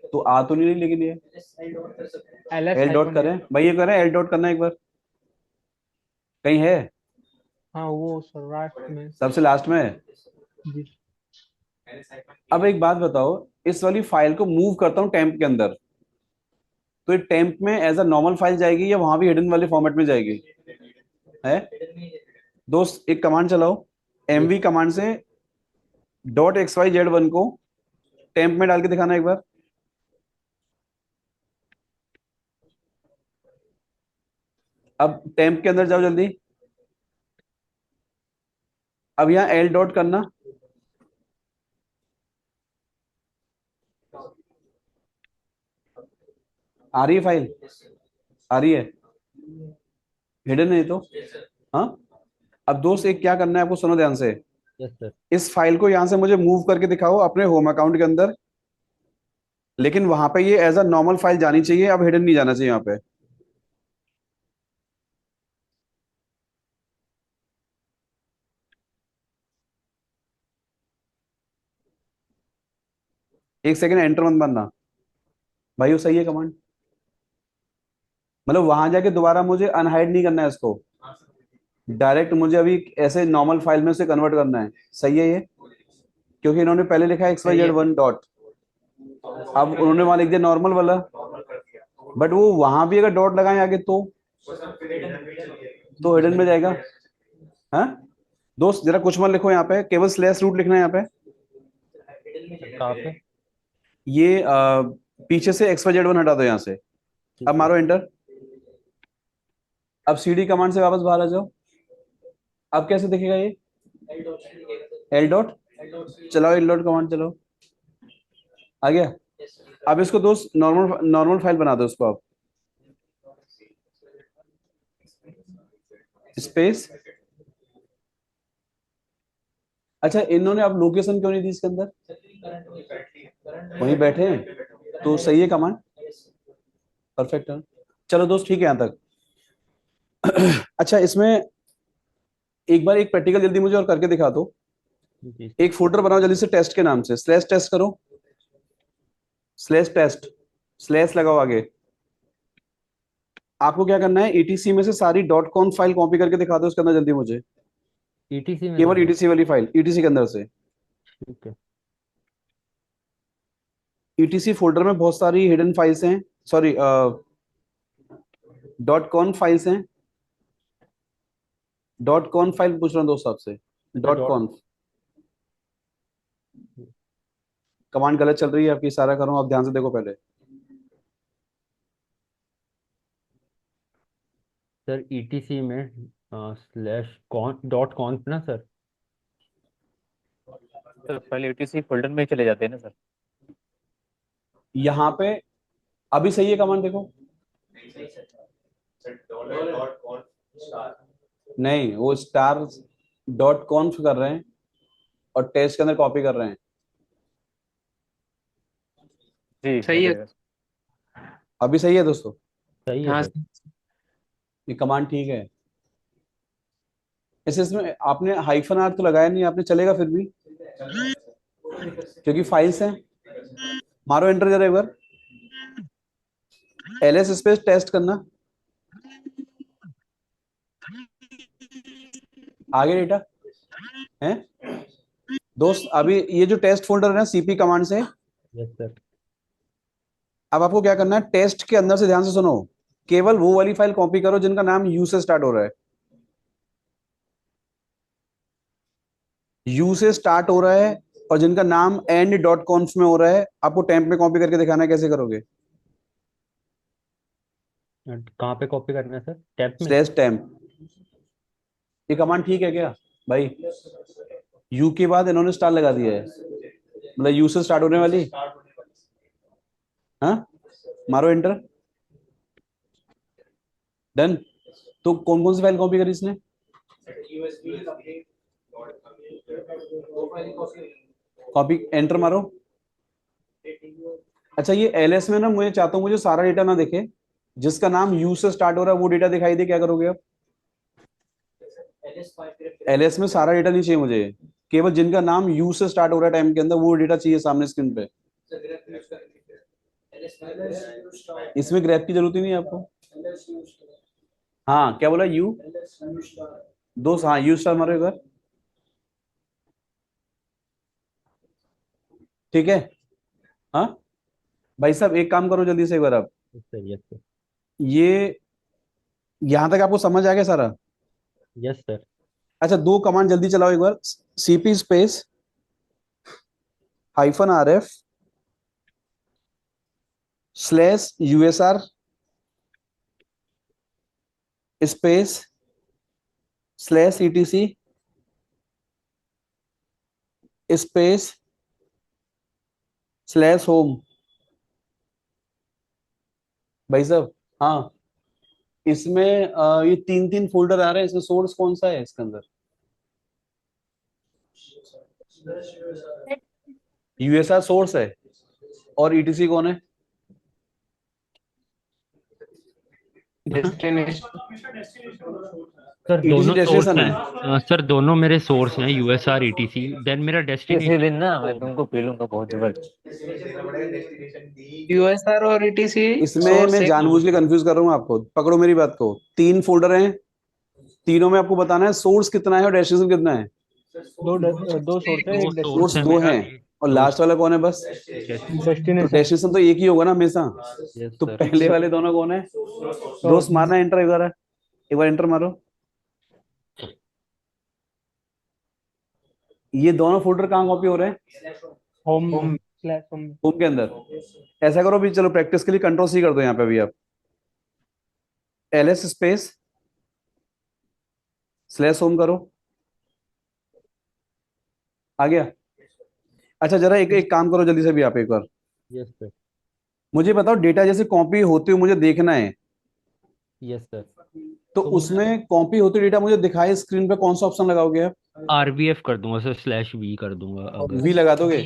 तो आ तो नहीं रही, लेकिन ये एलएस एल डॉट हाइफन करें भाई, ये करें एल डॉट करना एक बार, कहीं है? हाँ वो सर राइट में। सबसे लास्ट में है। जी। अब एक बात बताओ, इस वाली फाइल को मूव करता हूँ टेम्प के अंदर, तो ये टेम्प में एज अ नॉर्मल फाइल जाएगी या वहां भी हिडन वाले फॉर्मेट में जाएगी? है दोस्त, एक कमांड चलाओ, एमवी कमांड से dot X Y Z one को टेम्प में डाल के दिखाना एक बार। अब टेम्प के अंदर जाओ जल्दी। अब यहाँ एल डॉट करना, आ रही है फाइल? आ रही है? हिडन है तो। हाँ, अब दोस्त एक क्या करना है आपको, सुनो ध्यान से। Yes sir. इस फाइल को यहां से मुझे मूव करके दिखाओ अपने होम अकाउंट के अंदर, लेकिन वहां पे ये एज अ नॉर्मल फाइल जानी चाहिए, अब हिडन नहीं जाना चाहिए यहाँ पे। एक सेकंड एंटर मत मारना भाई, वो सही है कमांड। मतलब वहां जाके दोबारा मुझे अनहाइड नहीं करना है इसको, डायरेक्ट मुझे अभी ऐसे नॉर्मल फाइल में से कन्वर्ट करना है। सही है ये? क्योंकि इन्होंने पहले लिखा है X Y Z one dot, अब उन्होंने वहां लिख दिया नॉर्मल वाला, बट वो वहां भी अगर डॉट लगाए आगे तो हिडन में जाएगा। हाँ दोस्त, जरा कुछ मत लिखो यहाँ पे, केवल स्लैश रूट लिखना है यहाँ पे। कहाँ पे? ये पीछे से एक्स वाई जेड वन हटा दो यहाँ से। अब मारो एंटर। अब सीडी कमांड से वापस बाहर आ जाओ। अब कैसे दिखेगा ये? एल डॉट चलाओ, एल डॉट कमांड चलाओ, आ गया। अब इसको दोस्त नॉर्मल नॉर्मल फाइल बना दो इसको आप, स्पेस। अच्छा, इन्होंने अब लोकेशन क्यों नहीं दी इसके अंदर? वहीं बैठे हैं तो सही है कमांड, परफेक्ट है। चलो दोस्त, ठीक है यहां तक। अच्छा, इसमें एक बार एक प्रैक्टिकल जल्दी मुझे और करके दिखा दो। जी एक फोल्डर बनाओ जल्दी से टेस्ट के नाम से, स्लैश टेस्ट करो, स्लैश टेस्ट, स्लैश लगाओ आगे। आपको क्या करना है, ईटीसी में से सारी डॉट कॉन फाइल कॉपी करके दिखा दो उसके अंदर जल्दी मुझे, ईटीसी में से केवल सर। ईटीसी वाली फाइल, ईटीसी के अंदर से। ठीक है ईटीसी फोल्डर में बहुत सारी हिडन फाइल्स हैं, सॉरी डॉट कॉन फाइल्स हैं। डॉट कॉन फाइल पूछ रहा हूँ दोस्त आपसे, अच्छा डॉट डॉट। कॉन। कमांड गलत चल रही है आपकी, सारा करो आप ध्यान से देखो पहले। सर ईटीसी में स्लैश कॉन डॉट कॉन्फ ना सर। सर पहले यूटीसी फोल्डर में ही चले जाते हैं ना सर। यहाँ पे अभी सही है कमांड देखो, डॉलर डॉट कॉन स्टार नहीं वो स्टार डॉट कॉन्फ कर रहे हैं और टेस्ट के अंदर कॉपी कर रहे हैं। जी सही है। अभी सही है दोस्तों, सही है हाँ सर। ये कमांड ठीक है। ऐसे इसमें आपने हाइफन आर तो लगाया नहीं आपने, चलेगा फिर भी क्योंकि फाइल्स हैं। मारो एंटर जरा एक बार, एलएस स्पेस टेस्ट करना, आगे डेटा है दोस्त। अभी ये जो टेस्ट फोल्डर है ना सीपी कमांड से, यस सर। अब आपको क्या करना है, टेस्ट के अंदर से ध्यान से सुनो, केवल वो वाली फाइल कॉपी करो जिनका नाम यू से स्टार्ट हो रहा है। यू से स्टार्ट हो रहा है और जिनका नाम एंड डॉट कॉन्फ में हो रहा है, आपको टेम्प में कॉपी करके दिखाना है, कैसे करोगे? कहाँ पे कॉपी करना है सर, टैब में? Slash temp. ये कमांड ठीक है क्या भाई? यू के बाद इन्होंने स्टार लगा दिया है, मतलब यू से स्टार्ट होने वाली। हाँ मारो एंटर, डन। तो कौन कौन सी फाइल कॉपी करी इसने? कॉपी एंटर मारो। अच्छा ये एलएस में ना मुझे चाहता हूँ मुझे सारा डेटा ना दिखे, जिसका नाम यू से स्टार्ट हो रहा है वो डेटा दिखाई दे, क्या करोगे आप? एलएस में सारा डेटा नहीं चाहिए मुझे, केवल जिनका नाम यू से स्टार्ट हो रहा है टाइम के अंदर वो डेटा चाहिए सामने स्क्रीन पे। इसमें ग्रैप की जरूरत ही नहीं है आपको। हाँ क्या बोला, यू दोस्त? हाँ यू स्टार मारो एक बार, ठीक है। हाँ भाई साहब एक काम करो जल्दी से एक बार आप, सर यस सर। ये यहां तक आपको समझ आ गया सारा? Yes sir. अच्छा दो कमांड जल्दी चलाओ एक बार, CP space hyphen RF slash USR space slash ETC space slash home. भाई साहब हाँ, इसमें ये तीन तीन फोल्डर आ रहे हैं, इसमें सोर्स कौन सा है इसके अंदर? यूएसआर सोर्स है और ईटीसी कौन है? सर ईटीसी दोनों सोर्स डेस्टिनेशन है। हैं। सर दोनों मेरे सोर्स हैं, यूएसआर ईटीसी, देन मेरा किसी डेस्टिनेशन। दिन ना मैं तुमको पीलूंगा बहुत जबरदस्त। यूएसआर और ईटीसी इसमें सोर्स मैं एक। जानबूझ के कंफ्यूज कर रहा हूँ आपको, पकड़ो मेरी बात को, तीन फोल्डर हैं, तीनों में आपको बताना है सोर्स कितना है और डेस्टिनेशन कितना है। दो सोर्स है, दो एक सोर्स सोर्स है दो मेरा, हैं एक और दो। लास्ट वाला कौन है बस? तो डेस्टिनेशन। डेस्टिनेशन तो एक ही होगा ना हमेशा। यस तो सर। पहले वाले दोनों कौन है? दोस्त मारना एंटर एक बार एंटर मारो। ये दोनों फोल्डर कहाँ कॉपी हो रहे हैं? Home slash home. होम के अंदर। ऐसा करो अभी, चलो प्रैक्टिस के लिए कंट्रोल सी कर दो यहाँ पे अभी आप, एलएस स्पेस स्लैश होम करो, आ गया? अच्छा जरा एक एक काम करो जल्दी से भी आप एक बार, यस सर। मुझे बताओ डेटा जैसे कॉपी होते हुए मुझे देखना है, यस सर। तो तो उसमें कॉपी होते डेटा मुझे दिखाए स्क्रीन पे, कौन सा ऑप्शन लगाओगे आप? आरबीएफ कर दूंगा सर, स्लैश वी कर दूंगा अगर वी लगा दोगे?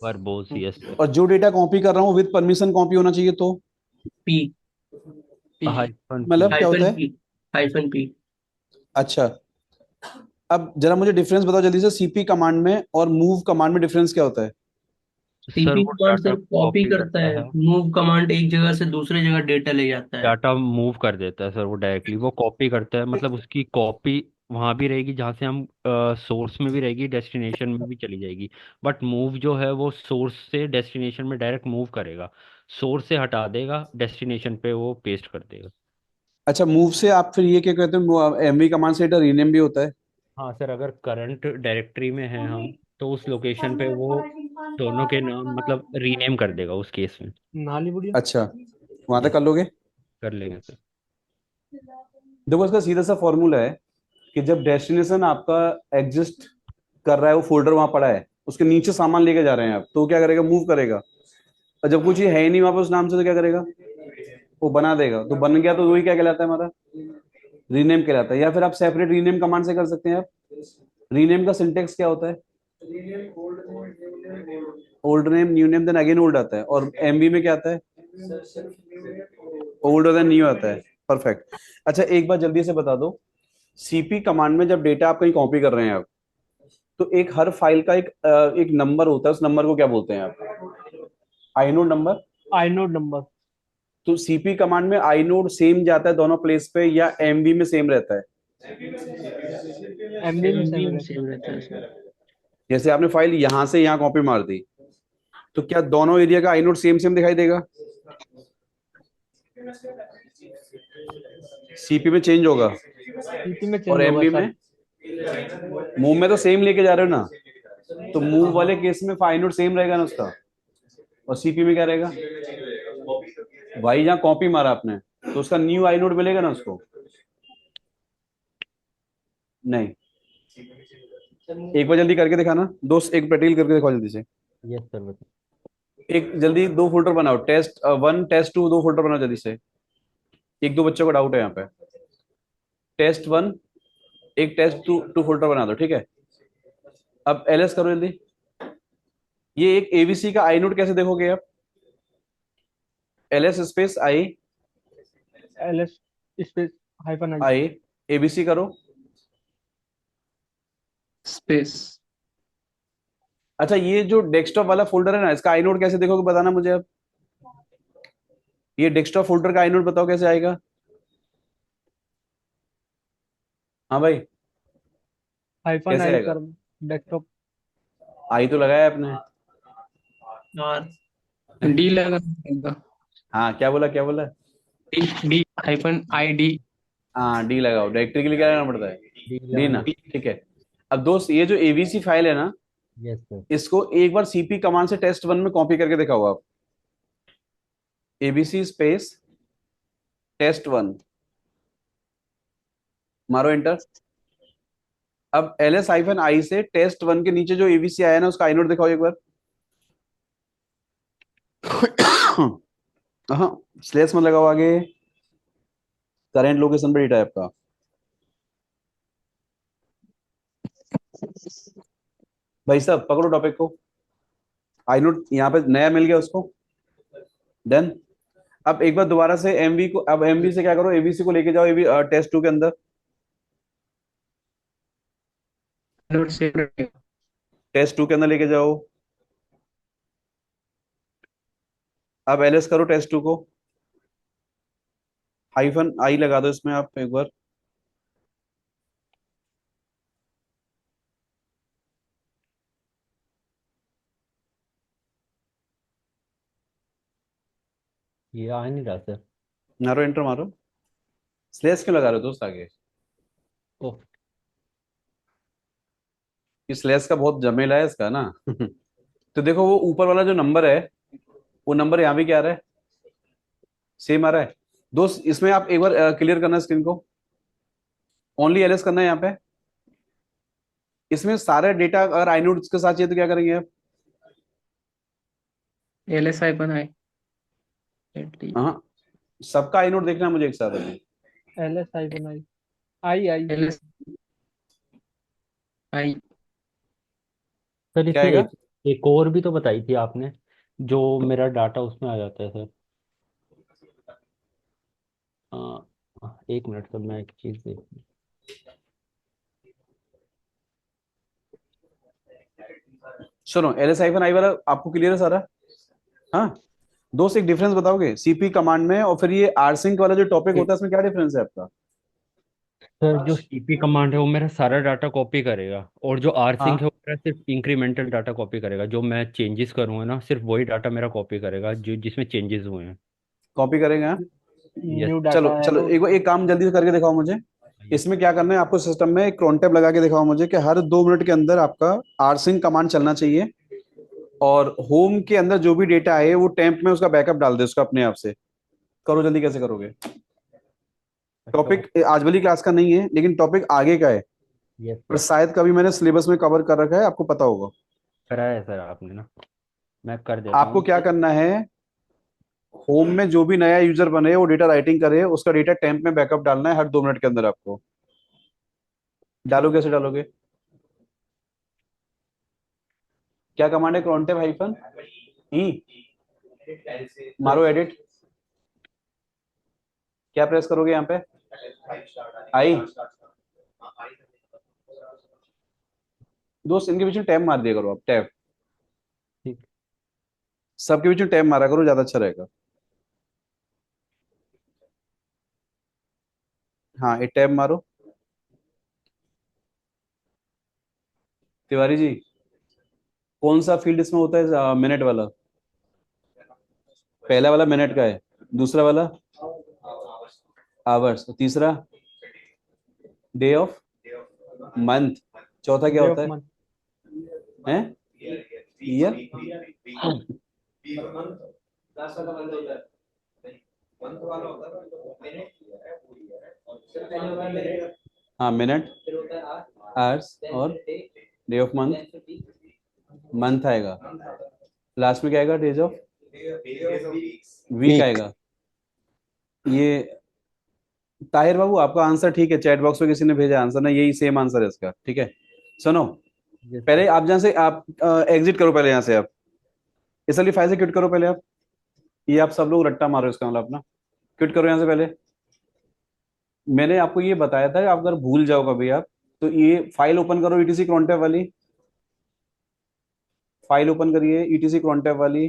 वर्बोस। Yes sir. और जो डेटा कॉपी कर रहा हूँ विद परमिशन कॉपी होना चाहिए, तो पी पी मतलब हाइफन पी। क्या होता है? Hyphen P. अच्छा अब जरा मुझे डिफरेंस बताओ जल्दी से, सीपी कमांड में और मूव कमांड में डिफरेंस क्या होता है? सर सीपी वो command data sir copy copy करता करता है, है, मूव कमांड एक जगह से दूसरे जगह डेटा ले जाता है। डाटा मूव कर देता है सर, वो डायरेक्टली वो कॉपी करता है, मतलब उसकी कॉपी वहां भी रहेगी जहाँ से हम सोर्स में भी रहेगी, डेस्टिनेशन में भी चली जाएगी। बट मूव जो है वो सोर्स से डेस्टिनेशन में डायरेक्ट मूव करेगा, सोर्स से हटा देगा, डेस्टिनेशन पे वो पेस्ट कर देगा। अच्छा, मूव से आप फिर ये क्या कहते हैं, एमवी कमांड से रीनेम भी होता है? हाँ सर, अगर करंट डायरेक्टरी में है हम, तो उस लोकेशन पे वो दोनों के नाम मतलब रीनेम कर देगा उस केस में। नाली बुढ़िया। अच्छा, वहां तक यस, कर लोगे? कर लेंगे सर। देखो इसका सीधा सा फॉर्मूला है कि जब डेस्टिनेशन आपका एग्जिस्ट कर रहा है, वो फोल्डर वहां पड़ा है, उसके नीचे सामान लेके जा रहे हैं आप, तो वो क्या करेगा, मूव करेगा। और जब कुछ ये है ही नहीं वहां पर उस नाम से, तो क्या करेगा, वो बना देगा। तो बन गया तो वही क्या कहलाता है हमारा, रीनेम कहलाता है। या फिर आप सेपरेट रीनेम कमांड से कर सकते हैं आप। रीनेम का सिंटेक्स क्या होता है, old name new name then again old आता है। और एमबी में क्या आता है, ओल्ड देन न्यू आता है। परफेक्ट। अच्छा एक बार जल्दी से बता दो, सीपी कमांड में जब डेटा आप कहीं कॉपी कर रहे हैं आप, तो एक हर फाइल का एक नंबर होता है, उस नंबर को क्या बोलते हैं आप, आईनोड नंबर। Inode number. तो सीपी कमांड में आईनोड सेम जाता है दोनों प्लेस पे, या एमबी में सेम रहता है? एमबी में एमबी सेम में रहता सेम रहता है सर। जैसे आपने फाइल यहां से यहां कॉपी मार दी, तो क्या दोनों एरिया का आईनोड सेम सेम दिखाई देगा? सीपी में चेंज होगा। है। सीपी में और चेंज होगा एमबी सर। में, मूव में तो सेम लेके जा रहे हो ना, तो मूव वाले केस में आईनोड सेम रहेगा ना उसका। और सीपी में क्या रहेगा, भाई जहाँ कॉपी मारा आपने, तो उसका न्यू आईनोड मिलेगा ना उसको? नहीं। एक बार जल्दी करके दिखाना दोस्त, एक प्रैक्टिकल करके दिखाओ जल्दी से। यस सर, बताइए। एक जल्दी दो फोल्डर बनाओ, टेस्ट वन टेस्ट टू, दो फोल्डर बनाओ जल्दी से। एक दो बच्चों का डाउट है यहाँ पे। टेस्ट वन, एक टेस्ट टू, टू फोल्डर बना दो, ठीक है। अब एलएस करो जल्दी। ये एक एबीसी का आई नोट कैसे देखोगे आप, LS space I, LS space hyphen I. I, ABC करो। स्पेस। अच्छा ये जो डेस्कटॉप वाला फोल्डर है ना, इसका आई नोट कैसे देखोगे बताना मुझे अब। ये डेस्कटॉप फोल्डर का आई नोट बताओ कैसे आएगा। हाँ भाई, हाइफन कैसे आई आएगा? कर डेस्कटॉप। आई तो लगाया आपने। और डी लगा होगा। हाँ क्या बोला, क्या बोला? D D hyphen I D. हाँ डी लगाओ, डायरेक्टरी के लिए क्या लगाना पड़ता है, डी डी ना। लगाना। ठीक है। अब दोस्त ये जो एबीसी फाइल है ना, यस सर। इसको एक बार सीपी कमांड से टेस्ट वन में कॉपी करके दिखाओ आप। एबीसी स्पेस टेस्ट वन, मारो एंटर। अब एलएस हाइफन आई से टेस्ट वन के नीचे जो एबीसी आया ना, उसका आई नोट दिखाओ एक बार। हाँ, स्लेस में लगाओ आगे, करेंट लोकेशन पर डेटा है आपका। भाई साहब पकड़ो टॉपिक को, आई नोट यहाँ पे नया मिल गया उसको। डन। अब एक बार दोबारा से एमवी को, अब एमवी से क्या करो, एबीसी को लेके जाओ एबी टेस्ट टू के अंदर। नोट सेम रहेगा। टेस्ट टू के अंदर लेके जाओ। अब एलएस करो टेस्ट टू को, हाइफन आई लगा दो इसमें आप एक बार। ये आ नहीं रहा सर। मारो एंटर मारो। स्लेस क्यों लगा रहे हो दोस्त आगे, ओह। इस स्लेस का बहुत झमेला है इसका ना। तो देखो वो ऊपर वाला जो नंबर है, वो नंबर यहाँ भी क्या आ रहा है, सेम आ रहा है। दोस्त इसमें आप एक बार क्लियर करना स्क्रीन को, ओनली एलएस करना है यहाँ पे। इसमें सारे डेटा अगर आईनोड्स के साथ चाहिए तो क्या करेंगे आप? L S hyphen I D. हाँ, सबका आईनोड देखना है मुझे एक साथ अभी। LS hyphen I. I I. L S I. Sir क्या इसमें आएगा? एक और भी तो बताई थी आपने, जो मेरा डाटा उसमें आ जाता है सर। एक मिनट सर, मैं एक चीज देख। सुनो, एल एस हाइफन आई वाला आपको क्लियर है सारा? हाँ दोस्त, एक डिफरेंस बताओगे सीपी कमांड में और फिर ये आरसिंक वाला जो टॉपिक होता है इसमें क्या डिफरेंस है आपका? सर जो सीपी कमांड है वो मेरा सारा डाटा कॉपी करेगा, और जो आरसिंक हाँ है वो मेरा सिर्फ इंक्रीमेंटल डाटा कॉपी करेगा। जो मैं चेंजेस करूंगा ना, सिर्फ वही डाटा मेरा कॉपी करेगा जो जिसमें चेंजेस हुए हैं। कॉपी करेंगे, हाँ? यस। न्यू चलो डाटा है चलो, तो एक काम जल्दी से करके दिखाओ मुझे। इसमें क्या करना है आपको, सिस्टम में एक cron tab लगा के दिखाओ मुझे कि हर 2 मिनट के अंदर आपका आरसिंक कमांड चलना चाहिए, और होम के अंदर जो भी डेटा है वो टेम्प में उसका बैकअप डाल दे उसका अपने आप से। करो जल्दी, कैसे करोगे? तो टॉपिक आज वाली क्लास का नहीं है, लेकिन टॉपिक आगे का है, यस पर सर, शायद कभी मैंने सिलेबस में कवर कर रखा है, आपको पता होगा। कराया है सर आपने ना, मैं कर देता आपको हूँ। क्या करना है, होम में जो भी नया यूजर बने वो डेटा राइटिंग करे, उसका डेटा टेम्प में बैकअप डालना है हर 2 मिनट के अंदर आपको। डालो, कैसे डालोगे? क्या कमांड है? crontab हाइफन ई, मारो एडिट। क्या प्रेस करोगे यहाँ पे? आई। दोस्त इनके बीच में टैब मार दिया करो आप, टैब। ठीक। सबके बीच में टैब मारा करो, ज्यादा अच्छा रहेगा। हाँ, एक टैब मारो। तिवारी जी, कौन सा फील्ड इसमें होता है मिनट वाला? पहला वाला मिनट का है, दूसरा वाला आवर्स, तीसरा डे ऑफ मंथ, चौथा क्या डे होता ऑफ है? मंथ। हैं? ईयर। हाँ, मिनट, आवर्स और डे ऑफ मंथ। मंथ आएगा, लास्ट में क्या आएगा? डेज ऑफ वीक आएगा। ये ताहिर बाबू आपका आंसर ठीक है, चैट बॉक्स में किसी ने भेजा आंसर ना, यही सेम आंसर है इसका, ठीक है? सुनो, यस पहले सर। आप जहाँ से आप एग्जिट करो, पहले यहाँ से आप इस वाली फाइल से क्विट करो पहले आप। ये आप सब लोग रट्टा मारो इसका मतलब अपना, क्विट करो यहाँ से पहले। मैंने आपको ये बताया था कि आप अगर भूल जाओ कभी आप, तो ये फाइल ओपन करो, ईटीसी crontab वाली फाइल ओपन करिए, ईटीसी crontab वाली।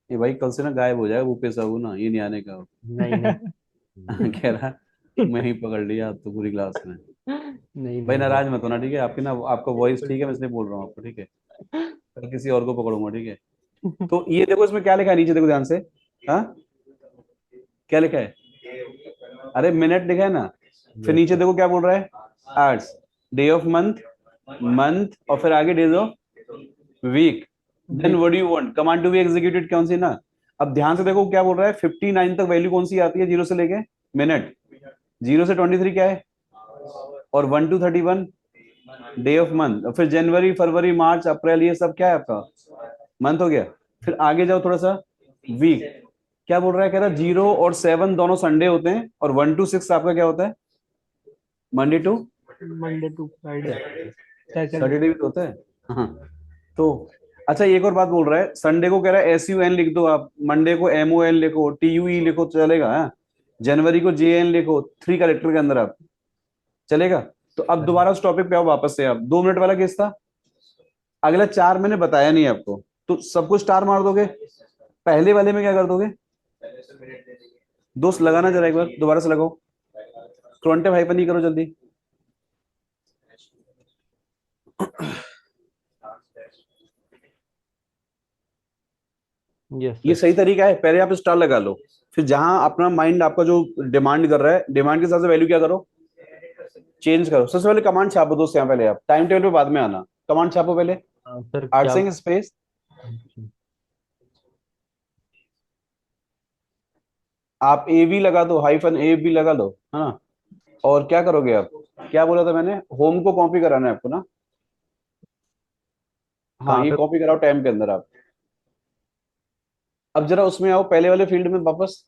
ये भाई कल से ना गायब हो जाएगा भूपेश साहू ना, ये नहीं आने का। नहीं नहीं। कह रहा मैं ही पकड़ लिया अब तो पूरी क्लास में। नहीं भाई नहीं नाराज मत होना, ठीक है? आपकी ना, आपका वॉइस ठीक है, मैं इसलिए बोल रहा हूँ आपको, ठीक है? कल किसी और को पकड़ूंगा, ठीक है? तो ये देखो इसमें क्या लिखा है नीचे, देखो ध्यान से। हाँ, क्या लिखा है? अरे मिनट लिखा है ना, फिर यस नीचे सर। देखो क्या बोल रहा है? Hours, day of month, month, और फिर आगे days of week. Then what do you want command to be executed, कौन सी ना? अब ध्यान से देखो क्या बोल रहा है, 59 तक वैल्यू कौन सी आती है जीरो से लेके? मिनट। जीरो से 23 क्या है? और 1 to 31 डे ऑफ मंथ, और फिर जनवरी, फरवरी, मार्च, अप्रैल, ये सब क्या है आपका? मंथ हो गया। फिर आगे जाओ थोड़ा सा, वीक। क्या बोल रहा है? कह रहा है 0 और 7 दोनों संडे होते हैं, और 1 to 6 आपका क्या होता है? Monday to Monday to Friday, Saturday. Saturday भी तो होता है। हाँ, तो अच्छा, एक और बात बोल रहा है, संडे को कह रहा है SUN लिख दो आप, मंडे को MON लिखो, TUE लिखो, तो चलेगा? हाँ, जनवरी को JN लिखो, 3 कैरेक्टर के अंदर आप, चलेगा? तो अब दोबारा उस टॉपिक पे आओ वापस से। आप 2 मिनट वाला केस था, अगला 4 मैंने बताया नहीं आपको, तो सब कुछ स्टार मार दोगे। पहले वाले में क्या कर दोगे? दोस्त लगाना जरा एक बार, दोबारा से लगाओ, crontab हाइपन ही करो जल्दी। यस ये सर। सही तरीका है, पहले आप स्टार लगा लो, फिर जहां अपना माइंड आपका जो डिमांड कर रहा है, डिमांड के हिसाब से वैल्यू क्या करो? चेंज करो। सबसे पहले कमांड छापो दोस्त, यहाँ पहले आप टाइम टेबल पे बाद में आना, कमांड छापो पहले। सर क्या? आर्टसिंग स्पेस, आप AV लगा दो, हाइफन AV लगा लो, है ना? और क्या करोगे आप? क्या बोला था मैंने? होम को कॉपी कराना है आपको ना? हाँ, कहाँ ये पे? कॉपी कराओ टाइम के अंदर आप। अब जरा उसमें आओ, पहले वाले फील्ड में वापस।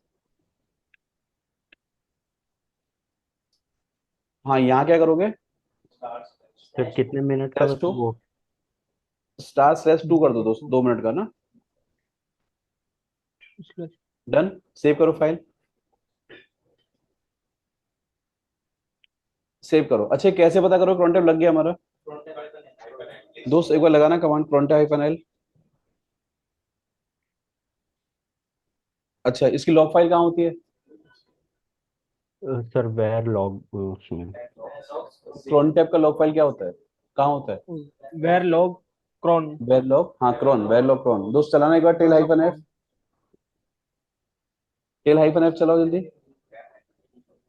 हाँ, यहाँ क्या करोगे? सर कितने मिनट का स्लैश टू, वो? स्टार/2 कर दो दोस्त, 2 मिनट का ना। डन, सेव करो फाइल। सेव करो। अच्छा कैसे पता करो cron tab लग गया हमारा? दोस्त एक बार लगाना कमांड cron tab -l। अच्छा इसकी लॉग फाइल कहाँ होती है? सर वेर लॉग उसमें cron tab का लॉग फाइल क्या होता है, कहाँ होता है? Where log Crohn. वेरलॉग, हाँ क्रॉन, वेरलॉग क्रॉन। दोस्त चलाना एक बार tail hyphen F, tail hyphen F चलाओ जल्दी।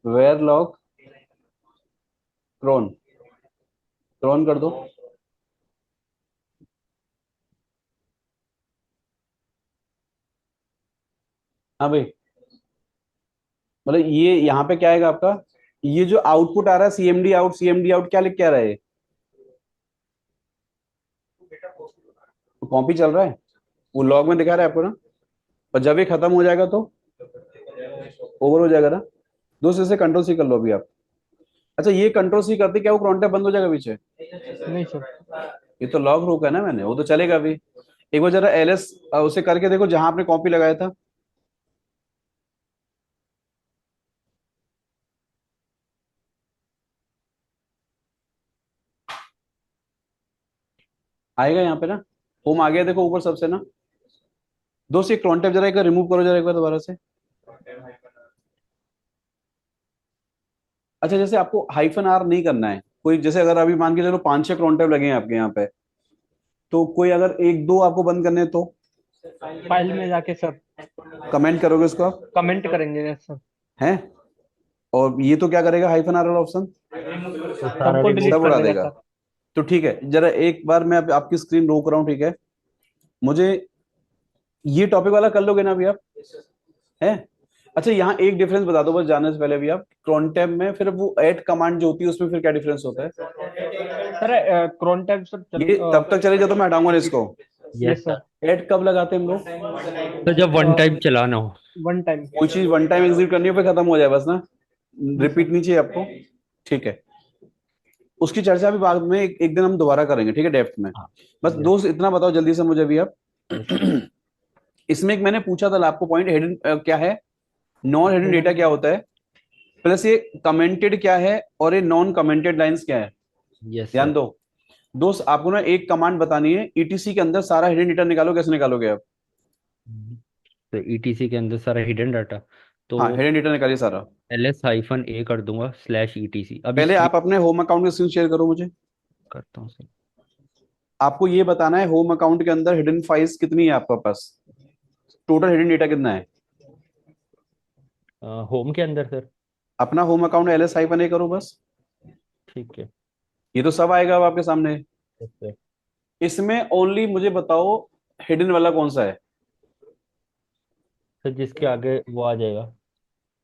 वेरलॉग क्रॉन, क्रॉन कर दो। हाँ भाई, मतलब ये यहाँ पे क्या आएगा आपका, ये जो आउटपुट आ रहा है सीएमडी आउट क्या लिख के आ रहा है? कॉपी चल रहा है, वो लॉग में दिखा रहा है आपको ना, और जब ये खत्म हो जाएगा तो ओवर हो जाएगा ना। दोस्त इसे कंट्रोल सी कर लो अभी आप। अच्छा ये कंट्रोल सी करते क्या वो क्रॉन टैब बंद हो जाएगा पीछे? नहीं सर। ये तो लॉग रोका है ना मैंने, वो तो चलेगा अभी। एक बार जरा एलएस उसे करके देखो जहां आपने कॉपी लगाया था। आएगा यहाँ पे ना, होम आ गया देखो ऊपर सबसे ना। दोस्त ये क्रॉन टैब जरा एक बार रिमूव करो जरा एक बार दोबारा से। अच्छा जैसे आपको हाइफन आर नहीं करना है कोई, जैसे अगर अभी मान के चलो 5-6 क्रॉन टैब लगे हैं आपके यहाँ पे, तो कोई अगर एक दो आपको बंद करने हैं तो फाइल में जाके सर कमेंट करोगे उसको आप, कमेंट करेंगे सर। हैं? और ये तो क्या करेगा हाइफन आर वाला ऑप्शन? तो सारा सबको रिमूव डिलीट सब कर उड़ा देगा देगा। सर। तो ठीक है जरा एक बार मैं आपकी स्क्रीन रोक रहा हूँ, ठीक है? मुझे ये टॉपिक वाला कर लोगे ना अभी आप, है? अच्छा यहाँ एक डिफरेंस बता दो बस जानने से पहले भी आप, क्रॉन टैब में फिर वो ऐड कमांड जो होती है उसमें फिर क्या डिफरेंस होता है? सर क्रॉन टैब सर ये तब तक चले जाओ तो मैं हटाऊंगा ना इसको। Yes sir. ऐड कब लगाते हैं हम लोग? तो जब वन टाइम चलाना हो। One time. कोई चीज वन टाइम एग्जीक्यूट करनी हो फिर खत्म हो जाए बस ना, रिपीट नहीं चाहिए आपको, ठीक है? उसकी चर्चा भी बाद में एक दिन हम दोबारा करेंगे, ठीक है, डेप्थ में। हाँ बस yes, दोस्त इतना बताओ जल्दी से मुझे अभी आप। yes, sir। इसमें एक मैंने पूछा था आपको पॉइंट, हिडन क्या है, नॉन हिडन डेटा क्या होता है, प्लस ये कमेंटेड क्या है और ये नॉन कमेंटेड लाइंस क्या है, यस ध्यान सर। दो। दोस्त आपको ना एक कमांड बतानी है, ईटीसी के अंदर सारा हिडन डेटा निकालो, कैसे निकालोगे आप? तो ईटीसी के अंदर सारा हिडन डाटा, तो हाँ हिडन डेटा निकालिए सारा। ls-a कर दूंगा /etc अभी पहले स्क्रीन आप अपने होम अकाउंट की स्क्रीन शेयर करो मुझे। करता हूँ सर। आपको ये बताना है होम अकाउंट के अंदर हिडन फाइल्स कितनी है आपके पास, टोटल हिडन डेटा कितना है? होम के अंदर सर। अपना होम अकाउंट ls-a करो बस, ठीक है। ये तो सब आएगा अब आपके सामने। yes, sir। इसमें ओनली मुझे बताओ हिडन वाला कौन सा है? सर जिसके आगे वो आ जाएगा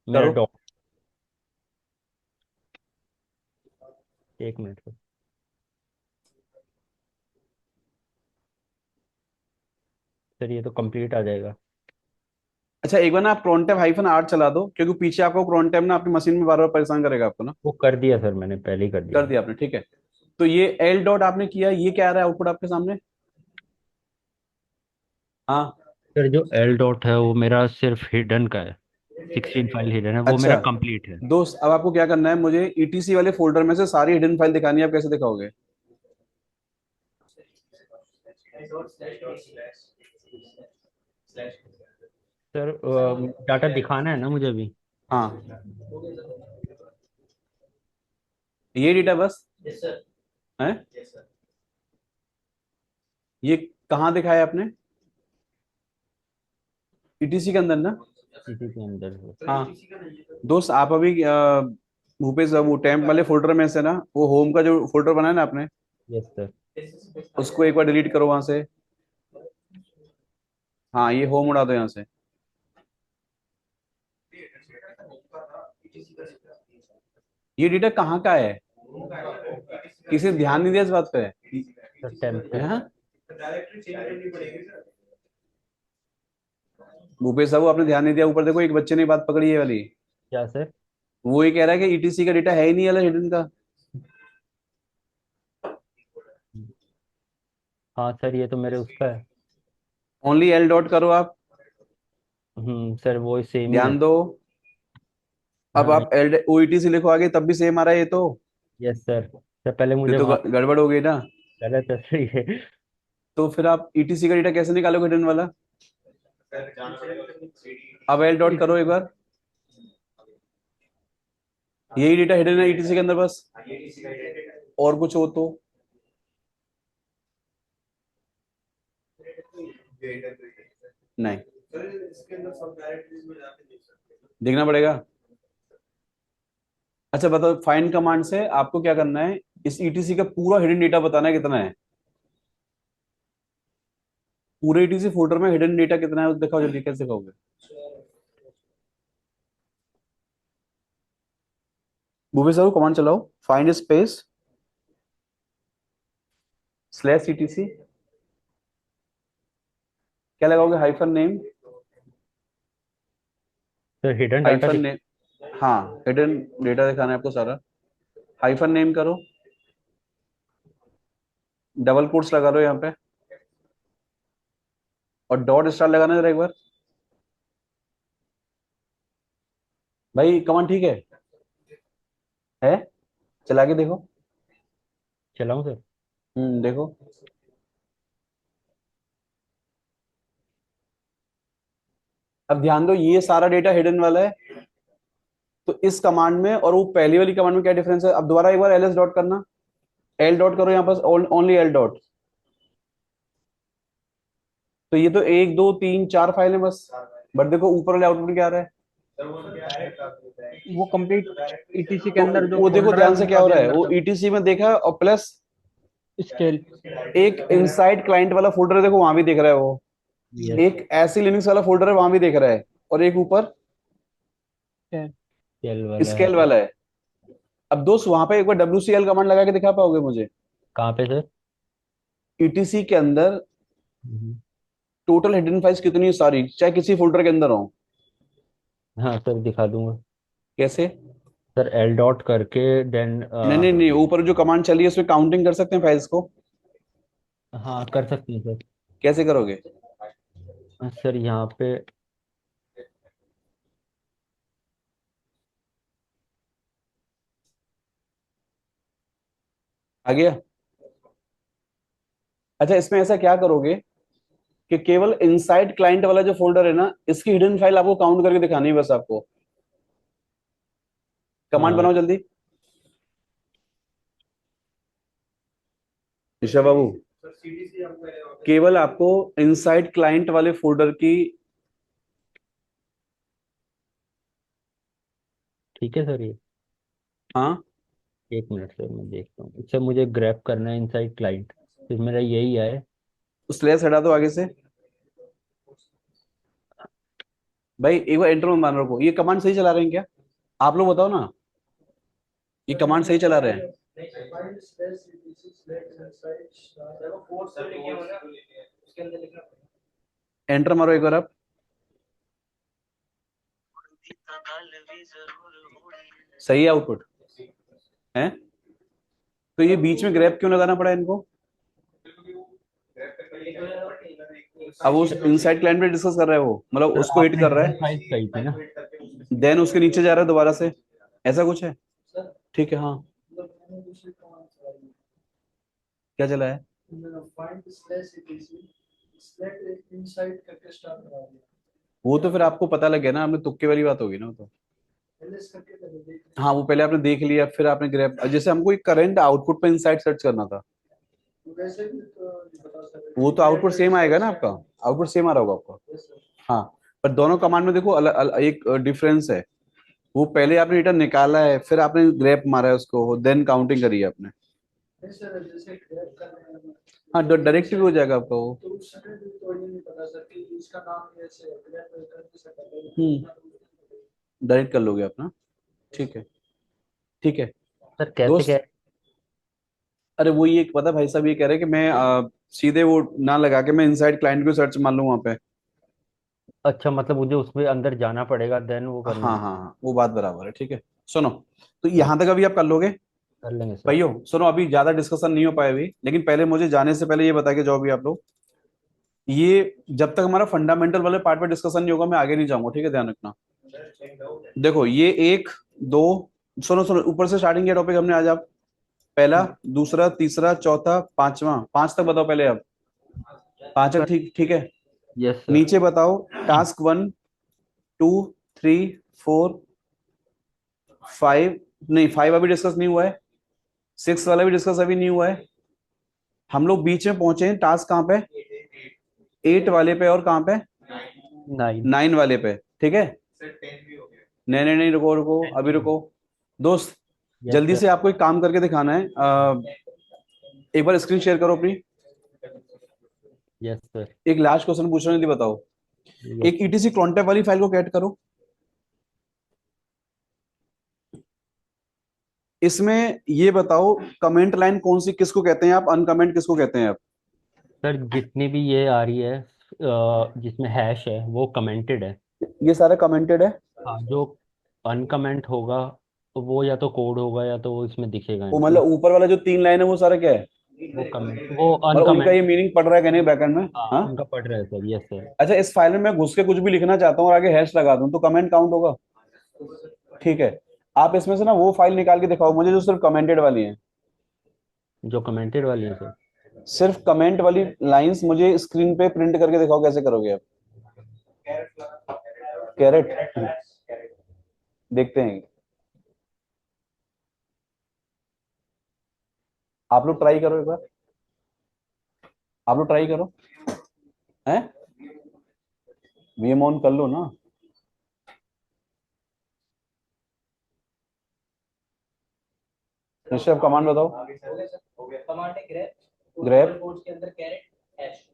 मेरा करो। डॉट। एक मिनट सर। सर ये तो कंप्लीट आ जाएगा। अच्छा एक बार ना आप crontab -r चला दो, क्योंकि पीछे आपको crontab ना आपकी मशीन में बार बार परेशान करेगा आपको ना। वो कर दिया सर मैंने पहले ही कर कर दिया। दिया आपने, ठीक है। तो ये एल डॉट आपने किया, ये क्या आ रहा है आउटपुट आपके सामने? हाँ सर जो एल डॉट है वो मेरा सिर्फ हिडन का है, 16 फाइल हिडन है, वो मेरा अच्छा कंप्लीट है। दोस्त, अब आपको क्या करना है, मुझे ईटीसी वाले फोल्डर में से सारी हिडन फाइल दिखानी है, आप कैसे दिखाओगे? सर डाटा दिखाना है ना मुझे अभी। हाँ ये डेटा बस है, ये कहाँ दिखाया आपने? ईटीसी के अंदर ना। इसी के अंदर है। हाँ दोस्त आप अभी भूपेश वो टैम्प वाले फोल्डर में से ना, वो होम का जो फोल्डर बनाया ना आपने, यस सर। उसको एक बार डिलीट करो वहां से। हाँ ये होम उड़ा दो यहाँ से। ये डेटा कहाँ का है, किसी ने ध्यान नहीं दिया इस बात पे? सर टेम्प पे। हाँ? भूपेश साहब आपने ध्यान नहीं दिया, ऊपर देखो एक बच्चे ने बात पकड़ी है वाली, क्या सर? वो ये कह रहा है कि ईटीसी का डेटा है ही नहीं अलग हिडन का। हाँ सर ये तो मेरे उसका है। ओनली एल डॉट करो आप, सर वो सेम ही है। ध्यान दो। अब हाँ आप एल ओईटीसी लिखो आगे तब भी सेम आ रहा है ये तो। यस सर सर, पहले ये मुझे तो वहाँ गड़बड़ हो गई ना। गलत है सर ये। तो फिर आप ईटीसी का डेटा कैसे निकालोगे हिडन वाला? सर जाना पड़ेगा सीडी। अब एल डॉट करो एक बार, यही डेटा हिडन है ईटीसी के अंदर बस, ये टीसी का डेटा और कुछ हो तो नहीं, सर इसके अंदर सब डायरेक्टरीज में जाके देख सकते हैं। देखना पड़ेगा। अच्छा बताओ, फाइंड कमांड से आपको क्या करना है, इस ईटीसी का पूरा हिडन डेटा बताना है कितना है, पूरे ईटीसी फोल्डर में हिडन डेटा कितना है, दिखाओ जल्दी, कैसे दिखाओगे? भूपेश सर कमांड चलाओ, फाइंड स्पेस स्लैश ईटीसी, क्या लगाओगे? Hyphen name, sir hidden data hyphen name, हाँ हिडन डेटा दिखाना है आपको सारा, हाइफन नेम करो, डबल कोट्स लगा दो यहाँ पे, और डॉट स्टार लगाना है जरा एक बार। भाई कमांड ठीक है चला के देखो। चलाऊं सर? देखो, अब ध्यान दो, ये सारा डेटा हिडन वाला है, तो इस कमांड में और वो पहली वाली कमांड में क्या डिफरेंस है? अब दोबारा एक बार एलएस डॉट करना, एल डॉट करो यहाँ पर, ओनली एल डॉट, तो ये तो 1 2 3 4 फाइल है बस, बट देखो ऊपर वाले आउटपुट क्या आ रहा है? सर वो डायरेक्ट वो कंप्लीट ईटीसी के अंदर जो वो देखो फोल्डर है ध्यान से क्या उनका हो भी रहा है, अंदर वो ईटीसी में देखा है, और प्लस स्केल। एक इनसाइड क्लाइंट वाला फोल्डर है, देखो वहां भी दिख रहा है वो, यस एक ऐसी लिनक्स वाला फोल्डर है वहां भी दिख रहा है, और एक ऊपर चल वाला है। स्केल वाला है। अब दोस्त वहां पे एक बार WCL कमांड लगा के दिखा पाओगे मुझे? कहाँ पे सर? ईटीसी के अंदर हम्म, टोटल हिडन फाइल्स कितनी है सारी, चाहे किसी फोल्डर के अंदर हो। हाँ सर दिखा दूंगा। कैसे? सर एल डॉट करके देन नहीं नहीं नहीं, ऊपर जो कमांड चली है उसमें काउंटिंग कर सकते हैं फाइल्स को, हाँ कर सकते हैं सर। कैसे करोगे? सर यहाँ पे आ गया? अच्छा इसमें ऐसा क्या करोगे कि केवल इनसाइड क्लाइंट वाला जो फोल्डर है ना, इसकी हिडन फाइल आपको काउंट करके दिखानी है बस आपको। कमांड बनाओ जल्दी ईशा बाबू, सर सीडीसी हमको है केवल आपको इनसाइड क्लाइंट वाले फोल्डर की, ठीक है सर ये। हाँ एक मिनट सर मैं देखता हूँ। अच्छा मुझे ग्रैब करना है इनसाइड क्लाइंट, फिर मेरा यही है। स्लैश हटा दो आगे से। भाई एक बार एंटर में मान रखो, ये कमांड सही चला रहे हैं क्या? आप लोग बताओ ना, ये कमांड सही चला रहे हैं? एंटर मारो एक बार आप, सही है आउटपुट है? तो ये बीच में ग्रैब क्यों लगाना पड़ा इनको? अब वो इनसाइड क्लाइंट पे डिस्कस कर रहा है, वो मतलब सर उसको हिट आपने कर रहा हिडन है, फाइल कही थी ना? देन उसके नीचे जा रहा है दोबारा से, ऐसा कुछ है? ठीक है हाँ, क्या चला है? वो तो फिर आपको पता लग गया ना, आपने तुक्के वाली बात होगी ना वो तो। हाँ वो पहले आपने देख लिया, फिर आपने ग्रैब, जैसे हमको एक करंट आउटपुट पे इनसाइड सर्च करना था, वो तो आउटपुट सेम आएगा ना आपका, आउटपुट सेम आ रहा होगा आपका। हाँ पर दोनों कमांड में देखो एक डिफरेंस है, वो पहले आपने डेटा निकाला है, फिर आपने ग्रैब मारा है उसको, देन काउंटिंग करी है आपने। हाँ डायरेक्ट भी हो जाएगा आपका वो। डायरेक्ट कर लोगे आप ना, ठीक है ठीक है सर कैसे दोस्त। क्या? अरे वो ये पता भाई साहब ये कह रहे हैं कि मैं सीधे वो ना लगा के मैं इनसाइड क्लाइंट को सर्च मान लूँ वहाँ पे। अच्छा मतलब मुझे उसमें अंदर जाना पड़ेगा देन वो हाँ करना हाँ है। हाँ वो बात बराबर है, ठीक है। सुनो, तो हाँ यहाँ तक अभी आप कर लोगे? कर लेंगे सर। भाइयों सुनो, अभी ज्यादा डिस्कशन नहीं हो पाया अभी, लेकिन पहले मुझे जाने से पहले ये बता के जाओ भी आप लोग, ये जब तक हमारा फंडामेंटल वाले पार्ट पे डिस्कशन नहीं होगा मैं आगे नहीं जाऊंगा, ठीक है, ध्यान रखना। देखो ये 1 2, सुनो सुनो ऊपर से स्टार्टिंग किया टॉपिक हमने आज, आप पहला, दूसरा, तीसरा, चौथा, पांचवा, 5 तक बताओ पहले। अब 5 तक ठीक ठीक है। Yes sir. नीचे बताओ टास्क 1, 2, 3, 4, 5। नहीं, 5 अभी डिस्कस नहीं हुआ है। 6 वाला भी डिस्कस अभी नहीं हुआ है। हम लोग बीच में पहुंचे हैं, टास्क कहाँ पे? 8 वाले पे। और कहाँ पे? 9। 9 वाले पे। ठीक है। सर 10 भी हो गया। नहीं नहीं नहीं, रुको रुको, अभी रुको दोस्त। यस जल्दी सर। से आपको एक काम करके दिखाना है। एक बार स्क्रीन शेयर करो अपनी। Yes sir. एक लास्ट क्वेश्चन पूछ रहा हूँ, जल्दी बताओ। एक ईटीसी कॉन्टेक्ट वाली फाइल को कैट करो। इसमें ये बताओ कमेंट लाइन कौन सी किसको कहते हैं आप, अनकमेंट किसको कहते हैं आप? सर जितनी भी ये आ रही है जिसमें हैश है वो कमेंटेड है। ये सारा कमेंटेड है। हाँ, जो अनकमेंट होगा तो वो या तो कोड होगा या तो वो इसमें दिखेगा वो नहीं। मतलब ऊपर वाला जो 3 लाइन है वो सारा क्या है? वो मतलब उनका ये अनकमेंट। मीनिंग पढ़ रहा है कि नहीं बैकएंड में? हाँ, हाँ। उनका पढ़ रहे हैं सर। Yes sir. अच्छा, इस फाइल में मैं घुस के कुछ भी लिखना चाहता हूँ और आगे हैश लगा दूं तो कमेंट काउंट होगा? ठीक है। आप इसमें से ना वो फाइल निकाल के दिखाओ मुझे जो सिर्फ कमेंटेड वाली है। जो कमेंटेड वाली है सर। सिर्फ कमेंट वाली लाइंस मुझे स्क्रीन पे प्रिंट करके दिखाओ, कैसे करोगे आप? कैरेट, देखते हैं। आप लोग ट्राई करो एक बार। आप लोग ट्राई करो। हैं? वीएम ऑन कर लो ना। ऋषभ कमांड बताओ। कमांड है ग्रेप। ग्रेप कोड्स के अंदर कैरेट हैश।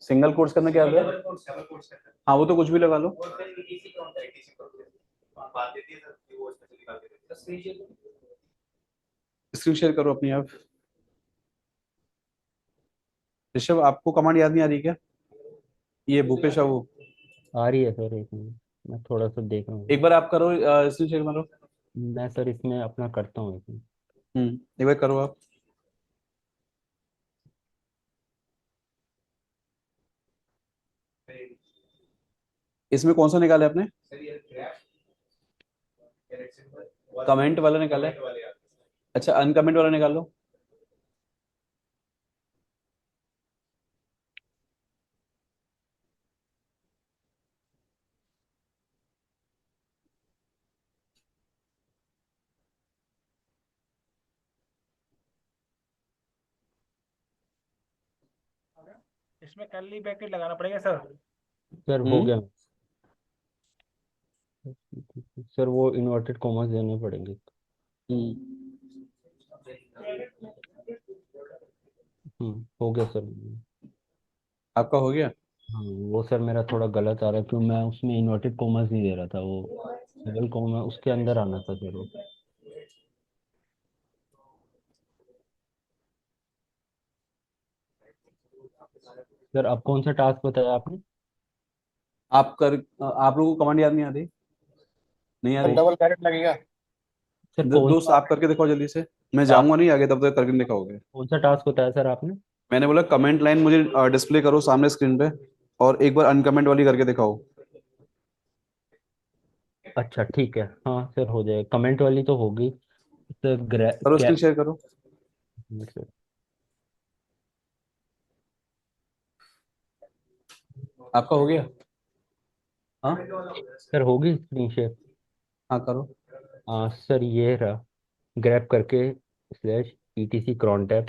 सिंगल कोट्स करना क्या है? डबल कोड्स के अंदर। हाँ, वो तो कुछ भी लगा लो। और फिर ईटीसी काउंटर ईटीसी काउंटर बात देती है सर कि वो इसमें से निकाल के देती है। स्क्रीन शेयर स्क्रीन शेयर करो अपनी आप। ऋषभ आपको कमांड याद नहीं आ रही क्या? ये भूपेश है वो। आ रही है सर, एक मिनट मैं थोड़ा सा देख रहा हूँ। एक बार आप करो, स्क्रीन शेयर मारो। मैं सर इसमें अपना करता हूँ एक मिनट। एक बार करो आप। इसमें कौन सा निकाला है आपने? सर ये ग्रेप कैरेट सिंबल कमेंट वाला निकाला है? वाले आते हैं। अच्छा, अनकमेंट वाला निकाल लो। इसमें कर्ली ब्रैकेट लगाना पड़ेगा सर। सर हो गया। सर वो इन्वर्टेड कॉमास देने पड़ेंगे। हो गया सर। आपका हो गया? हाँ, वो सर मेरा थोड़ा गलत आ रहा है क्योंकि मैं उसमें इन्वर्टेड कॉमास नहीं दे रहा था, वो डबल कॉमा उसके अंदर आना था सर वो। सर अब कौन सा टास्क बताया आपने? आप लोगों को कमांड याद नहीं आ रही? नहीं आ रही? डबल कैरेट लगेगा। सर कौन दोस्त सा आप करके दिखाओ जल्दी से। मैं टास्क, जाऊंगा नहीं आगे, तब तक करके दिखाओगे। कौन सा टास्क बताया सर आपने? मैंने बोला कमेंट लाइन मुझे डिस्प्ले करो सामने स्क्रीन पे, और एक बार अनकमेंट वाली करके दिखाओ। अच्छा ठीक है, हाँ सर हो जाएगा। कमेंट वाली तो होगी सर। करो, स्क्रीन शेयर करो। सर आपका हो गया? हाँ सर होगी स्क्रीन शेयर। हाँ, करो। हाँ सर, ये रहा। ग्रैब करके स्लैश ईटीसी क्रॉन टैब।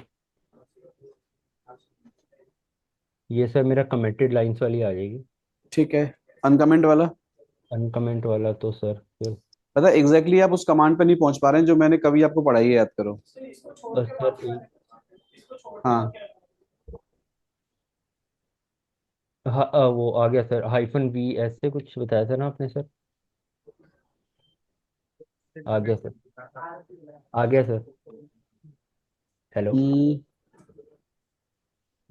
ये सर मेरा कमेंटेड लाइंस वाली आ जाएगी। ठीक है। अनकमेंट वाला? अनकमेंट वाला तो सर फिर पता एग्जैक्टली आप उस कमांड पे नहीं पहुंच पा रहे हैं जो मैंने कभी आपको पढ़ाई है, याद करो। बस सर एक। हाँ। हाँ वो आ गया सर। हाइफन वी ऐसे कुछ बताया था ना आपने सर? आ गया सर। आ गया सर। हेलो।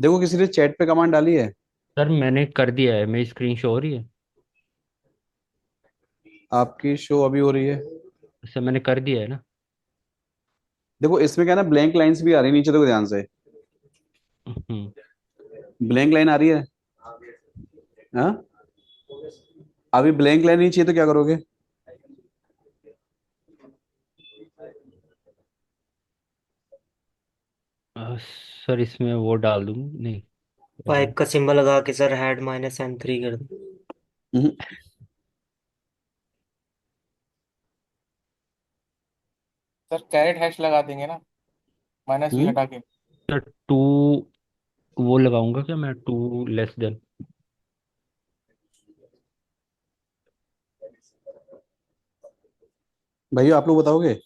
देखो किसी ने चैट पे कमांड डाली है। सर मैंने कर दिया है, मेरी स्क्रीन शो हो रही है। आपकी शो अभी हो रही है। सर मैंने कर दिया है ना। देखो इसमें क्या है ना, ब्लैंक लाइंस भी आ रही है नीचे, देखो ध्यान से। हम्म। ब्लैंक लाइन आ रही है। हाँ, अभी ब्लैंक लाइन नहीं चाहिए तो क्या करोगे? सर इसमें वो डाल दूँ नहीं? पाइप का सिंबल लगा के सर हेड -N3 कर दो। हम्म, सर कैरेट हैश लगा देंगे ना, -V हम्म। हटा के। सर टू वो लगाऊंगा क्या मैं, टू लेस देन? भैया आप लोग बताओगे?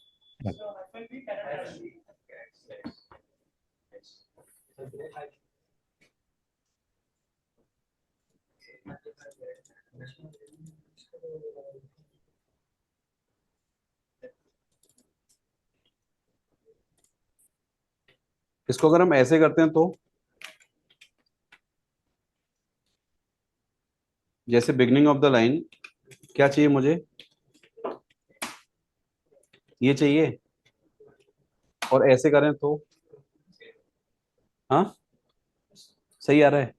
इसको अगर हम ऐसे करते हैं तो, जैसे बिगनिंग ऑफ द लाइन क्या चाहिए मुझे, ये चाहिए, और ऐसे करें तो, हाँ सही आ रहा है?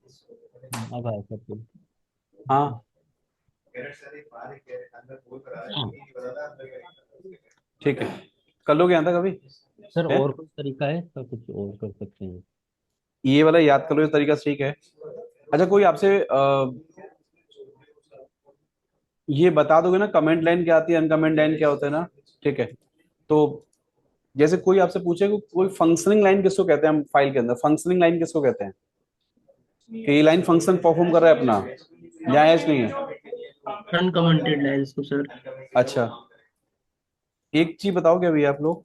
अब आया सर तो। हाँ कैरेट सर एक बाहर एक कैरेट अंदर बोल रहा है, हाँ। ये नहीं बता रहा अंदर कैरेट। ठीक है, कर लोगे यहाँ तक अभी? सर है? और कोई तरीका है सर, कुछ और कर सकते हैं? ये वाला याद कर लो, ये तरीका ठीक है। अच्छा कोई आपसे ये बता दोगे ना कमेंट लाइन क्या आती है, अनकमेंट लाइन क्या होता है ना? ठीक है, तो जैसे कोई आपसे पूछे कि कोई फंक्शनिंग लाइन किसको कहते हैं, हम फाइल के अंदर फंक्शनिंग लाइन किसको कहते हैं, कि ये लाइन फंक्शन परफॉर्म कर रहा है अपना, जायज नहीं है? अनकमेंटेड लाइंस को सर। अच्छा एक चीज बताओगे अभी आप लोग,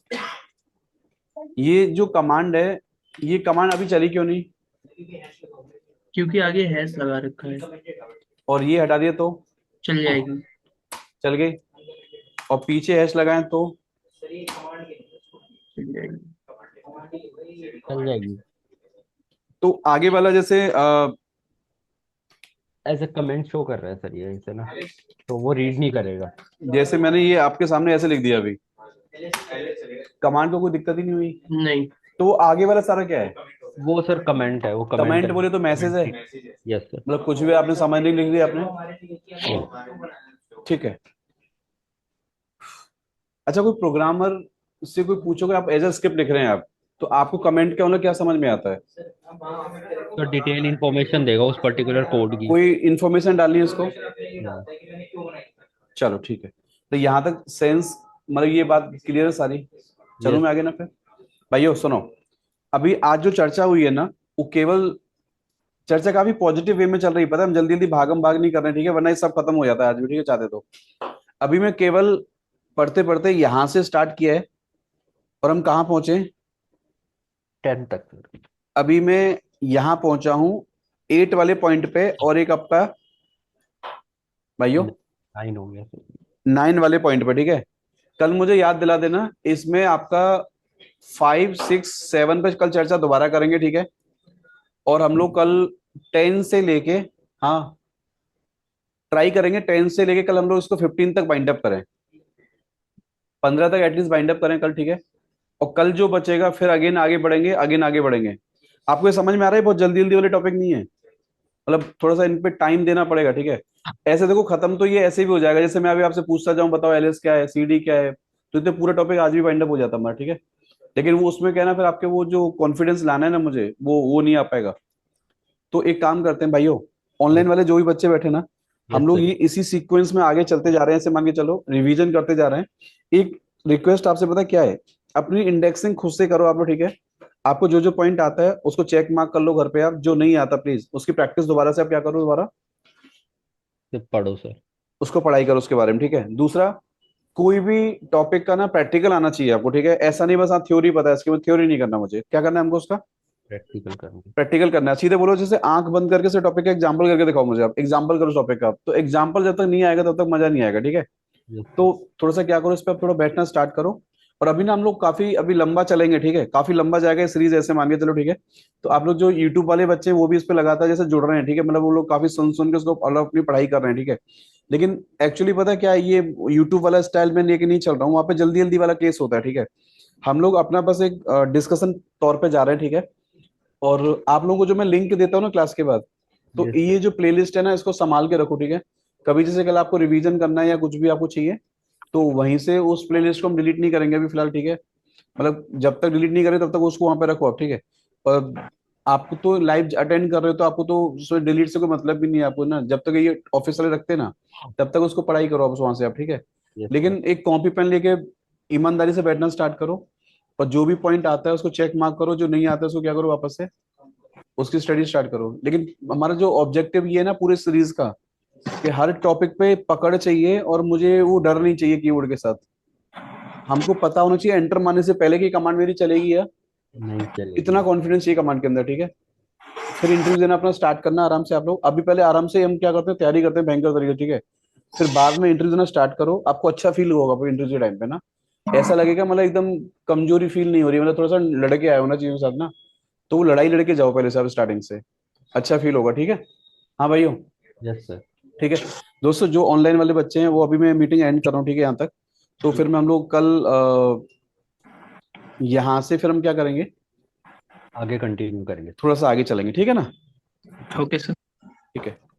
ये जो कमांड है, ये कमांड अभी चली क्यों नहीं? क्योंकि आगे हैश लगा रखा है। और ये हटा दिए तो चल जाएगी। चल गई, और पीछे हैश लगाएं तो चल जाएगी। चल जाएगी। तो आगे वाला जैसे ऐसे कमेंट शो कर रहा है सर ये इसे ना, तो वो रीड नहीं करेगा। जैसे मैंने ये आपके सामने ऐसे लिख दिया अभी, कमांड को कोई दिक्कत ही नहीं हुई, नहीं। तो आगे वाला सारा क्या है? वो सर कमेंट है, वो कमेंट कमेंट बोले तो मैसेज है, यस सर। मतलब कुछ भी आपने समझ नहीं लिख दिया आपने, ठीक है। अच्छा कोई प्रोग्रामर से कोई पूछोगे, आप एज अ स्क्रिप्ट लिख रहे हैं आप, तो आपको कमेंट क्या मतलब क्या समझ में आता है? तो डिटेल इंफॉर्मेशन देगा उस पर्टिकुलर कोड की। कोई इंफॉर्मेशन डालनी है उसको? हाँ। चलो ठीक है, तो यहाँ तक सेंस मतलब ये बात क्लियर है सारी। चलो Yes. मैं आगे ना फिर भाइयों सुनो, अभी आज जो चर्चा हुई है ना, वो केवल चर्चा काफी पॉजिटिव वे में चल रही है, पता है, हम जल्दी जल्दी भागम भाग नहीं कर रहे, ठीक है, वरना ये सब खत्म हो जाता है आज भी, ठीक है, चाहते तो। अभी मैं केवल पढ़ते पढ़ते यहां से स्टार्ट किया है, और हम कहाँ पहुंचे? 10 तक सर। अभी मैं यहां पहुंचा हूं 8 वाले पॉइंट पे, और एक आपका भाइयों 9 हो गया सर। 9 वाले पॉइंट पे, ठीक है। कल मुझे याद दिला देना, इसमें आपका 5 6 7 पे कल चर्चा दोबारा करेंगे, ठीक है। और हम लोग कल 10 से लेके, हाँ ट्राई करेंगे 10 से लेके कल हम लोग इसको 15 तक बाइंड अप करें, 15 तक एटलीस्ट बाइंड अप करें कल, ठीक है। और कल जो बचेगा फिर अगेन आगे बढ़ेंगे, अगेन आगे बढ़ेंगे। आपको ये समझ में आ रहा है, बहुत जल्दी जल्दी वाले टॉपिक नहीं है, मतलब थोड़ा सा इन पे टाइम देना पड़ेगा, ठीक है। ऐसे देखो खत्म तो ये ऐसे भी हो जाएगा, जैसे मैं अभी आपसे पूछता जाऊं बताओ एलएस क्या है, सीडी क्या है, तो इतने पूरा टॉपिक आज भी वाइंड अप हो जाता हमारा, ठीक है। लेकिन वो उसमें क्या है ना, फिर आपके वो जो कॉन्फिडेंस लाना है ना मुझे, वो नहीं आ पाएगा। तो एक काम करते हैं भाइयों, ऑनलाइन वाले जो भी बच्चे बैठे ना, हम Yes, लोग sir. ये इसी सीक्वेंस में आगे चलते जा रहे हैं, ऐसे मान के चलो रिवीजन करते जा रहे हैं। एक रिक्वेस्ट आपसे पता क्या है, अपनी इंडेक्सिंग खुद से करो आप लोग, ठीक है। आपको जो जो पॉइंट आता है उसको चेक मार्क कर लो घर पे, आप जो नहीं आता प्लीज उसकी प्रैक्टिस दोबारा से आप क्या करो, दोबारा सिर्फ पढ़ो सर। उसको पढ़ाई करो उसके बारे में, ठीक है। दूसरा, कोई भी टॉपिक का ना प्रैक्टिकल आना चाहिए आपको, ठीक है। ऐसा नहीं बस हाँ थ्योरी पता है, इसके बाद थ्योरी नहीं करना, मुझे क्या करना है हमको उसका प्रैक्टिकल करेंगे। प्रैक्टिकल करना है। सीधे बोलो, जैसे आंख बंद करके से टॉपिक का एग्जांपल करके दिखाओ मुझे, आप एग्जांपल करो टॉपिक का, आप तो एग्जांपल जब तक नहीं आएगा तब तक मजा नहीं आएगा, ठीक है। Yes, तो थोड़ा सा क्या करो, इस पर आप थोड़ा बैठना स्टार्ट करो। और अभी ना हम लोग काफी अभी लंबा चलेंगे, ठीक है, काफी लंबा जाएगा सीरीज, ऐसे मान के चलो, ठीक है। तो आप लोग जो यूट्यूब वाले बच्चे हैं वो भी इस पे लगातार जैसे जुड़ रहे हैं, ठीक है, मतलब वो लोग काफी सुन सुन के उसको अलग अपनी पढ़ाई कर रहे हैं, ठीक है। लेकिन एक्चुअली पता है क्या है, ये यूट्यूब वाला स्टाइल में लेके नहीं चल रहा हूँ, वहाँ पे जल्दी जल्दी वाला केस होता है, ठीक है। हम लोग अपना बस एक डिस्कशन तौर पे जा रहे हैं, ठीक है। और आप लोगों को जो मैं लिंक देता हूँ ना क्लास के बाद, तो Yes, ये जो प्लेलिस्ट है ना, इसको संभाल के रखो, ठीक है। कभी जैसे कल आपको रिवीजन करना है या कुछ भी आपको चाहिए, तो वहीं से उस प्लेलिस्ट को हम डिलीट नहीं करेंगे अभी फिलहाल, ठीक है। मतलब जब तक डिलीट नहीं करें तब तक उसको वहां पे रखो आप, ठीक है। और आपको तो लाइव अटेंड कर रहे हो तो आपको तो उसमें डिलीट से कोई मतलब भी नहीं है आपको ना, जब तक ये ऑफिस वाले रखते हैं ना तब तक उसको पढ़ाई करो आप वहां से आप, ठीक है। लेकिन एक कॉपी पेन लेके ईमानदारी से बैठना स्टार्ट करो, और जो भी पॉइंट आता है उसको चेक मार्क करो, जो नहीं आता है उसको क्या करो, वापस से उसकी स्टडी स्टार्ट करो। लेकिन हमारा जो ऑब्जेक्टिव ये है ना पूरे सीरीज का, कि हर टॉपिक पे पकड़ चाहिए, और मुझे वो डर नहीं चाहिए कीवर्ड के साथ। हमको पता होना चाहिए एंटर मारने से पहले की कमांड मेरी चलेगी या नहीं चलेगी। इतना कॉन्फिडेंस चाहिए कमांड के अंदर, ठीक है। फिर इंटरव्यू देना अपना स्टार्ट करना आराम से आप लोग। अभी पहले आराम से हम क्या करते हैं, तैयारी करते हैं भयंकर तरीके, ठीक है। फिर बाद में इंटरव्यू देना स्टार्ट करो, आपको अच्छा फील होगा फिर इंटरव्यू टाइम पे ना, ऐसा लगेगा मतलब एकदम कमजोरी फील नहीं हो रही, मतलब थोड़ा सा लड़के आए हो ना चीजों के साथ ना, तो वो लड़ाई लड़के जाओ पहले से आप स्टार्टिंग से, अच्छा फील होगा, ठीक है। हाँ भाइयों, यस सर। ठीक है। दोस्तों जो ऑनलाइन वाले बच्चे हैं वो अभी मैं मीटिंग एंड कर रहा हूँ, ठीक है, यहाँ तक। तो फिर मैं हम लोग कल यहाँ से फिर हम क्या करेंगे, आगे कंटिन्यू करेंगे। थोड़ा सा आगे चलेंगे, ठीक है ना। Okay sir. ठीक है।